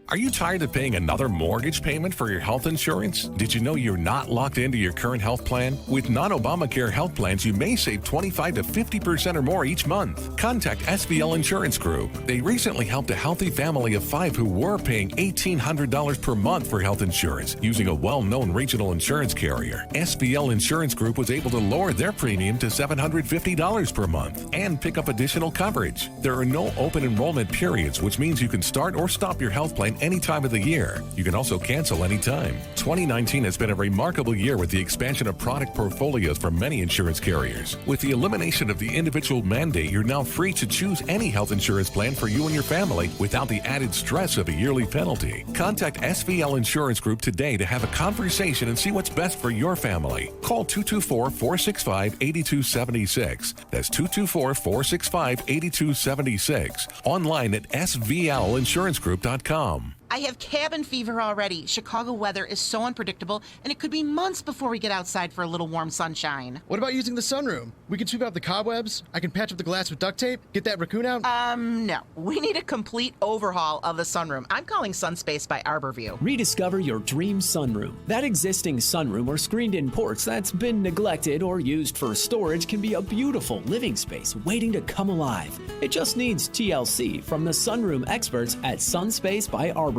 S6: Are you tired of paying another mortgage payment for your health insurance? Did you know you're not locked into your current health plan? With non-Obamacare health plans, you may save 25 to 50% or more each month. Contact SVL Insurance Group. They recently helped a healthy family of 5 who were paying $1,800 per month for health insurance using a well-known regional insurance carrier. SVL Insurance Group was able to lower their premium to $750 per month and pick up additional coverage. There are no open enrollment periods, which means you can start or stop your health plan online any time of the year. You can also cancel anytime. 2019 has been a remarkable year with the expansion of product portfolios from many insurance carriers. With the elimination of the individual mandate, you're now free to choose any health insurance plan for you and your family without the added stress of a yearly penalty. Contact SVL Insurance Group today to have a conversation and see what's best for your family. Call 224-465-8276. That's 224-465-8276. Online at svlinsurancegroup.com.
S19: I have cabin fever already. Chicago weather is so unpredictable, and it could be months before we get outside for a little warm sunshine.
S7: What about using the sunroom? We can sweep out the cobwebs, I can patch up the glass with duct tape, get that raccoon out?
S19: No. We need a complete overhaul of the sunroom. I'm calling Sunspace by Arborview.
S11: Rediscover your dream sunroom. That existing sunroom or screened-in porch that's been neglected or used for storage can be a beautiful living space waiting to come alive. It just needs TLC from the sunroom experts at Sunspace by Arborview.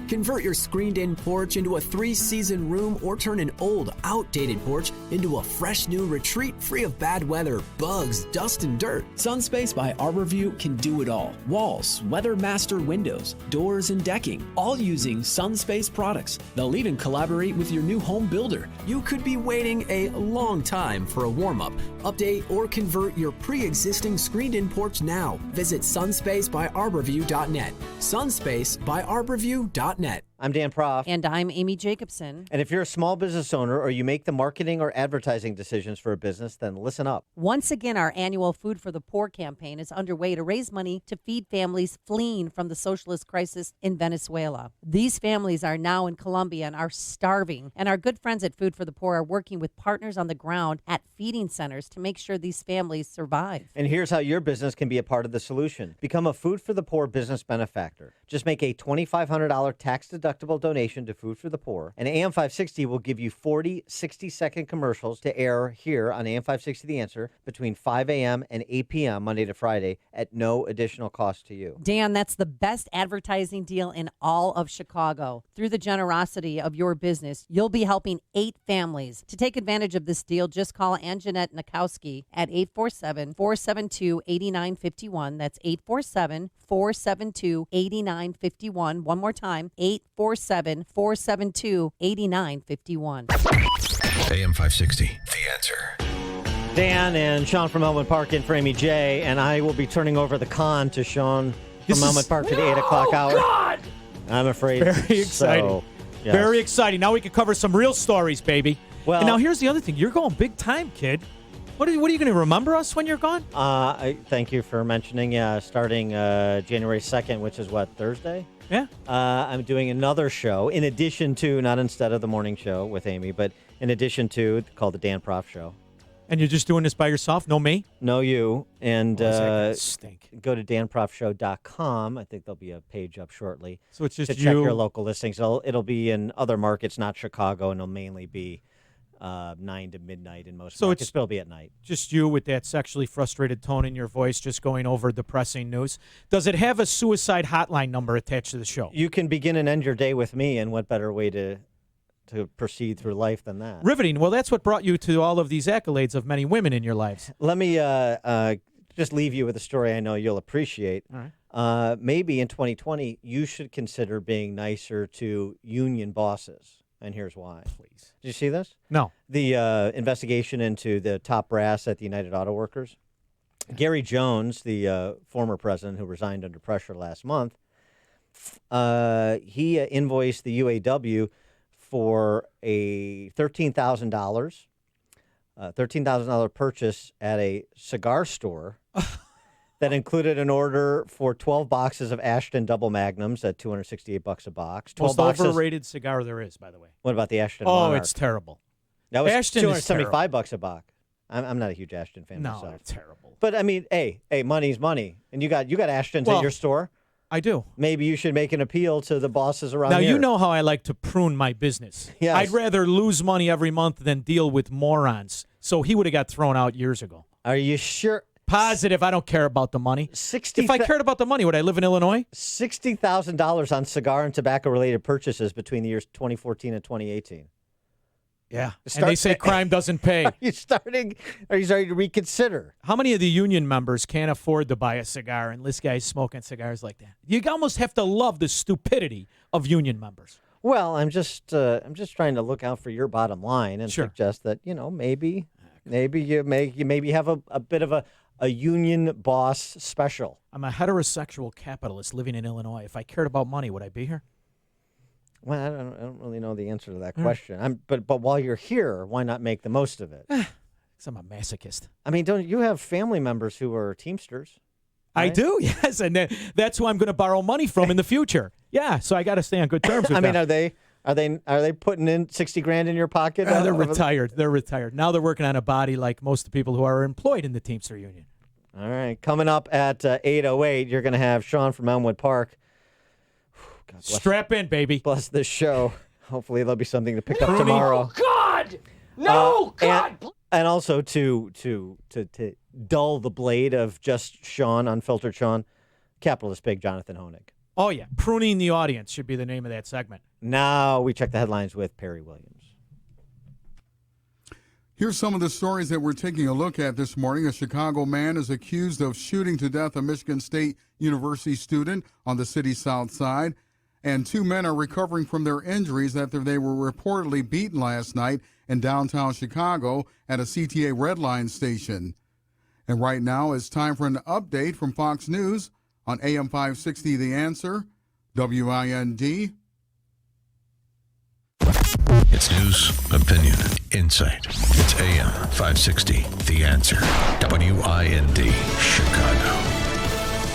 S11: Convert your screened-in porch into a 3-season room or turn an old, outdated porch into a fresh new retreat free of bad weather, bugs, dust, and dirt. Sunspace by Arborview can do it all. Walls, WeatherMaster windows, doors, and decking, all using Sunspace products. They'll even collaborate with your new home builder. You could be waiting a long time for a warm-up, update, or convert your pre-existing screened-in porch now. Visit sunspacebyarborview.net. Sunspacebyarborview.net.
S12: I'm Dan Proft.
S10: And I'm Amy Jacobson.
S12: And if you're a small business owner or you make the marketing or advertising decisions for a business, then listen up.
S10: Once again, our annual Food for the Poor campaign is underway to raise money to feed families fleeing from the socialist crisis in Venezuela. These families are now in Colombia and are starving. And our good friends at Food for the Poor are working with partners on the ground at feeding centers to make sure these families survive.
S12: And here's how your business can be a part of the solution. Become a Food for the Poor business benefactor. Just make a $2,500 tax-deductible donation to Food for the Poor, and AM 560 will give you 40 60-second commercials to air here on AM 560 The Answer between 5 a.m. and 8 p.m. Monday to Friday at no additional cost to you.
S10: Dan, that's the best advertising deal in all of Chicago. Through the generosity of your business, you'll be helping 8 families. To take advantage of this deal, just call Anjanette Nakowski at 847-472-8951. That's 847-472-8951. One more time, 847-472-8951.
S9: AM 560, The Answer.
S12: Dan and Sean from Elmwood Park in for Amy J, and I will be turning over the con to Sean from Elmwood Park for the 8 o'clock hour.
S4: God!
S12: I'm afraid.
S4: Very exciting.
S12: So, yes.
S4: Very exciting. Now we can cover some real stories, baby.
S12: Well,
S4: and now here's the other thing. You're going big time, kid. What are you going to remember us when you're gone?
S12: Thank you for mentioning. Starting January 2nd, which is what, Thursday?
S4: Yeah.
S12: I'm doing another show in addition to, not instead of the morning show with Amy, but in addition to, called the Dan Proft Show.
S4: And you're just doing this by yourself? No me?
S12: No you. And
S4: stink.
S12: Go to danproftshow.com. I think there'll be a page up shortly.
S4: So it's just
S12: to check your local listings. It'll be in other markets, not Chicago, and it'll mainly be 9 to midnight in most markets. It'll be at night.
S4: Just you with that sexually frustrated tone in your voice, just going over depressing news. Does it have a suicide hotline number attached to the show?
S12: You can begin and end your day with me, and what better way to proceed through life than that?
S4: Riveting. Well, that's what brought you to all of these accolades of many women in your lives.
S12: Let me just leave you with a story I know you'll appreciate.
S4: All right.
S12: Maybe in 2020, you should consider being nicer to union bosses. And here's why.
S4: Please.
S12: Did you see this?
S4: No.
S12: The investigation into the top brass at the United Auto Workers. Gary Jones, the former president who resigned under pressure last month, he invoiced the UAW for a $13,000 purchase at a cigar store that included an order for 12 boxes of Ashton Double Magnums at $268 a box. 12
S4: Most overrated cigar there is, by the way.
S12: What about the Ashton
S4: Oh,
S12: Monarch?
S4: it's terrible.
S12: That was
S4: Ashton is
S12: $275 a box. I'm not a huge Ashton fan myself.
S4: No, it's terrible.
S12: But I mean, hey, money's money, and you got Ashtons at your store.
S4: I do.
S12: Maybe you should make an appeal to the bosses around
S4: now,
S12: here.
S4: you know how I like to prune my business.
S12: Yes.
S4: I'd rather lose money every month than deal with morons. So he would have got thrown out years ago.
S12: Are you sure?
S4: Positive. I don't care about the money. If I cared about the money, would I live in Illinois?
S12: $60,000 on cigar and tobacco-related purchases between the years 2014 and 2018.
S4: Yeah, and they say crime doesn't pay.
S12: Are you starting to reconsider?
S4: How many of the union members can't afford to buy a cigar, and this guy's smoking cigars like that? You almost have to love the stupidity of union members.
S12: Well, I'm just trying to look out for your bottom line and suggest that maybe you have a bit of a union boss special.
S4: I'm a heterosexual capitalist living in Illinois. If I cared about money, would I be here?
S12: Well, I don't really know the answer to that question. But while you're here, why not make the most of it?
S4: Because I'm a masochist.
S12: I mean, don't you have family members who are Teamsters? Right?
S4: I do, yes, and that's who I'm going to borrow money from in the future. Yeah, so I got to stay on good terms with them.
S12: I mean, are they putting in $60,000 in your pocket?
S4: They're retired. They're retired. Now they're working on a body like most of the people who are employed in the Teamster Union.
S12: All right, coming up at 8:08, you're going to have Sean from Elmwood Park.
S4: Strap in, baby.
S12: Bless this show. Hopefully there'll be something to pick up tomorrow.
S4: Oh, God! No, God!
S12: And also to dull the blade of just Sean, Unfiltered Sean, capitalist big Jonathan Honig.
S4: Oh, yeah. Pruning the audience should be the name of that segment.
S12: Now we check the headlines with Perry Williams.
S5: Here's some of the stories that we're taking a look at this morning. A Chicago man is accused of shooting to death a Michigan State University student on the city's south side. And 2 men are recovering from their injuries after they were reportedly beaten last night in downtown Chicago at a CTA Red Line station. And right now it's time for an update from Fox News on AM 560 The Answer, WIND.
S9: It's news, opinion, insight. It's AM 560 The Answer, WIND, Chicago.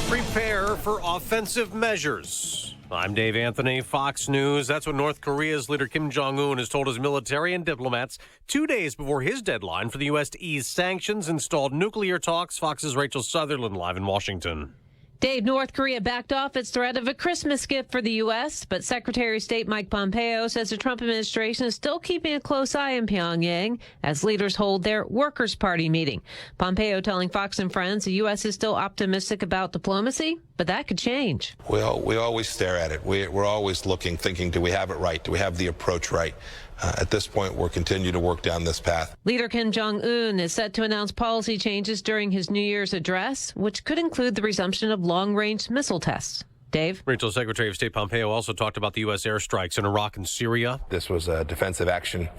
S3: Prepare for offensive measures. I'm Dave Anthony, Fox News. That's what North Korea's leader Kim Jong-un has told his military and diplomats 2 days before his deadline for the U.S. to ease sanctions and stalled nuclear talks. Fox's Rachel Sutherland live in Washington.
S13: Dave, North Korea backed off its threat of a Christmas gift for the U.S., but Secretary of State Mike Pompeo says the Trump administration is still keeping a close eye on Pyongyang as leaders hold their Workers' Party meeting. Pompeo telling Fox and Friends the U.S. is still optimistic about diplomacy, but that could change.
S22: We always stare at it. We're always looking, thinking, do we have it right? Do we have the approach right? At this point, we'll continue to work down this path.
S13: Leader Kim Jong-un is set to announce policy changes during his New Year's address, which could include the resumption of long-range missile tests. Dave?
S3: Rachel, Secretary of State Pompeo also talked about the U.S. airstrikes in Iraq and Syria.
S22: This was a defensive action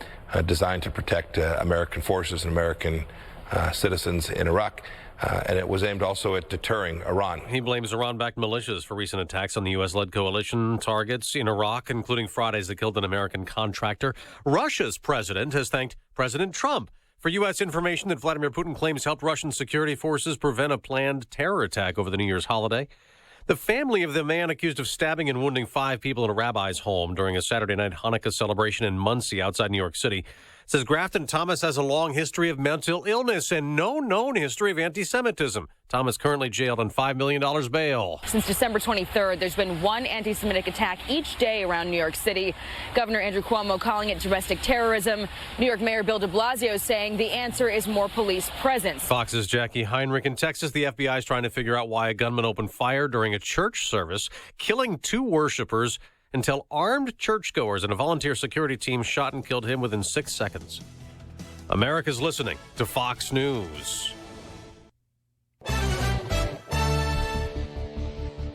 S22: designed to protect American forces and American citizens in Iraq. And it was aimed also at deterring Iran.
S3: He blames Iran-backed militias for recent attacks on the U.S.-led coalition targets in Iraq, including Fridays that killed an American contractor. Russia's president has thanked President Trump for U.S. information that Vladimir Putin claims helped Russian security forces prevent a planned terror attack over the New Year's holiday. The family of the man accused of stabbing and wounding 5 people in a rabbi's home during a Saturday night Hanukkah celebration in Muncie outside New York City says Grafton Thomas has a long history of mental illness and no known history of anti-Semitism. Thomas currently jailed on $5 million bail.
S23: Since December 23rd, there's been one anti-Semitic attack each day around New York City. Governor Andrew Cuomo calling it domestic terrorism. New York Mayor Bill de Blasio saying the answer is more police presence.
S3: Fox's Jackie Heinrich. In Texas, the FBI is trying to figure out why a gunman opened fire during a church service, killing 2 worshipers, until armed churchgoers and a volunteer security team shot and killed him within 6 seconds. America's listening to Fox News.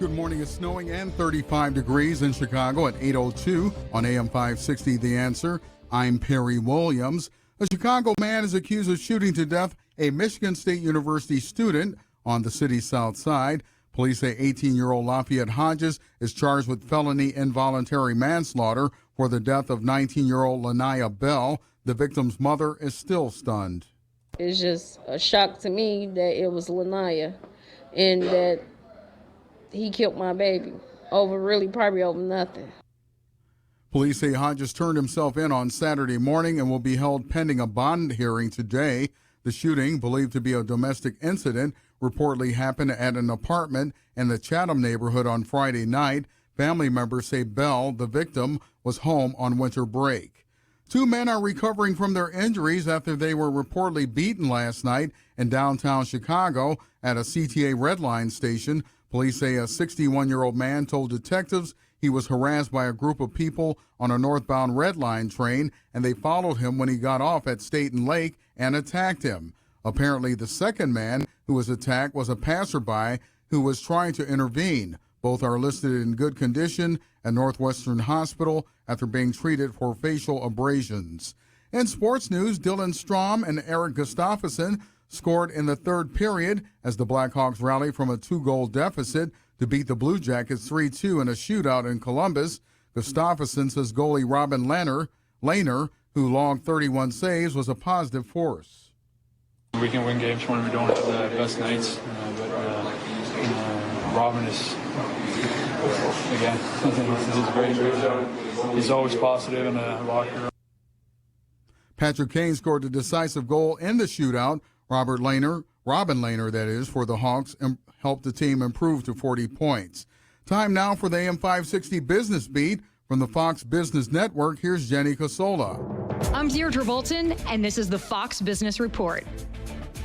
S5: Good morning. It's snowing and 35 degrees in Chicago at 8:02 on AM 560 The Answer. I'm Perry Williams. A Chicago man is accused of shooting to death a Michigan State University student on the city's south side. Police say 18-year-old Lafayette Hodges is charged with felony involuntary manslaughter for the death of 19-year-old Lanaya Bell. The victim's mother is still stunned.
S24: It's just a shock to me that it was Lanaya and that he killed my baby probably over nothing.
S5: Police say Hodges turned himself in on Saturday morning and will be held pending a bond hearing today. The shooting, believed to be a domestic incident, reportedly happened at an apartment in the Chatham neighborhood on Friday night. Family members say Bell, the victim, was home on winter break. 2 men are recovering from their injuries after they were reportedly beaten last night in downtown Chicago at a CTA Red Line station. Police say a 61-year-old man told detectives He was harassed by a group of people on a northbound Red Line train, and they followed him when he got off at Staten Lake and attacked him. Apparently, the second man who was attacked was a passerby who was trying to intervene. Both are listed in good condition at Northwestern Hospital after being treated for facial abrasions. In sports news, Dylan Strom and Eric Gustafsson scored in the third period as the Blackhawks rallied from a 2-goal deficit to beat the Blue Jackets 3-2 in a shootout in Columbus. Gustafsson says goalie Robin Lehner, who logged 31 saves, was a positive force.
S15: We can win games when we don't have the best nights, but Robin is, again, he's great. He's always positive in the locker room.
S5: Patrick Kane scored a decisive goal in the shootout. Robin Lehner, that is, for the Hawks, helped the team improve to 40 points. Time now for the AM 560 Business Beat. From the Fox Business Network, here's Jenny Cosola.
S16: I'm Deirdre Bolton, and this is the Fox Business Report.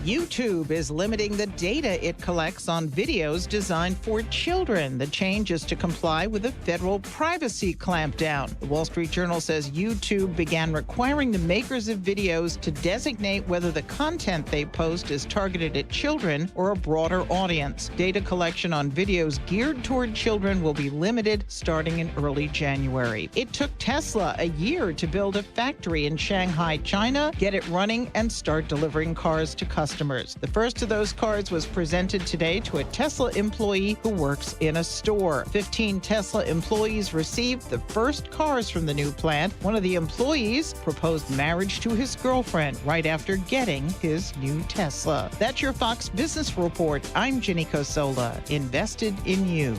S17: YouTube is limiting the data it collects on videos designed for children. The change is to comply with a federal privacy clampdown. The Wall Street Journal says YouTube began requiring the makers of videos to designate whether the content they post is targeted at children or a broader audience. Data collection on videos geared toward children will be limited starting in early January. It took Tesla a year to build a factory in Shanghai, China, get it running, and start delivering cars to customers. The first of those cars was presented today to a Tesla employee who works in a store. 15 Tesla employees received the first cars from the new plant. One of the employees proposed marriage to his girlfriend right after getting his new Tesla. That's your Fox Business Report. I'm Jenny Cosola, invested in you.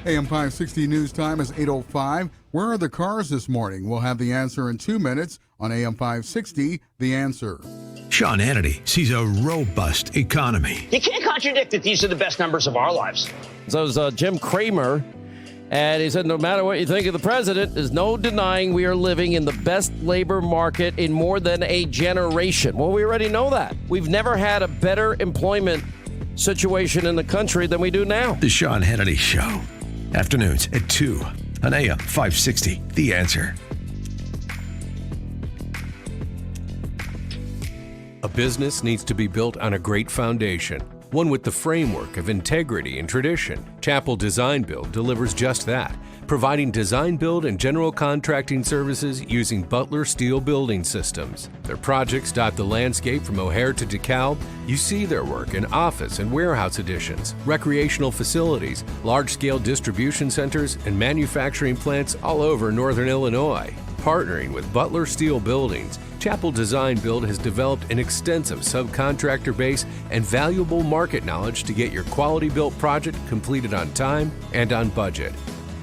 S5: AM 560 news time is 8:05. Where are the cars this morning? We'll have the answer in 2 minutes on AM 560, The Answer.
S9: Sean Hannity sees a robust economy.
S18: You can't contradict that these are the best numbers of our lives.
S20: So it was Jim Cramer, and he said no matter what you think of the president, there's no denying we are living in the best labor market in more than a generation. Well, we already know that. We've never had a better employment situation in the country than we do now.
S9: The Sean Hannity Show. Afternoons at 2 on AM 560, The Answer.
S25: A business needs to be built on a great foundation, one with the framework of integrity and tradition. Chapel Design Build delivers just that, providing design build and general contracting services using Butler Steel Building Systems. Their projects dot the landscape from O'Hare to DeKalb. You see their work in office and warehouse additions, recreational facilities, large-scale distribution centers, and manufacturing plants all over northern Illinois. Partnering with Butler Steel Buildings, Chapel Design Build has developed an extensive subcontractor base and valuable market knowledge to get your quality-built project completed on time and on budget,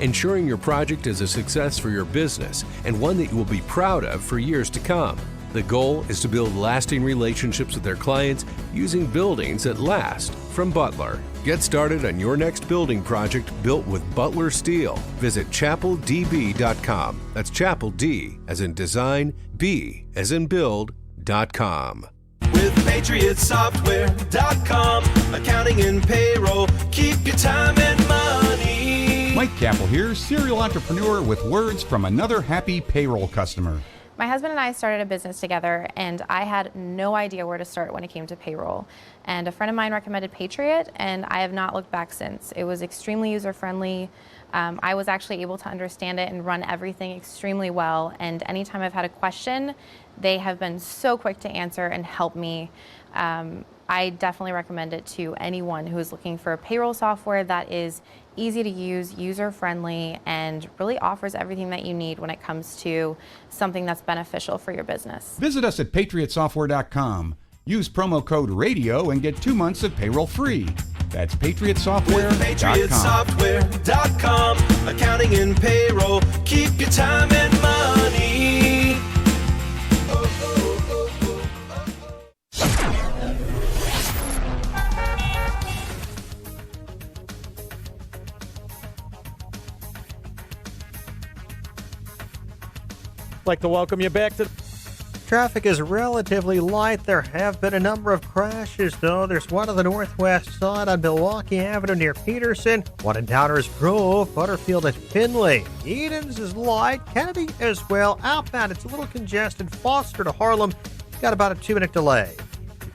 S25: ensuring your project is a success for your business and one that you will be proud of for years to come. The goal is to build lasting relationships with their clients using buildings that last from Butler. Get started on your next building project built with Butler Steel. Visit chapeldb.com. That's Chapel D as in design, B as in build.com.
S26: With PatriotSoftware.com, accounting and payroll, keep your time and money.
S27: Mike Capel here, serial entrepreneur with words from another happy payroll customer.
S29: My husband and I started a business together, and I had no idea where to start when it came to payroll. And a friend of mine recommended Patriot, and I have not looked back since. It was extremely user-friendly. I was actually able to understand it and run everything extremely well. And anytime I've had a question, they have been so quick to answer and help me. I definitely recommend it to anyone who is looking for a payroll software that is easy to use, user-friendly, and really offers everything that you need when it comes to something that's beneficial for your business.
S27: Visit us at PatriotSoftware.com. Use promo code RADIO and get 2 months of payroll free. That's PatriotSoftware.com.
S26: PatriotSoftware.com, accounting and payroll, keep your time and money.
S4: I'd like to welcome you back to
S1: Traffic is relatively light. There have been a number of crashes, though. There's one on the northwest side on Milwaukee Avenue near Peterson, one in Downers Grove, Butterfield at Finley. Edens is light, Kennedy as well. Outbound, it's a little congested. Foster to Harlem, got about a 2-minute delay.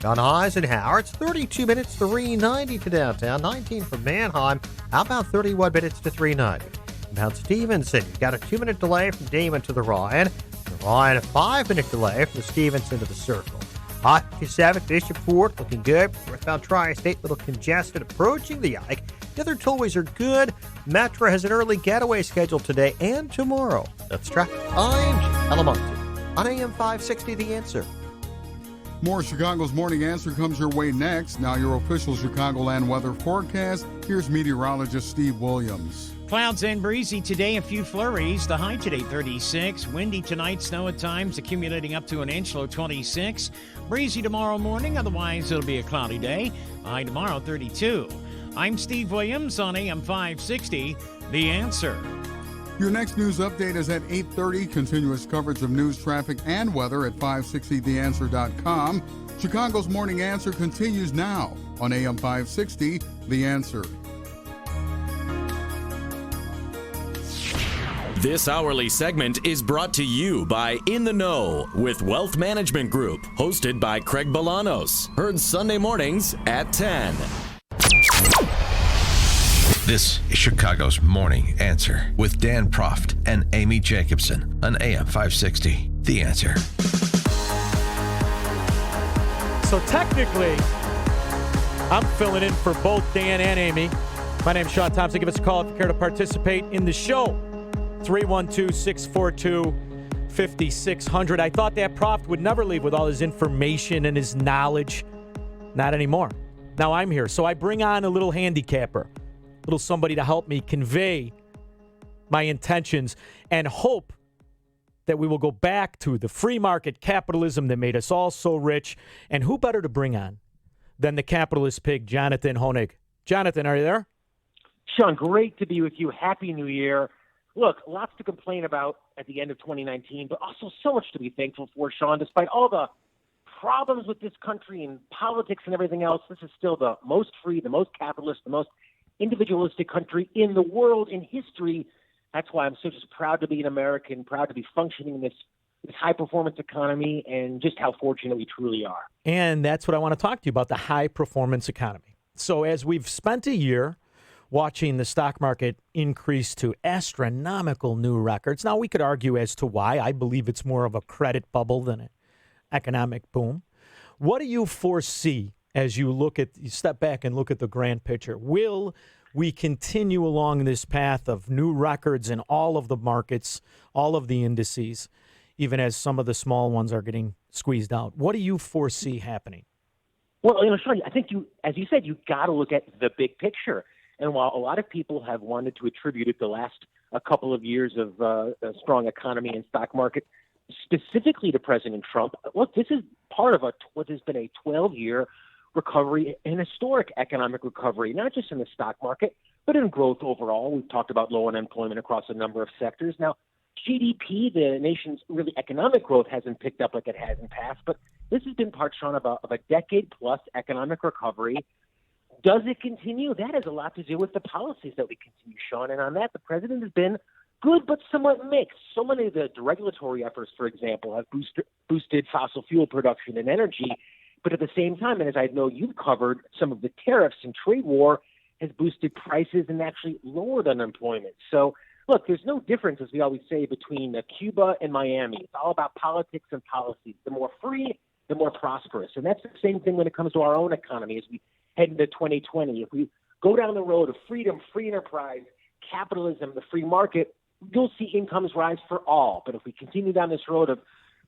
S1: On Eisenhower, it's 32 minutes, 390 to downtown, 19 from Manheim, outbound 31 minutes to 390. Inbound Stevenson, you've got a 2-minute delay from Damon to the Ryan. The Ryan, a 5-minute delay from the Stevenson to the Circle. I-57, Bishop Ford, looking good. Northbound Tri-State, little congested, approaching the Ike. The other tollways are good. Metro has an early getaway scheduled today and tomorrow. That's traffic. I'm Alamonte on AM 560, The Answer.
S5: More Chicago's Morning Answer comes your way next. Now your official Chicagoland weather forecast. Here's meteorologist Steve Williams.
S2: Clouds and breezy today, a few flurries. The high today, 36. Windy tonight, snow at times, accumulating up to an inch, low 26. Breezy tomorrow morning, otherwise it'll be a cloudy day. High tomorrow, 32. I'm Steve Williams on AM 560, The Answer.
S5: Your next news update is at 8:30. Continuous coverage of news, traffic, and weather at 560theanswer.com. Chicago's Morning Answer continues now on AM 560, The Answer.
S6: This hourly segment is brought to you by In the Know with Wealth Management Group, hosted by Craig Bolanos. Heard Sunday mornings at 10.
S9: This is Chicago's Morning Answer with Dan Proft and Amy Jacobson on AM 560. The Answer.
S4: So technically, I'm filling in for both Dan and Amy. My name's Sean Thompson. Give us a call if you care to participate in the show. 312-642-5600. I thought that Proft would never leave with all his information and his knowledge. Not anymore. Now I'm here. So I bring on a little handicapper, little somebody to help me convey my intentions and hope that we will go back to the free market capitalism that made us all so rich. And who better to bring on than the capitalist pig, Jonathan Hoenig. Jonathan, are you there?
S7: Sean, great to be with you. Happy New Year. Look, lots to complain about at the end of 2019, but also so much to be thankful for, Sean. Despite all the problems with this country and politics and everything else, this is still the most free, the most capitalist, the most individualistic country in the world, in history. That's why I'm so just proud to be an American, proud to be functioning in this high-performance economy, and just how fortunate we truly are.
S4: And that's what I want to talk to you about, the high-performance economy. So as we've spent a year watching the stock market increase to astronomical new records. Now, we could argue as to why. I believe it's more of a credit bubble than an economic boom. What do you foresee as you step back and look at the grand picture? Will we continue along this path of new records in all of the markets, all of the indices, even as some of the small ones are getting squeezed out? What do you foresee happening?
S7: Well, Sean, I think as you said, you got to look at the big picture. And while a lot of people have wanted to attribute it the last a couple of years of a strong economy and stock market specifically to President Trump, look, this is part of what has been a 12-year recovery, an historic economic recovery, not just in the stock market, but in growth overall. We've talked about low unemployment across a number of sectors. Now, GDP, the nation's really economic growth, hasn't picked up like it has in past, but this has been part, Sean, of a decade-plus economic recovery. Does it continue? That has a lot to do with the policies that we continue, Sean. And on that, the president has been good but somewhat mixed. So many of the regulatory efforts, for example, have boosted fossil fuel production and energy. But at the same time, and as I know you've covered, some of the tariffs and trade war has boosted prices and actually lowered unemployment. So, look, there's no difference, as we always say, between Cuba and Miami. It's all about politics and policies. The more free, the more prosperous. And that's the same thing when it comes to our own economy as we head into 2020. If we go down the road of freedom, free enterprise, capitalism, the free market, you'll see incomes rise for all. But if we continue down this road of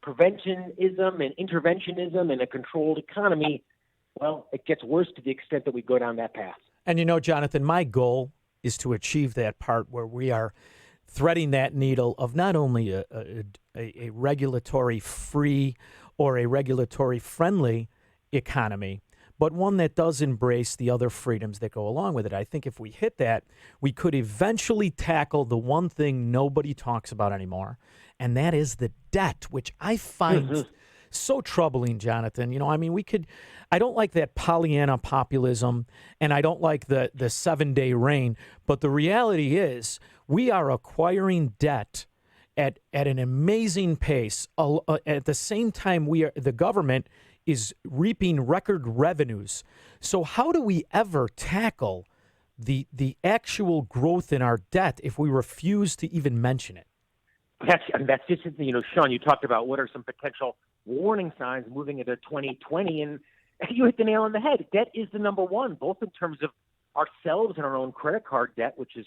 S7: preventionism and interventionism and a controlled economy, well, it gets worse to the extent that we go down that path.
S4: And Jonathan, my goal is to achieve that part where we are threading that needle of not only a regulatory free or a regulatory friendly economy, but one that does embrace the other freedoms that go along with it. I think if we hit that, we could eventually tackle the one thing nobody talks about anymore, and that is the debt, which I find so troubling, Jonathan. You know, I mean, I don't like that Pollyanna populism, and I don't like the 7-day reign, but the reality is we are acquiring debt at an amazing pace. At the same time, the government is reaping record revenues. So how do we ever tackle the actual growth in our debt if we refuse to even mention it?
S7: That's just, Sean, you talked about what are some potential warning signs moving into 2020, and you hit the nail on the head. Debt is the number one, both in terms of ourselves and our own credit card debt, which has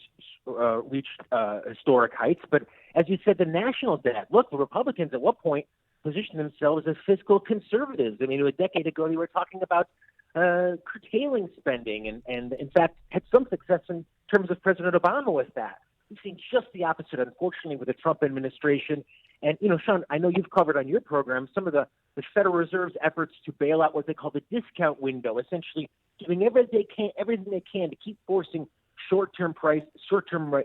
S7: reached historic heights. But as you said, the national debt. Look, the Republicans at what point positioned themselves as fiscal conservatives? I mean, a decade ago, they were talking about curtailing spending and in fact, had some success in terms of President Obama with that. We've seen just the opposite, unfortunately, with the Trump administration. And, Sean, I know you've covered on your program some of the Federal Reserve's efforts to bail out what they call the discount window, essentially doing everything they can to keep forcing short-term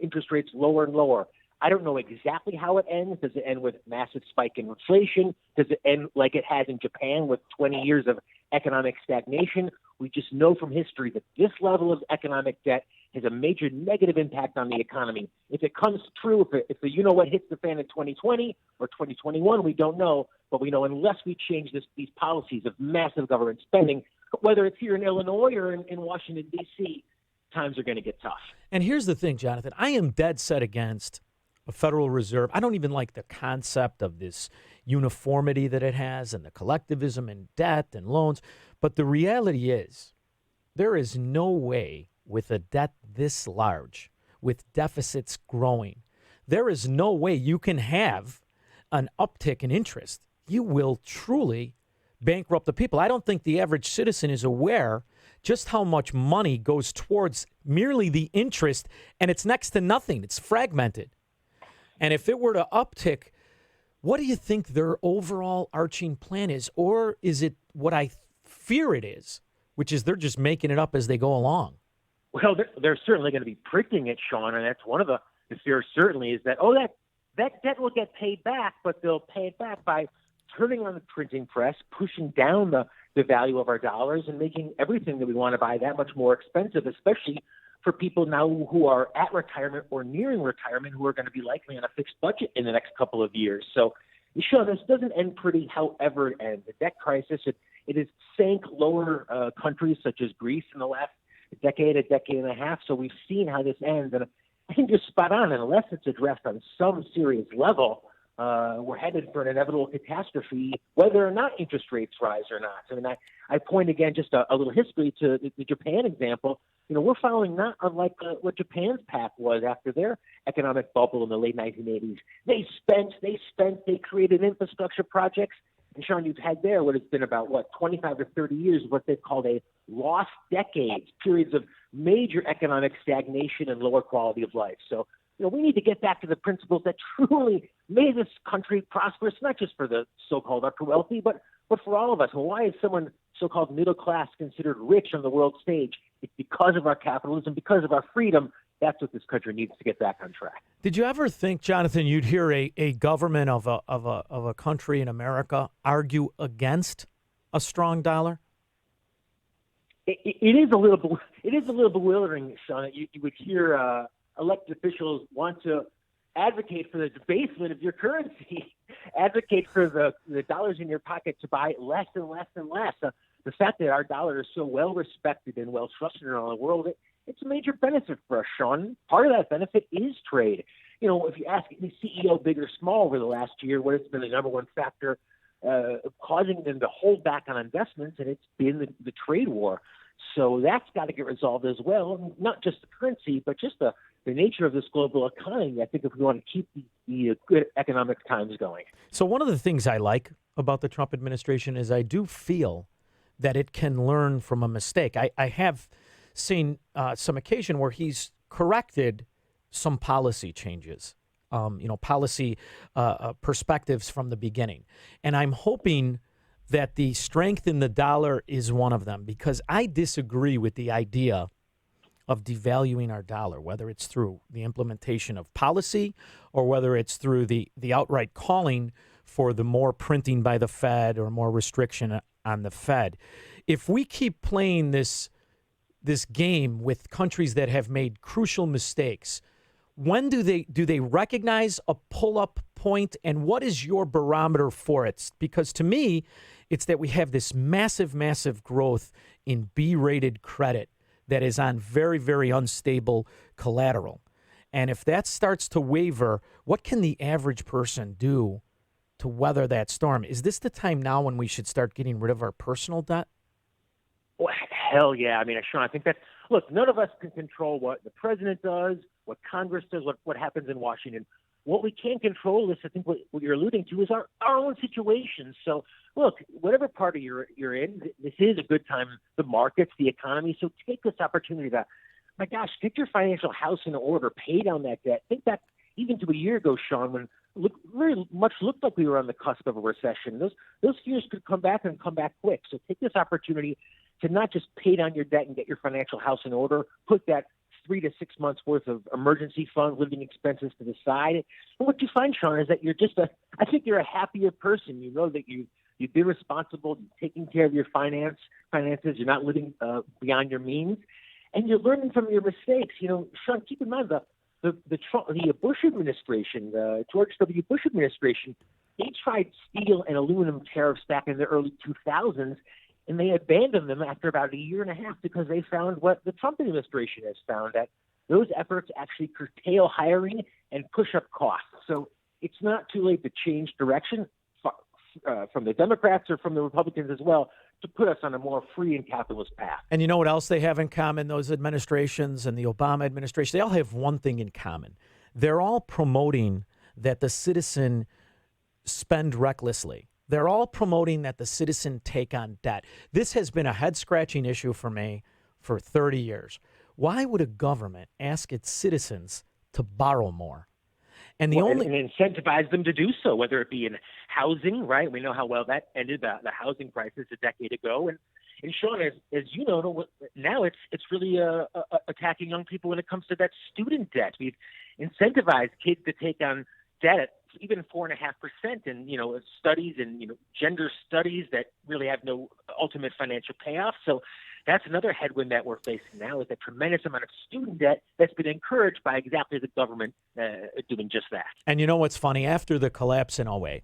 S7: interest rates lower and lower. I don't know exactly how it ends. Does it end with massive spike in inflation? Does it end like it has in Japan with 20 years of economic stagnation? We just know from history that this level of economic debt has a major negative impact on the economy. If it comes true, if the you-know-what hits the fan in 2020 or 2021, we don't know. But we know unless we change these policies of massive government spending, whether it's here in Illinois or in Washington, D.C., times are going to get tough.
S4: And here's the thing, Jonathan. I am dead set against a Federal Reserve. I don't even like the concept of this uniformity that it has and the collectivism and debt and loans. But the reality is there is no way with a debt this large, with deficits growing, there is no way you can have an uptick in interest. You will truly bankrupt the people. I don't think the average citizen is aware just how much money goes towards merely the interest, and it's next to nothing. It's fragmented. And if it were to uptick, what do you think their overall arching plan is? Or is it what I fear it is, which is they're just making it up as they go along?
S7: Well, they're certainly going to be printing it, Sean, and that's one of the fears certainly is that, that debt will get paid back, but they'll pay it back by turning on the printing press, pushing down the value of our dollars, and making everything that we want to buy that much more expensive, especially for people now who are at retirement or nearing retirement who are going to be likely on a fixed budget in the next couple of years. So, Sean, this doesn't end pretty however it ends. The debt crisis, it has sank lower countries such as Greece in the last decade and a half. So we've seen how this ends. And I think you're spot on. And unless it's addressed on some serious level, we're headed for an inevitable catastrophe, whether or not interest rates rise or not. I mean, I point again, just a little history to the Japan example. We're following not unlike what Japan's path was after their economic bubble in the late 1980s. They created infrastructure projects. And Sean, you've had there what has been about, 25 to 30 years of what they've called a lost decades, periods of major economic stagnation and lower quality of life. So, we need to get back to the principles that truly made this country prosperous, not just for the so-called ultra wealthy, but for all of us. And why is someone so-called middle class considered rich on the world stage? It's because of our capitalism, because of our freedom. That's what this country needs to get back on track.
S4: Did you ever think, Jonathan, you'd hear a government of a country in America argue against a strong dollar?
S7: It is a little bewildering, Sean. You would hear elected officials want to advocate for the debasement of your currency, advocate for the dollars in your pocket to buy less and less and less. The fact that our dollar is so well respected and well trusted around the world, it's a major benefit for us, Sean. Part of that benefit is trade. If you ask any CEO, big or small, over the last year, what has been the number one factor causing them to hold back on investments, and it's been the trade war. So that's got to get resolved as well, not just the currency, but just the nature of this global economy. I think if we want to keep the good economic times going.
S4: So one of the things I like about the Trump administration is I do feel that it can learn from a mistake. I have seen some occasion where he's corrected some policy changes, policy perspectives from the beginning. And I'm hoping that the strength in the dollar is one of them, because I disagree with the idea of devaluing our dollar, whether it's through the implementation of policy or whether it's through the outright calling for the more printing by the Fed or more restriction on the Fed. If we keep playing this game with countries that have made crucial mistakes, when do they recognize a pull-up point, and what is your barometer for it? Because to me, it's that we have this massive, massive growth in B-rated credit that is on very, very unstable collateral. And if that starts to waver, what can the average person do to weather that storm? Is this the time now when we should start getting rid of our personal debt?
S7: Well, hell yeah. I mean, Sean, I think that, look, none of us can control what the president does, what Congress does, what happens in Washington. What we can control is, I think what you're alluding to, is our own situation. So, look, whatever party you're in, this is a good time, the markets, the economy. So take this opportunity to, my gosh, get your financial house in order, pay down that debt. Think back even to a year ago, Sean, when very much looked like we were on the cusp of a recession. Those fears could come back and come back quick. So take this opportunity to not just pay down your debt and get your financial house in order, put that 3 to 6 months worth of emergency fund, living expenses to the side. And what you find, Sean, is that you're just I think you're a happier person. You know that you've been responsible, taking care of your finances. You're not living beyond your means, and you're learning from your mistakes. You know, Sean, keep in mind the Bush administration, the George W. Bush administration, they tried steel and aluminum tariffs back in the early 2000s. And they abandoned them after about a year and a half because they found what the Trump administration has found, that those efforts actually curtail hiring and push up costs. So it's not too late to change direction from the Democrats or from the Republicans as well to put us on a more free and capitalist path.
S4: And you know what else they have in common, those administrations and the Obama administration? They all have one thing in common. They're all promoting that the citizen spend recklessly. They're all promoting that the citizen take on debt. This has been a head-scratching issue for me for 30 years. Why would a government ask its citizens to borrow more? And
S7: and incentivize them to do so, whether it be in housing, right? We know how well that ended the housing crisis a decade ago. And Sean, as you know, now it's really attacking young people when it comes to that student debt. We've incentivized kids to take on debt at even 4.5% in, studies and, gender studies that really have no ultimate financial payoff. So that's another headwind that we're facing now, is a tremendous amount of student debt that's been encouraged by exactly the government doing just that.
S4: And you know what's funny? After the collapse in 2008,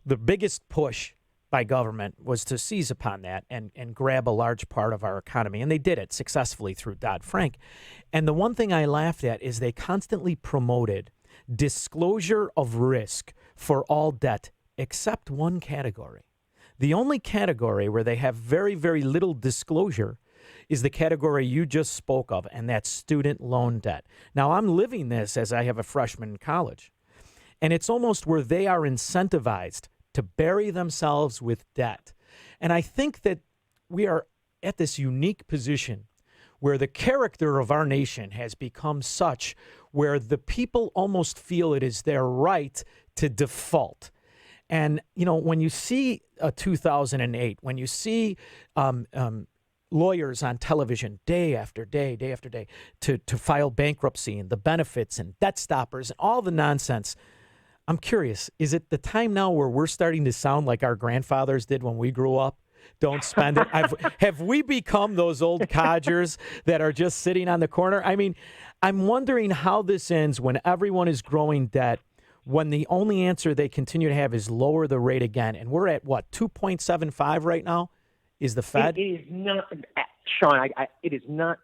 S4: the biggest push by government was to seize upon that and grab a large part of our economy. And they did it successfully through Dodd-Frank. And the one thing I laughed at is they constantly promoted disclosure of risk for all debt except one category. The only category where they have very, very little disclosure is the category you just spoke of, and that's student loan debt. Now, I'm living this as I have a freshman in college, and it's almost where they are incentivized to bury themselves with debt. And I think that we are at this unique position where the character of our nation has become such where the people almost feel it is their right to default. And, when you see 2008, when you see lawyers on television day after day to file bankruptcy and the benefits and debt stoppers and all the nonsense, I'm curious, is it the time now where we're starting to sound like our grandfathers did when we grew up? Don't spend it. Have we become those old codgers that are just sitting on the corner? I mean, I'm wondering how this ends when everyone is growing debt, when the only answer they continue to have is lower the rate again. And we're at, 2.75 right now is the Fed?
S7: It is not, Sean, it is not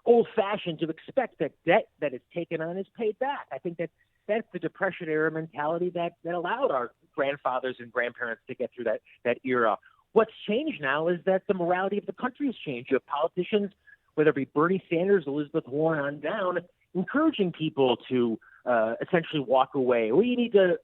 S7: old-fashioned to expect that debt that is taken on is paid back. I think that's the Depression-era mentality that allowed our grandfathers and grandparents to get through that era. What's changed now is that the morality of the country has changed. You have politicians, whether it be Bernie Sanders, Elizabeth Warren on down, encouraging people to essentially walk away. We need to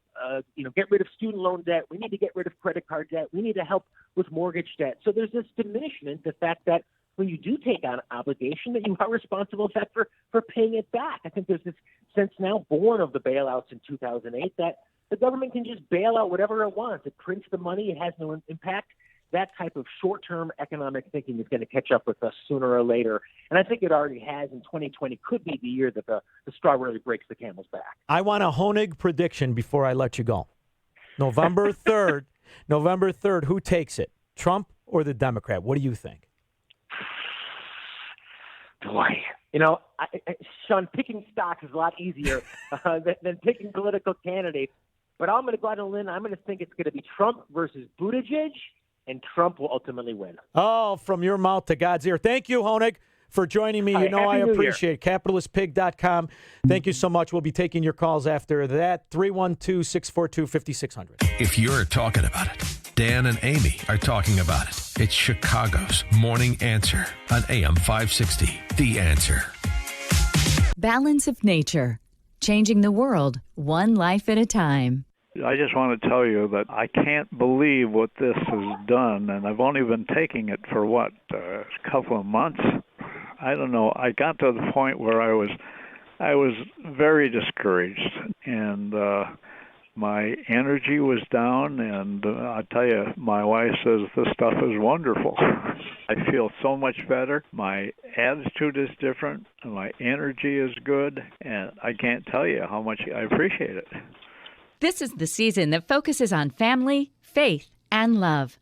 S7: get rid of student loan debt. We need to get rid of credit card debt. We need to help with mortgage debt. So there's this diminishment, the fact that when you do take on obligation, that you are responsible, in fact, for paying it back. I think there's this sense now born of the bailouts in 2008 that the government can just bail out whatever it wants. It prints the money. It has no impact. That type of short-term economic thinking is going to catch up with us sooner or later. And I think it already has, and 2020 could be the year that the straw really breaks the camel's back.
S4: I want a Honig prediction before I let you go. November 3rd. November 3rd, who takes it? Trump or the Democrat? What do you think?
S7: Boy, Sean, picking stocks is a lot easier than picking political candidates. But I'm going to go out on a limb. I'm going to think it's going to be Trump versus Buttigieg, and Trump will ultimately win.
S4: Oh, from your mouth to God's ear. Thank you, Honig, for joining me. You know I appreciate it. CapitalistPig.com. Thank you so much. We'll be taking your calls after that. 312-642-5600.
S9: If you're talking about it, Dan and Amy are talking about it. It's Chicago's Morning Answer on AM 560. The Answer.
S8: Balance of Nature. Changing the world, one life at a time.
S10: I just want to tell you that I can't believe what this has done, and I've only been taking it for, a couple of months. I don't know. I got to the point where I was very discouraged, and my energy was down, and I tell you, my wife says this stuff is wonderful. I feel so much better. My attitude is different, and my energy is good, and I can't tell you how much I appreciate it.
S8: This is the season that focuses on family, faith, and love.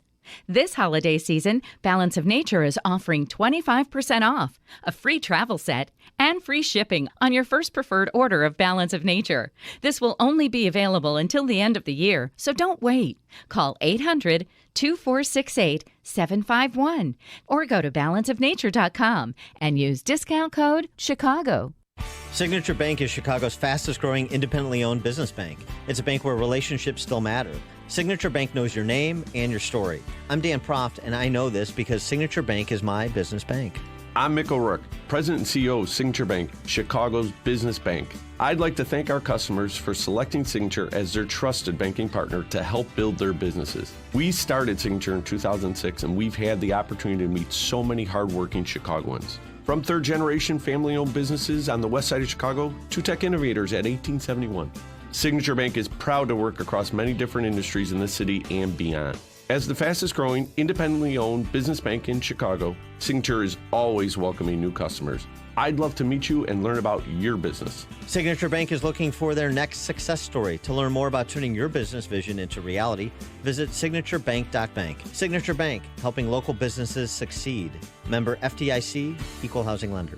S8: This holiday season, Balance of Nature is offering 25% off, a free travel set, and free shipping on your first preferred order of Balance of Nature. This will only be available until the end of the year, so don't wait. Call 800-2468-751 or go to balanceofnature.com and use discount code CHICAGO.
S11: Signature Bank is Chicago's fastest growing independently owned business bank. It's a bank where relationships still matter. Signature Bank knows your name and your story. I'm Dan Proft, and I know this because Signature Bank is my business bank.
S12: I'm Mick O'Rourke, President and CEO of Signature Bank, Chicago's business bank. I'd like to thank our customers for selecting Signature as their trusted banking partner to help build their businesses. We started Signature in 2006, and we've had the opportunity to meet so many hardworking Chicagoans. From third-generation family-owned businesses on the west side of Chicago to tech innovators at 1871. Signature Bank is proud to work across many different industries in the city and beyond. As the fastest-growing, independently owned business bank in Chicago, Signature is always welcoming new customers. I'd love to meet you and learn about your business.
S11: Signature Bank is looking for their next success story. To learn more about turning your business vision into reality, visit signaturebank.bank. Signature Bank, helping local businesses succeed. Member FDIC, Equal Housing Lender.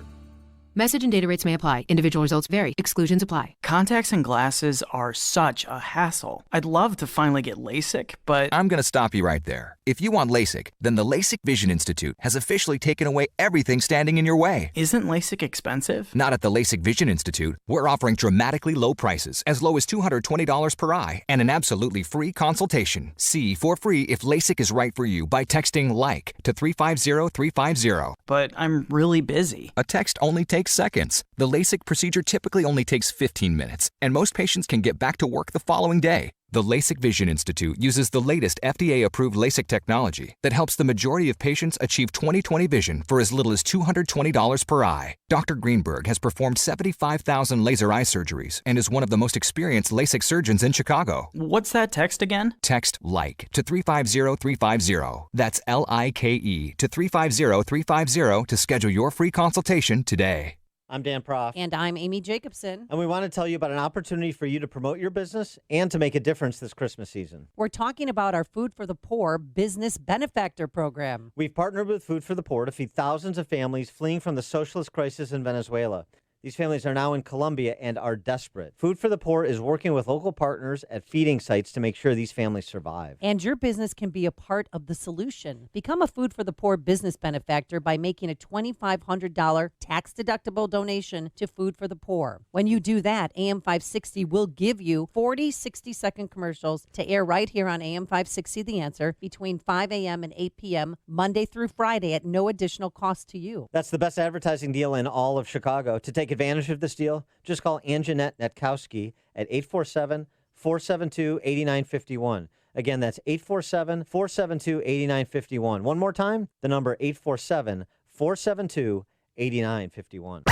S13: Message and data rates may apply. Individual results vary. Exclusions apply.
S14: Contacts and glasses are such a hassle. I'd love to finally get LASIK, but
S19: I'm going to stop you right there. If you want LASIK, then the LASIK Vision Institute has officially taken away everything standing in your way.
S14: Isn't LASIK expensive?
S19: Not at the LASIK Vision Institute. We're offering dramatically low prices, as low as $220 per eye, and an absolutely free consultation. See for free if LASIK is right for you by texting LIKE to 350-350.
S14: But I'm really busy.
S19: A text only takes seconds. The LASIK procedure typically only takes 15 minutes, and most patients can get back to work the following day. The LASIK Vision Institute uses the latest FDA-approved LASIK technology that helps the majority of patients achieve 20/20 vision for as little as $220 per eye. Dr. Greenberg has performed 75,000 laser eye surgeries and is one of the most experienced LASIK surgeons in Chicago.
S14: What's that text again?
S19: Text LIKE to 350-350. That's LIKE to 350-350 to schedule your free consultation today.
S11: I'm Dan Proft.
S21: And I'm Amy Jacobson.
S11: And we want to tell you about an opportunity for you to promote your business and to make a difference this Christmas season.
S21: We're talking about our Food for the Poor Business Benefactor Program.
S11: We've partnered with Food for the Poor to feed thousands of families fleeing from the socialist crisis in Venezuela. These families are now in Colombia and are desperate. Food for the Poor is working with local partners at feeding sites to make sure these families survive.
S21: And your business can be a part of the solution. Become a Food for the Poor business benefactor by making a $2,500 tax-deductible donation to Food for the Poor. When you do that, AM 560 will give you 40 60-second commercials to air right here on AM 560 The Answer between 5 a.m. and 8 p.m. Monday through Friday at no additional cost to you.
S11: That's the best advertising deal in all of Chicago. To take advantage of this deal, just call Anjanette Netkowski at 847-472-8951. Again, that's 847-472-8951. One more time, the number 847-472-8951.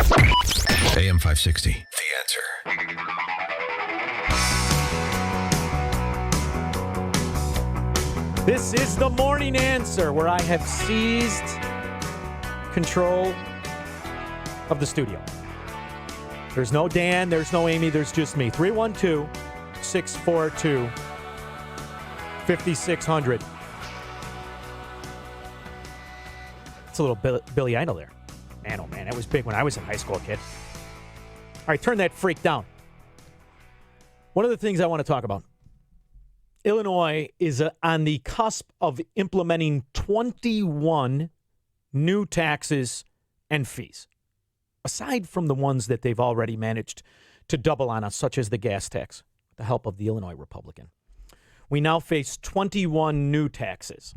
S9: AM 560, The Answer.
S4: This is the Morning Answer, where I have seized control of the studio. There's no Dan, there's no Amy, there's just me. 312-642-5600. 5,600. It's a little Billy Idol there. Man, oh man, that was big when I was in high school, kid. All right, turn that freak down. One of the things I want to talk about. Illinois is on the cusp of implementing 21 new taxes and fees, aside from the ones that they've already managed to double on us, such as the gas tax, with the help of the Illinois Republican. We now face 21 new taxes.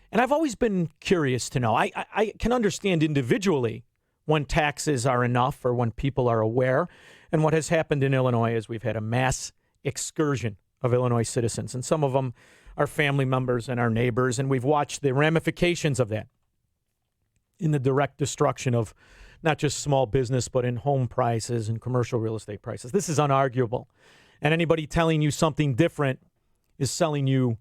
S4: And I've always been curious to know. I can understand individually when taxes are enough or when people are aware. And what has happened in Illinois is we've had a mass excursion of Illinois citizens, and some of them are family members and our neighbors, and we've watched the ramifications of that in the direct destruction of not just small business, but in home prices and commercial real estate prices. This is unarguable, and anybody telling you something different is selling you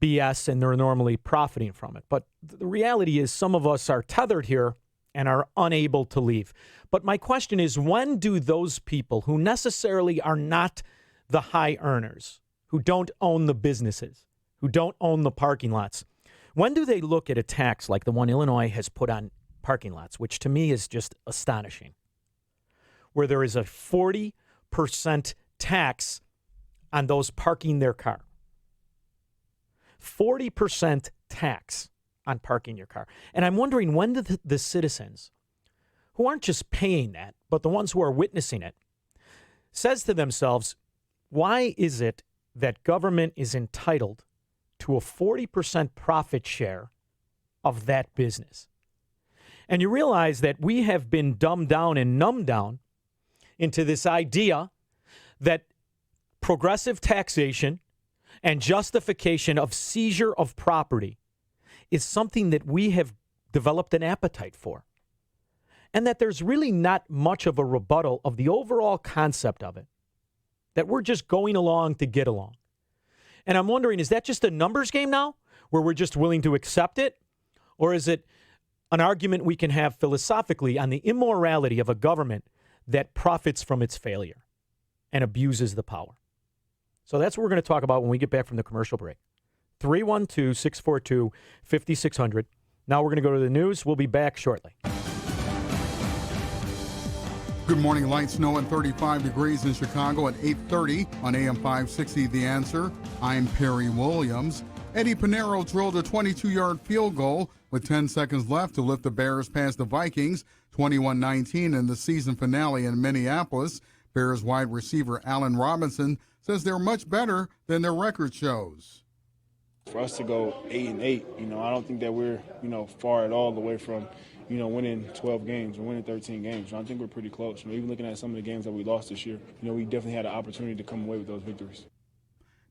S4: BS, and they're normally profiting from it. But the reality is some of us are tethered here and are unable to leave. But my question is, when do those people who necessarily are not the high earners, who don't own the businesses, who don't own the parking lots, when do they look at a tax like the one Illinois has put on parking lots, which to me is just astonishing, where there is a 40% tax on those parking their car? 40% tax on parking your car. And I'm wondering, when do the citizens, who aren't just paying that, but the ones who are witnessing it, says to themselves, why is it that government is entitled to a 40% profit share of that business? And you realize that we have been dumbed down and numbed down into this idea that progressive taxation and justification of seizure of property is something that we have developed an appetite for. And that there's really not much of a rebuttal of the overall concept of it. That we're just going along to get along. And I'm wondering, is that just a numbers game now, where we're just willing to accept it? Or is it an argument we can have philosophically on the immorality of a government that profits from its failure and abuses the power? So that's what we're going to talk about when we get back from the commercial break. 312-642-5600. Now we're going to go to the news. We'll be back shortly.
S5: Good morning. Light snow and 35 degrees in Chicago at 8:30 on AM 560 The Answer. I'm Perry Williams. Eddie Pinero drilled a 22-yard field goal with 10 seconds left to lift the Bears past the Vikings 21-19 in the season finale in Minneapolis. Bears wide receiver Allen Robinson says they're much better than their record shows.
S3: For us to go 8-8, I don't think that we're, far at all away from, winning 12 games or winning 13 games. I think we're pretty close. Even looking at some of the games that we lost this year, we definitely had an opportunity to come away with those victories.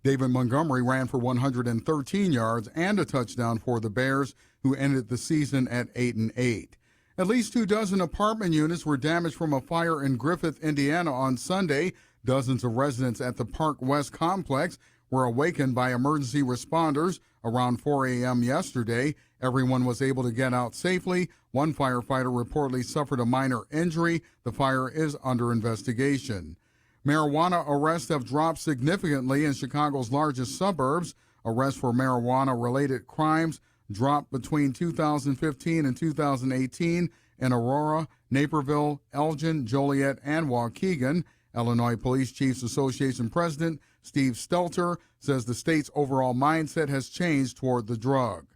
S5: David Montgomery ran for 113 yards and a touchdown for the Bears, who ended the season at 8-8. At least 24 apartment units were damaged from a fire in Griffith, Indiana on Sunday. Dozens of residents at the Park West complex were awakened by emergency responders around 4 a.m. yesterday. Everyone was able to get out safely. One firefighter reportedly suffered a minor injury. The fire is under investigation. Marijuana arrests have dropped significantly in Chicago's largest suburbs. Arrests for marijuana-related crimes dropped between 2015 and 2018 in Aurora, Naperville, Elgin, Joliet, and Waukegan. Illinois Police Chiefs Association President Steve Stelter says the state's overall mindset has changed toward the drug.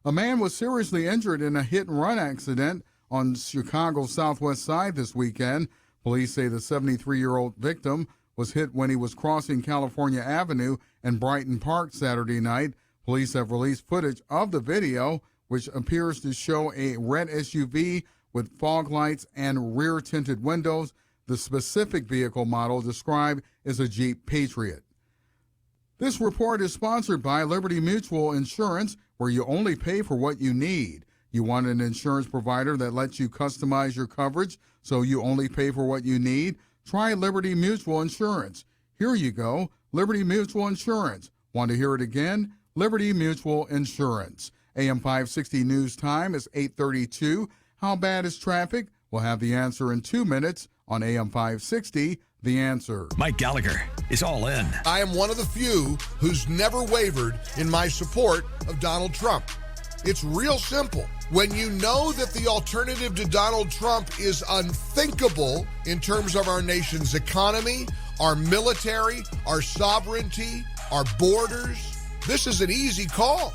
S5: A man was seriously injured in a hit-and-run accident on Chicago's southwest side this weekend. Police say the 73-year-old victim was hit when he was crossing California Avenue and Brighton Park Saturday night. Police have released footage of the video, which appears to show a red SUV with fog lights and rear-tinted windows. The specific vehicle model described is a Jeep Patriot. This report is sponsored by Liberty Mutual Insurance, where you only pay for what you need. You want an insurance provider that lets you customize your coverage so you only pay for what you need? Try Liberty Mutual Insurance. Here you go, Liberty Mutual Insurance. Want to hear it again? Liberty Mutual Insurance. AM 560 News Time is 8:32. How bad is traffic? We'll have the answer in 2 minutes on AM 560, The Answer.
S9: Mike Gallagher is all in.
S15: I am one of the few who's never wavered in my support of Donald Trump. It's real simple. When you know that the alternative to Donald Trump is unthinkable in terms of our nation's economy, our military, our sovereignty, our borders, this is an easy call.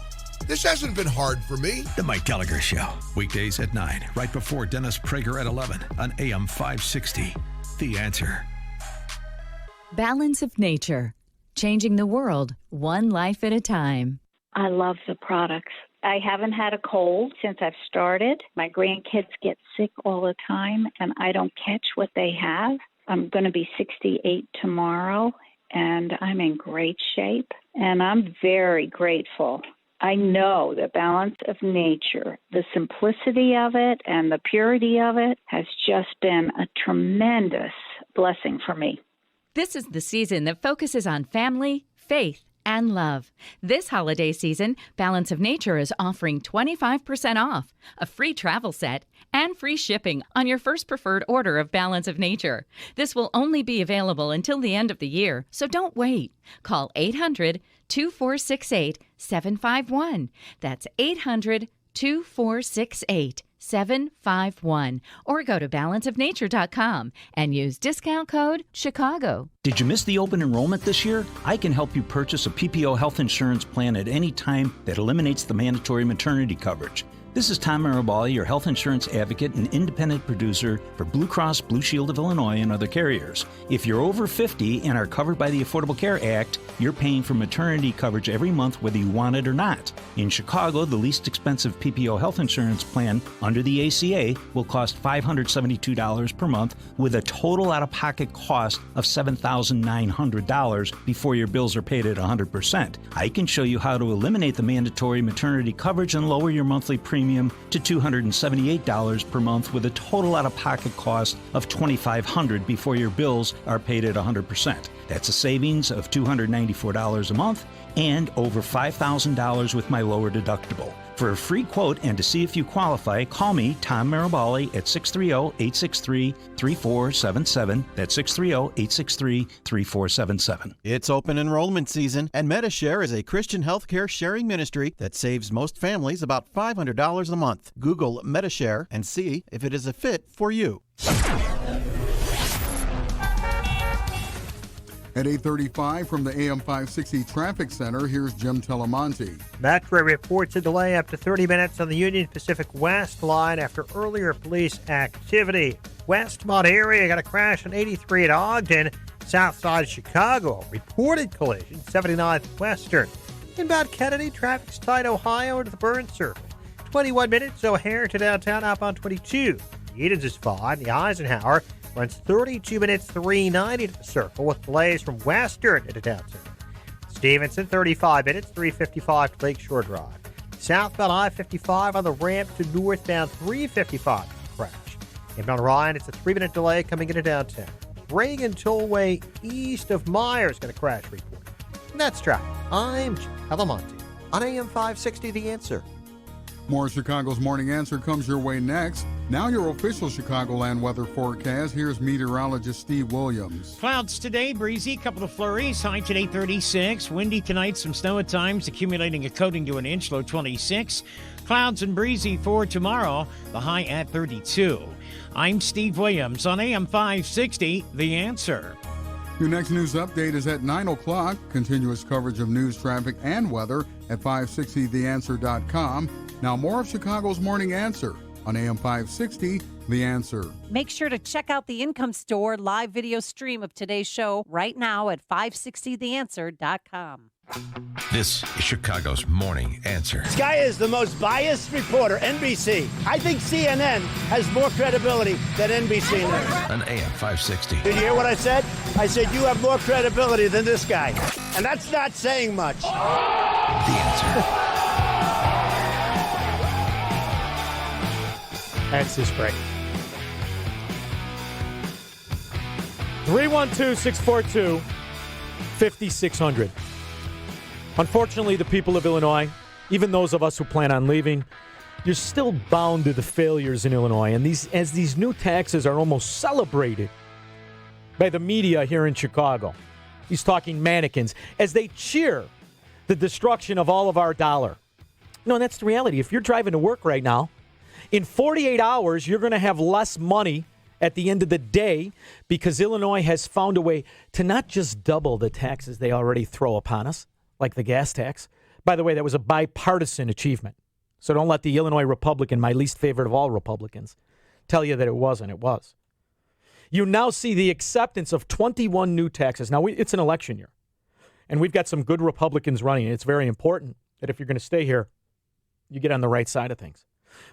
S15: This hasn't been hard for me.
S9: The Mike Gallagher Show, weekdays at 9, right before Dennis Prager at 11 on AM 560. The Answer.
S8: Balance of Nature, changing the world one life at a time.
S16: I love the products. I haven't had a cold since I've started. My grandkids get sick all the time, and I don't catch what they have. I'm going to be 68 tomorrow, and I'm in great shape, and I'm very grateful. I know the Balance of Nature, the simplicity of it and the purity of it has just been a tremendous blessing for me.
S8: This is the season that focuses on family, faith, and love. This holiday season, Balance of Nature is offering 25% off, a free travel set, and free shipping on your first preferred order of Balance of Nature. This will only be available until the end of the year, so don't wait. Call 800-2468-751. That's 800-2468-751. Or go to balanceofnature.com and use discount code Chicago.
S17: Did you miss the open enrollment this year? I can help you purchase a PPO health insurance plan at any time that eliminates the mandatory maternity coverage. This is Tom Marabali, your health insurance advocate and independent producer for Blue Cross Blue Shield of Illinois and other carriers. If you're over 50 and are covered by the Affordable Care Act, you're paying for maternity coverage every month whether you want it or not. In Chicago, the least expensive PPO health insurance plan under the ACA will cost $572 per month with a total out-of-pocket cost of $7,900 before your bills are paid at 100%. I can show you how to eliminate the mandatory maternity coverage and lower your monthly premium to $278 per month with a total out-of-pocket cost of $2,500 before your bills are paid at 100%. That's a savings of $294 a month and over $5,000 with my lower deductible. For a free quote and to see if you qualify, call me, Tom Marabali, at 630-863-3477. That's 630-863-3477.
S18: It's open enrollment season, and Medishare is a Christian healthcare sharing ministry that saves most families about $500 a month. Google Medishare and see if it is a fit for you.
S5: At 8:35 from the AM 560 Traffic Center, here's Jim Telemonte.
S1: Metro reports a delay up to 30 minutes on the Union Pacific West line after earlier police activity. Westmont area got a crash on 83 at Ogden, south side of Chicago. Reported collision, 79th Western. Inbound Kennedy, traffic's tight Ohio into the Burn Circle. 21 minutes O'Hare to downtown up on 22. Edens is fine. The Eisenhower runs 32 minutes 390 to the Circle with delays from Western into downtown. Stevenson 35 minutes 355 to Lakeshore Drive. Southbound I-55 on the ramp to northbound 355 crash. Inbound Ryan, it's a 3-minute delay coming into downtown. Reagan Tollway east of Myers got a crash report. And that's traffic. I'm Jim Telemonte on AM 560 The Answer.
S5: More Chicago's Morning Answer comes your way next. Now your official Chicagoland weather forecast. Here's meteorologist Steve Williams.
S2: Clouds today, breezy, couple of flurries, high today 36. Windy tonight, some snow at times, accumulating a coating to an inch, low 26. Clouds and breezy for tomorrow, the high at 32. I'm Steve Williams on AM 560, The Answer.
S5: Your next news update is at 9 o'clock. Continuous coverage of news, traffic, and weather at 560theanswer.com. Now more of Chicago's Morning Answer on AM 560, The Answer.
S21: Make sure to check out the Income Store live video stream of today's show right now at 560theanswer.com.
S9: This is Chicago's Morning Answer.
S20: This guy is the most biased reporter, NBC. I think CNN has more credibility than NBC News.
S9: On AM 560.
S20: Did you hear what I said? I said you have more credibility than this guy. And that's not saying much.
S9: The Answer.
S4: That's his break. 312-642-5600. Unfortunately, the people of Illinois, even those of us who plan on leaving, you're still bound to the failures in Illinois. And as these new taxes are almost celebrated by the media here in Chicago, these talking mannequins, as they cheer the destruction of all of our dollar. No, that's the reality. If you're driving to work right now, in 48 hours, you're going to have less money at the end of the day because Illinois has found a way to not just double the taxes they already throw upon us, like the gas tax. By the way, that was a bipartisan achievement. So don't let the Illinois Republican, my least favorite of all Republicans, tell you that it wasn't. It was. You now see the acceptance of 21 new taxes. Now, it's an election year, and we've got some good Republicans running. It's very important that if you're going to stay here, you get on the right side of things.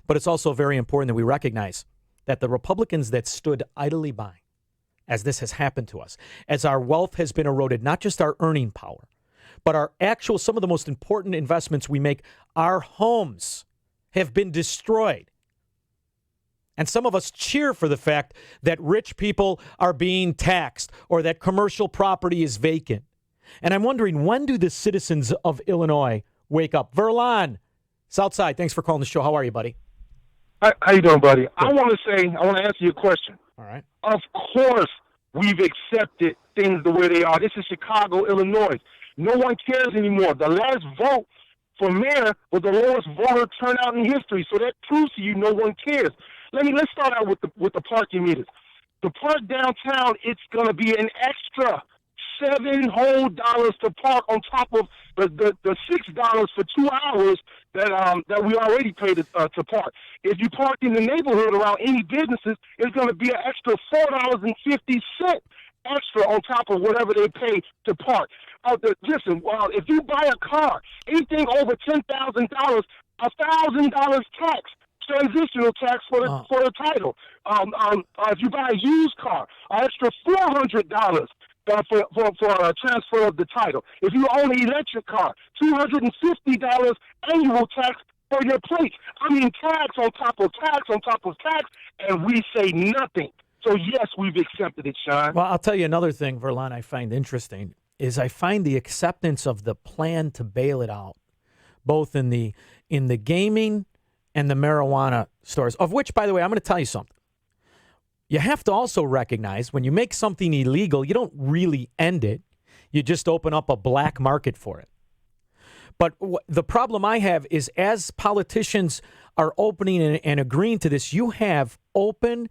S4: But it's also very important that we recognize that the Republicans that stood idly by as this has happened to us, as our wealth has been eroded, not just our earning power, but our actual, some of the most important investments we make, our homes have been destroyed. And some of us cheer for the fact that rich people are being taxed or that commercial property is vacant. And I'm wondering, when do the citizens of Illinois wake up? Verlon, Southside, thanks for calling the show. How are you, buddy?
S6: How you doing, buddy? I want to answer your question.
S4: All right.
S6: Of course, we've accepted things the way they are. This is Chicago, Illinois. No one cares anymore. The last vote for mayor was the lowest voter turnout in history, so that proves to you no one cares. Let's start out with the parking meters. The park downtown, it's going to be an extra $7 whole to park on top of the $6 for 2 hours that we already paid to park. If you park in the neighborhood around any businesses, it's going to be an extra $4.50 extra on top of whatever they pay to park. Listen, if you buy a car, anything over $10,000, $1,000 tax, transitional tax for the title. If you buy a used car, an extra $400 for a transfer of the title. If you own an electric car, $250 annual tax for your plates. I mean, tax on top of tax on top of tax, and we say nothing. So, yes, we've accepted it, Sean.
S4: Well, I'll tell you another thing, Verlon, I find interesting, is I find the acceptance of the plan to bail it out, both in the gaming and the marijuana stores, of which, by the way, I'm going to tell you something. You have to also recognize when you make something illegal, you don't really end it. You just open up a black market for it. But the problem I have is as politicians are opening and agreeing to this, you have open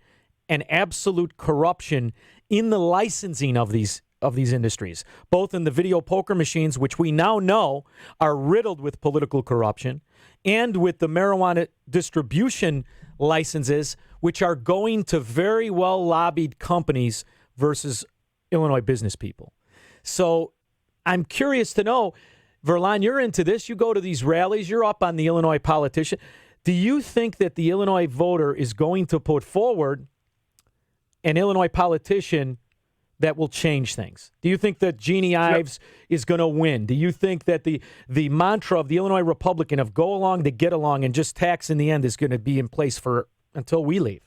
S4: and absolute corruption in the licensing of these industries, both in the video poker machines, which we now know are riddled with political corruption, and with the marijuana distribution licenses, which are going to very well lobbied companies versus Illinois business people. So I'm curious to know, Verlon, you're into this. You go to these rallies. You're up on the Illinois politician. Do you think that the Illinois voter is going to put forward an Illinois politician that will change things? Do you think that Jeannie Ives is going to win? Do you think that the mantra of the Illinois Republican of go along to get along and just tax in the end is going to be in place for until we leave?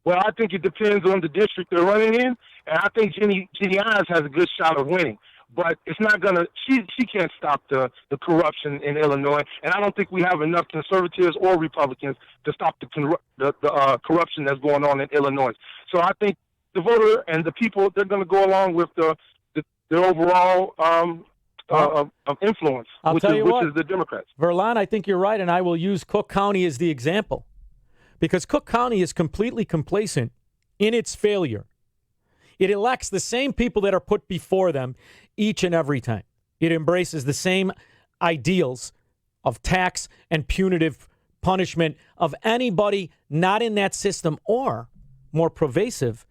S6: Well, I think it depends on the district they're running in, and I think Jeannie Ives has a good shot of winning. But it's not going to – she can't stop the corruption in Illinois, and I don't think we have enough conservatives or Republicans to stop the corruption that's going on in Illinois. So I think the voter and the people, they're going to go along with the overall influence, which is the Democrats.
S4: Verlon, I think you're right, and I will use Cook County as the example because Cook County is completely complacent in its failure. It elects the same people that are put before them each and every time. It embraces the same ideals of tax and punitive punishment of anybody not in that system, or more pervasive,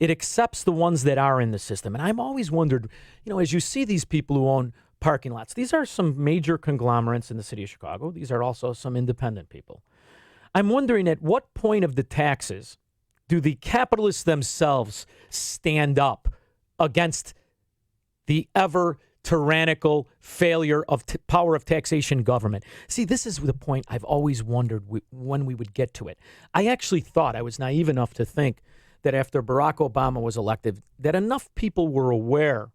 S4: it accepts the ones that are in the system. And I've always wondered, as you see these people who own parking lots, these are some major conglomerates in the city of Chicago. These are also some independent people. I'm wondering at what point of the taxes do the capitalists themselves stand up against the ever tyrannical failure of power of taxation government? See, this is the point I've always wondered when we would get to it. I actually thought, I was naive enough to think that after Barack Obama was elected, that enough people were aware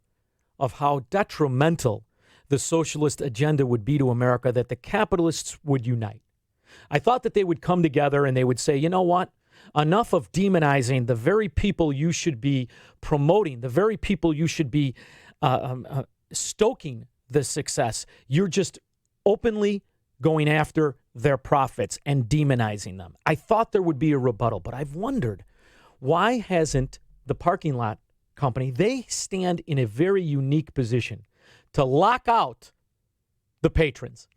S4: of how detrimental the socialist agenda would be to America, that the capitalists would unite. I thought that they would come together and they would say, you know what? Enough of demonizing the very people you should be promoting, the very people you should be stoking the success. You're just openly going after their profits and demonizing them. I thought there would be a rebuttal, but I've wondered, why hasn't the parking lot company, they stand in a very unique position to lock out the patrons,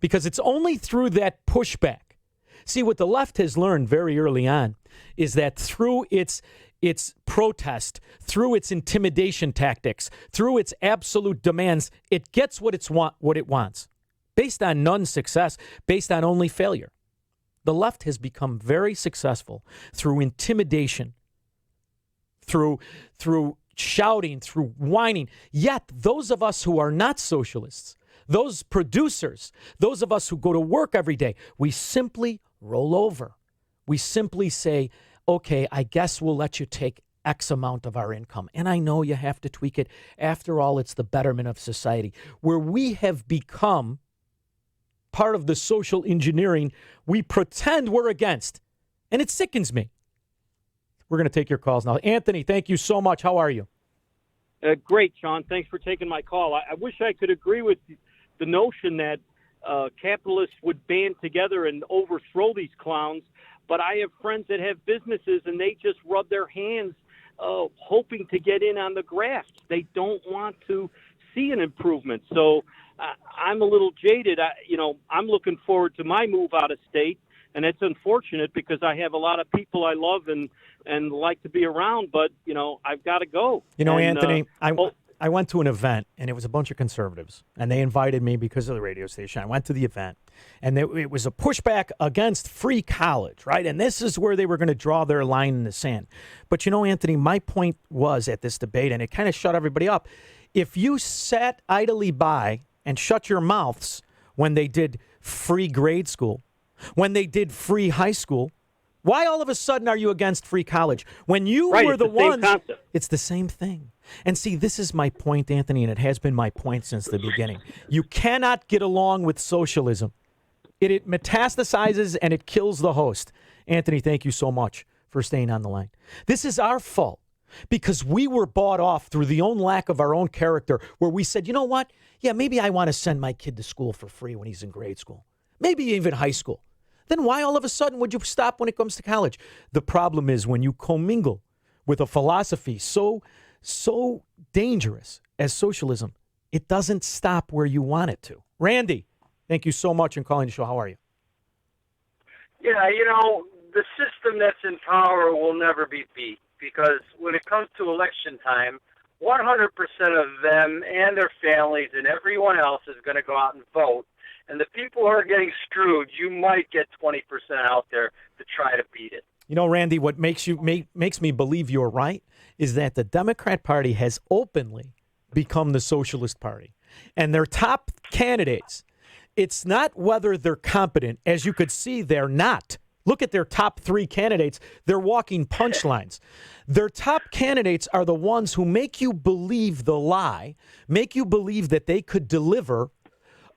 S4: because it's only through that pushback. See, what the left has learned very early on is that through its protest, through its intimidation tactics, through its absolute demands, it gets what it wants, based on none success, based on only failure. The left has become very successful through intimidation, through shouting, through whining. Yet those of us who are not socialists, those producers, those of us who go to work every day, we simply roll over. We simply say, okay, I guess we'll let you take X amount of our income. And I know you have to tweak it. After all, it's the betterment of society. Where we have become part of the social engineering we pretend we're against. And it sickens me. We're going to take your calls now. Anthony, thank you so much. How are you?
S7: Great, Sean. Thanks for taking my call. I wish I could agree with the notion that capitalists would band together and overthrow these clowns, but I have friends that have businesses and they just rub their hands hoping to get in on the graft. They don't want to see an improvement. So I'm a little jaded. I'm looking forward to my move out of state, and it's unfortunate because I have a lot of people I love and like to be around, but, I've got to go.
S4: Anthony, I went to an event, and it was a bunch of conservatives, and they invited me because of the radio station. I went to the event, and it was a pushback against free college, right? And this is where they were going to draw their line in the sand. But, Anthony, my point was at this debate, and it kind of shut everybody up. If you sat idly by and shut your mouths when they did free grade school, when they did free high school, why all of a sudden are you against free college? When you were the ones, it's the same thing. And see, this is my point, Anthony, and it has been my point since the beginning. You cannot get along with socialism. It metastasizes and it kills the host. Anthony, thank you so much for staying on the line. This is our fault because we were bought off through the own lack of our own character, where we said, you know what? Yeah, maybe I want to send my kid to school for free when he's in grade school, maybe even high school. Then why all of a sudden would you stop when it comes to college? The problem is when you commingle with a philosophy so dangerous as socialism, it doesn't stop where you want it to. Randy, thank you so much for calling the show. How are you?
S22: Yeah, the system that's in power will never be beat, because when it comes to election time, 100% of them and their families and everyone else is going to go out and vote. And the people who are getting screwed, you might get 20% out there to try to beat it.
S4: Randy, what makes me believe you're right is that the Democrat Party has openly become the Socialist Party. And their top candidates, it's not whether they're competent. As you could see, they're not. Look at their top three candidates. They're walking punchlines. Their top candidates are the ones who make you believe the lie, make you believe that they could deliver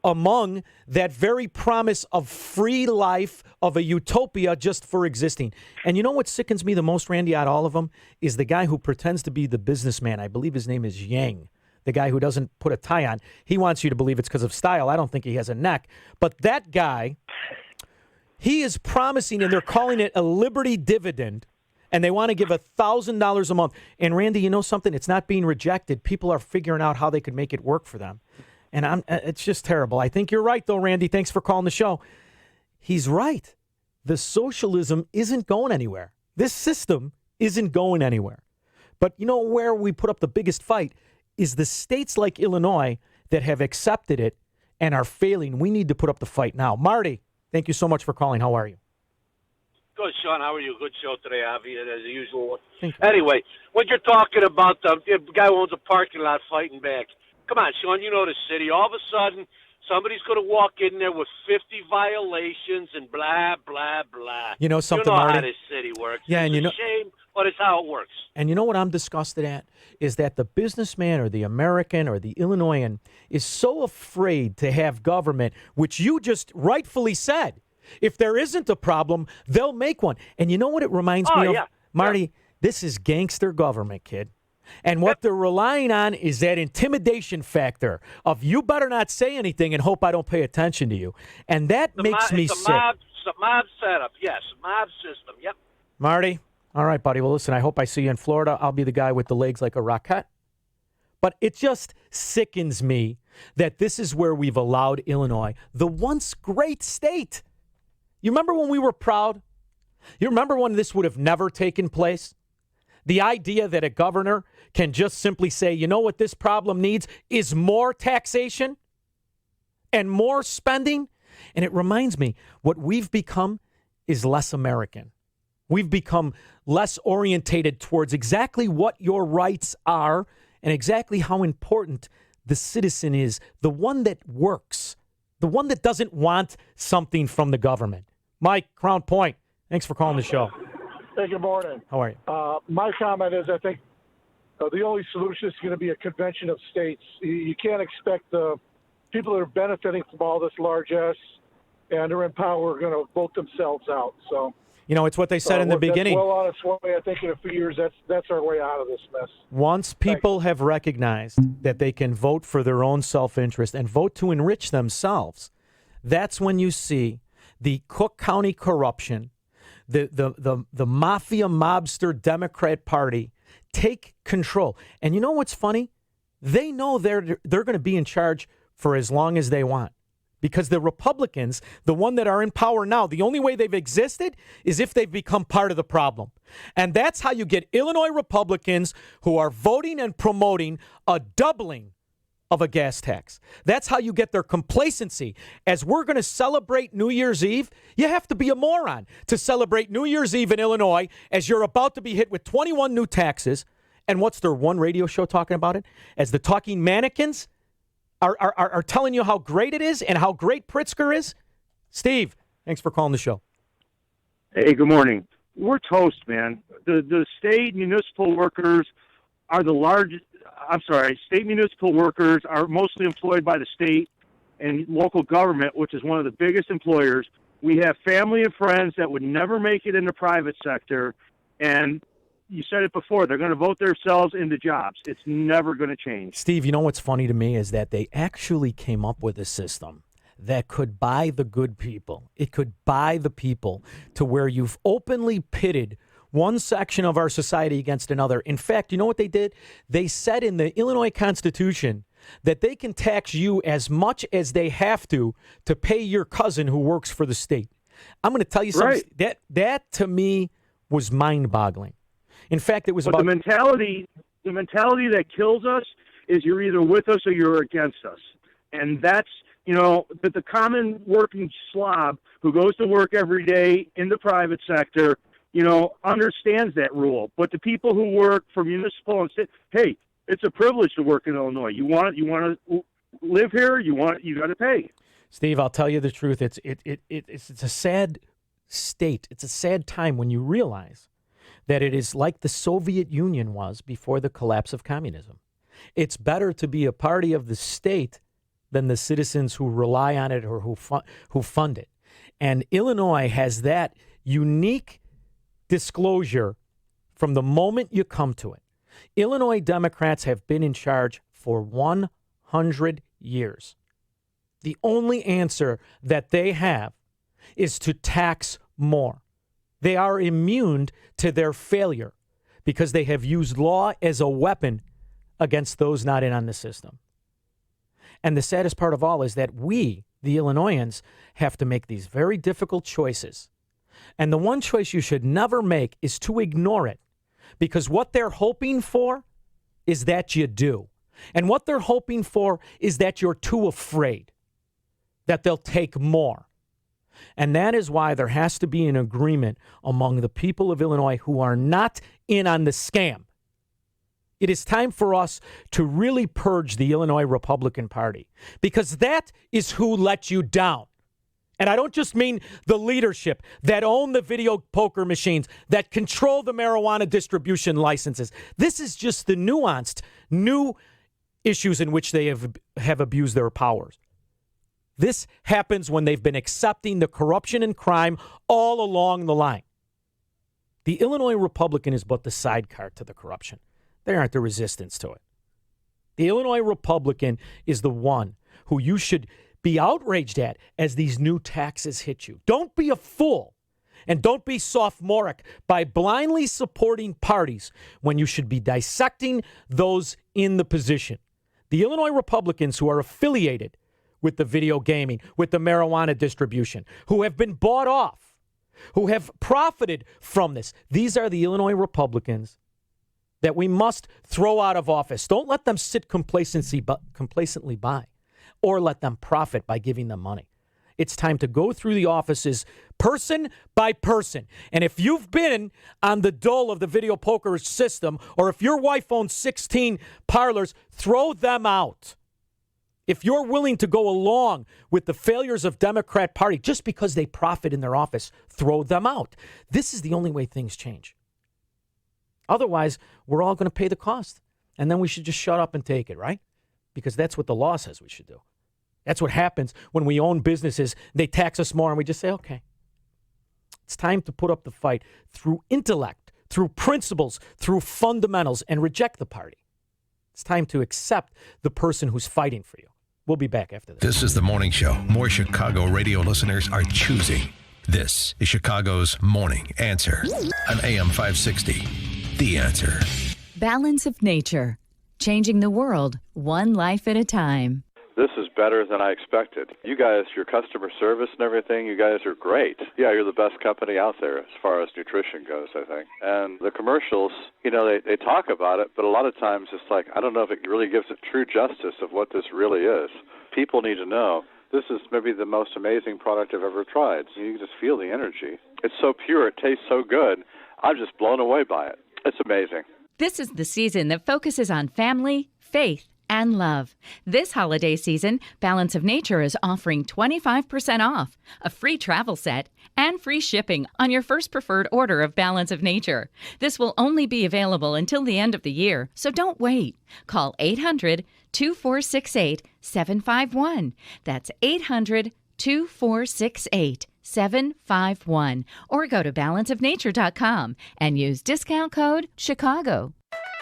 S4: among that very promise of free life, of a utopia just for existing. And you know what sickens me the most, Randy, out of all of them, is the guy who pretends to be the businessman. I believe his name is Yang, the guy who doesn't put a tie on. He wants you to believe it's because of style. I don't think he has a neck. But that guy, he is promising, and they're calling it a Liberty dividend, and they want to give $1,000 a month. And Randy, you know something? It's not being rejected. People are figuring out how they could make it work for them. And it's just terrible. I think you're right, though, Randy. Thanks for calling the show. He's right. The socialism isn't going anywhere. This system isn't going anywhere. But you know where we put up the biggest fight is the states like Illinois that have accepted it and are failing. We need to put up the fight now. Marty, thank you so much for calling. How are you?
S23: Good, Sean. How are you? Good show today, Avi, as usual. Anyway, what you're talking about, the guy who owns a parking lot fighting back. Come on, Sean, you know the city. All of a sudden, somebody's going to walk in there with 50 violations and blah, blah, blah.
S4: You know something,
S23: Marty?
S4: Marty?
S23: How this city works.
S4: Yeah,
S23: it's
S4: and you know,
S23: a shame but it's how it works.
S4: And you know what I'm disgusted at? Is that the businessman or the American or the Illinoisan is so afraid to have government, which you just rightfully said. If there isn't a problem, they'll make one. And you know what it reminds me of?
S23: Yeah.
S4: Marty, this is gangster government, kid. And what they're relying on is that intimidation factor of you better not say anything and hope I don't pay attention to you. And that makes me sick.
S23: It's a mob setup, yes, mob system, yep.
S4: Marty, all right, buddy. Well, listen, I hope I see you in Florida. I'll be the guy with the legs like a rocket. But it just sickens me that this is where we've allowed Illinois, the once great state. You remember when we were proud? You remember when this would have never taken place? The idea that a governor can just simply say, you know what this problem needs is more taxation and more spending. And it reminds me, what we've become is less American. We've become less orientated towards exactly what your rights are and exactly how important the citizen is, the one that works, the one that doesn't want something from the government. Mike, Crown Point, thanks for calling the show.
S10: Hey, good morning.
S4: How are you?
S10: My comment is I think the only solution is going to be a convention of states. You can't expect the people that are benefiting from all this largesse and are in power are going to vote themselves out. So,
S4: you know, it's what they said in the beginning.
S10: Well, on its way, I think in a few years, that's our way out of this mess.
S4: Once people have recognized that they can vote for their own self-interest and vote to enrich themselves, that's when you see the Cook County corruption, the mafia mobster Democrat Party take control. And you know what's funny? They know they're going to be in charge for as long as they want. Because the Republicans, the one that are in power now, the only way they've existed is if they've become part of the problem. And that's how you get Illinois Republicans who are voting and promoting a doubling of a gas tax. That's how you get their complacency. As we're going to celebrate New Year's Eve, you have to be a moron to celebrate New Year's Eve in Illinois as you're about to be hit with 21 new taxes. And what's their one radio show talking about it? As the talking mannequins are telling you how great it is and how great Pritzker is? Steve, thanks for calling the show.
S6: Hey, good morning. We're toast, man. The state municipal workers are the largest. State municipal workers are mostly employed by the state and local government, which is one of the biggest employers. We have family and friends that would never make it in the private sector, and you said it before, they're going to vote themselves into jobs. It's never going to change.
S4: Steve, you know what's funny to me is that they actually came up with a system that could buy the good people. It could buy the people to where you've openly pitted one section of our society against another. In fact, you know what they did? They said in the Illinois Constitution that they can tax you as much as they have to pay your cousin who works for the state. I'm going to tell you something. Right. That to me was mind-boggling. In fact, it was about
S6: the mentality that kills us is you're either with us or you're against us. And that's, but the common working slob who goes to work every day in the private sector, understands that rule. But the people who work for municipal and state, hey, it's a privilege to work in Illinois. You want to live here, you got to pay.
S4: Steve, I'll tell you the truth. It's a sad state. It's a sad time when you realize that it is like the Soviet Union was before the collapse of communism. It's better to be a party of the state than the citizens who rely on it or who fund it. And Illinois has that unique disclosure from the moment you come to it. Illinois Democrats have been in charge for 100 years. The only answer that they have is to tax more. They are immune to their failure because they have used law as a weapon against those not in on the system. And the saddest part of all is that we, the Illinoisans, have to make these very difficult choices. And the one choice you should never make is to ignore it, because what they're hoping for is that you do. And what they're hoping for is that you're too afraid, that they'll take more. And that is why there has to be an agreement among the people of Illinois who are not in on the scam. It is time for us to really purge the Illinois Republican Party, because that is who let you down. And I don't just mean the leadership that own the video poker machines, that control the marijuana distribution licenses. This is just the nuanced, new issues in which they have abused their powers. This happens when they've been accepting the corruption and crime all along the line. The Illinois Republican is but the sidecar to the corruption. They aren't the resistance to it. The Illinois Republican is the one who you should be outraged at as these new taxes hit you. Don't be a fool, and don't be sophomoric by blindly supporting parties when you should be dissecting those in the position. The Illinois Republicans who are affiliated with the video gaming, with the marijuana distribution, who have been bought off, who have profited from this, these are the Illinois Republicans that we must throw out of office. Don't let them sit complacently by, or let them profit by giving them money. It's time to go through the offices person by person. And if you've been on the dole of the video poker system, or if your wife owns 16 parlors, throw them out. If you're willing to go along with the failures of Democrat Party just because they profit in their office, throw them out. This is the only way things change. Otherwise, we're all going to pay the cost. And then we should just shut up and take it, right? Because that's what the law says we should do. That's what happens when we own businesses. They tax us more and we just say, okay. It's time to put up the fight through intellect, through principles, through fundamentals, and reject the party. It's time to accept the person who's fighting for you. We'll be back after this.
S9: This is the morning show more Chicago radio listeners are choosing. This is Chicago's Morning Answer on AM 560. The Answer.
S8: Balance of Nature. Changing the world, one life at a time.
S12: This is better than I expected. You guys, your customer service and everything, you guys are great. Yeah, you're the best company out there as far as nutrition goes, I think. And the commercials, they talk about it, but a lot of times it's like, I don't know if it really gives it true justice of what this really is. People need to know this is maybe the most amazing product I've ever tried. You can just feel the energy. It's so pure. It tastes so good. I'm just blown away by it. It's amazing.
S8: This is the season that focuses on family, faith, and love. This holiday season, Balance of Nature is offering 25% off, a free travel set, and free shipping on your first preferred order of Balance of Nature. This will only be available until the end of the year, so don't wait. Call 800-2468-751. That's 800-2468-751. Or go to balanceofnature.com and use discount code Chicago.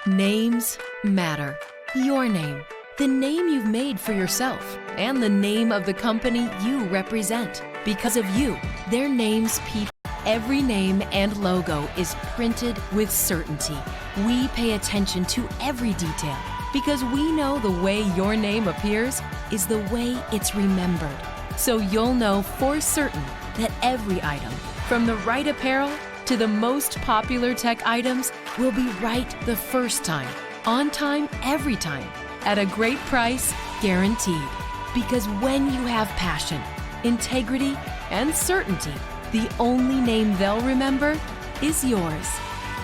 S13: Names matter. Your name, the name you've made for yourself, and the name of the company you represent. Because of you, their names people. Every name and logo is printed with certainty. We pay attention to every detail because we know the way your name appears is the way it's remembered. So you'll know for certain that every item, from the right apparel to the most popular tech items, will be right the first time. On time, every time, at a great price, guaranteed. Because when you have passion, integrity, and certainty, the only name they'll remember is yours.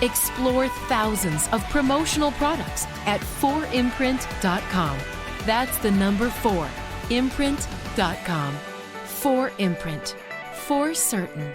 S13: Explore thousands of promotional products at 4imprint.com. That's the number 4, imprint.com. 4imprint. For certain.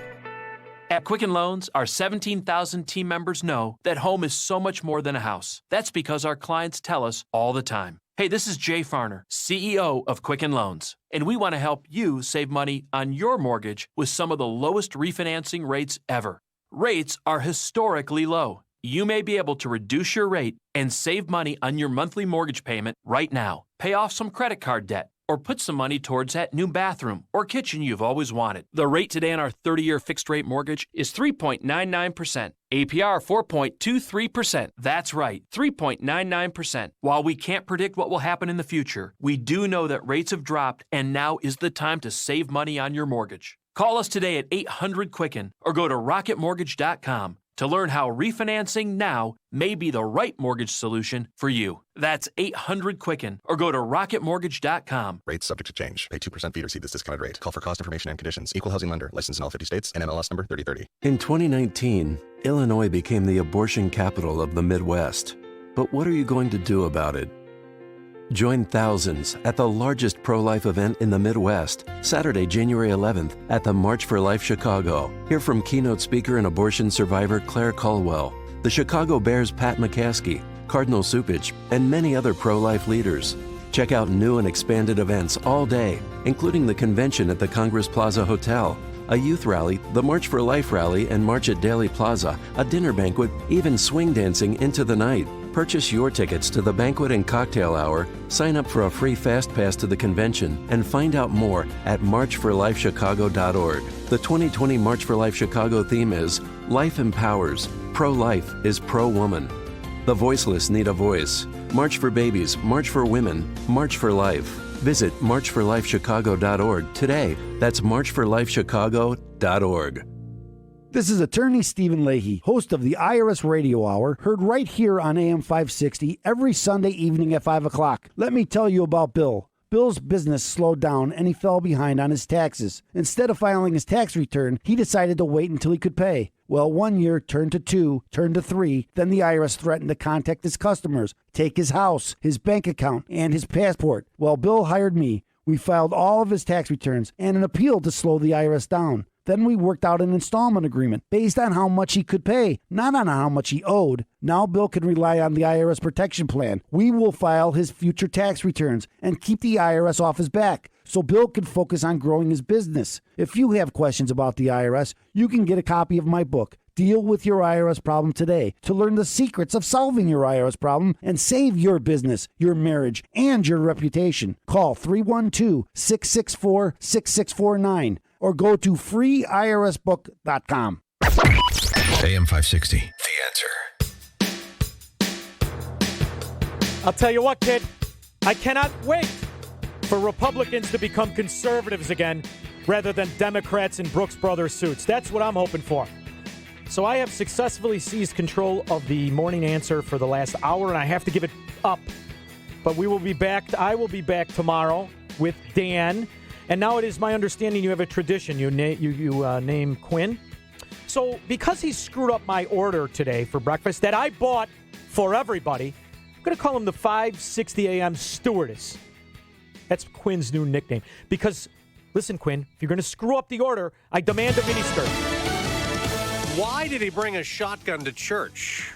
S14: At Quicken Loans, our 17,000 team members know that home is so much more than a house. That's because our clients tell us all the time. Hey, this is Jay Farner, CEO of Quicken Loans, and we want to help you save money on your mortgage with some of the lowest refinancing rates ever. Rates are historically low. You may be able to reduce your rate and save money on your monthly mortgage payment right now. Pay off some credit card debt, or put some money towards that new bathroom or kitchen you've always wanted. The rate today on our 30-year fixed-rate mortgage is 3.99%. APR 4.23%. That's right, 3.99%. While we can't predict what will happen in the future, we do know that rates have dropped and now is the time to save money on your mortgage. Call us today at 800-QUICKEN or go to rocketmortgage.com to learn how refinancing now may be the right mortgage solution for you. That's 800-QUICKEN or go to rocketmortgage.com.
S24: Rates subject to change. Pay 2% fee to receive this discounted rate. Call for cost information and conditions. Equal housing lender. Licensed in all 50 states. NMLS number 3030.
S25: In 2019, Illinois became the abortion capital of the Midwest. But what are you going to do about it? Join thousands at the largest pro-life event in the Midwest, Saturday, January 11th at the March for Life Chicago. Hear from keynote speaker and abortion survivor Claire Caldwell, the Chicago Bears' Pat McCaskey, Cardinal Supich, and many other pro-life leaders. Check out new and expanded events all day, including the convention at the Congress Plaza Hotel, a youth rally, the March for Life rally and March at Daly Plaza, a dinner banquet, even swing dancing into the night. Purchase your tickets to the banquet and cocktail hour, sign up for a free fast pass to the convention, and find out more at marchforlifechicago.org. The 2020 March for Life Chicago theme is Life Empowers. Pro-life is pro-woman. The voiceless need a voice. March for babies, march for women, march for life. Visit marchforlifechicago.org today. That's marchforlifechicago.org.
S3: This is attorney Stephen Leahy, host of the IRS Radio Hour, heard right here on AM 560 every Sunday evening at 5 o'clock. Let me tell you about Bill. Bill's business slowed down and he fell behind on his taxes. Instead of filing his tax return, he decided to wait until he could pay. Well, 1 year turned to 2, turned to 3. Then the IRS threatened to contact his customers, take his house, his bank account, and his passport. Well, Bill hired me. We filed all of his tax returns and an appeal to slow the IRS down. Then we worked out an installment agreement based on how much he could pay, not on how much he owed. Now Bill can rely on the IRS protection plan. We will file his future tax returns and keep the IRS off his back so Bill can focus on growing his business. If you have questions about the IRS, you can get a copy of my book, Deal with Your IRS Problem Today, to learn the secrets of solving your IRS problem and save your business, your marriage, and your reputation. Call 312-664-6649 or go to freeirsbook.com.
S9: AM 560, The Answer.
S4: I'll tell you what, kid, I cannot wait for Republicans to become conservatives again rather than Democrats in Brooks Brothers suits. That's what I'm hoping for. So I have successfully seized control of the morning answer for the last hour, and I have to give it up. But we will be back. I will be back tomorrow with Dan. And now it is my understanding you have a tradition. You name Quinn. So because he screwed up my order today for breakfast that I bought for everybody, I'm going to call him the 560 a.m. stewardess. That's Quinn's new nickname. Because, listen, Quinn, if you're going to screw up the order, I demand a miniskirt.
S11: Why did he bring a shotgun to church?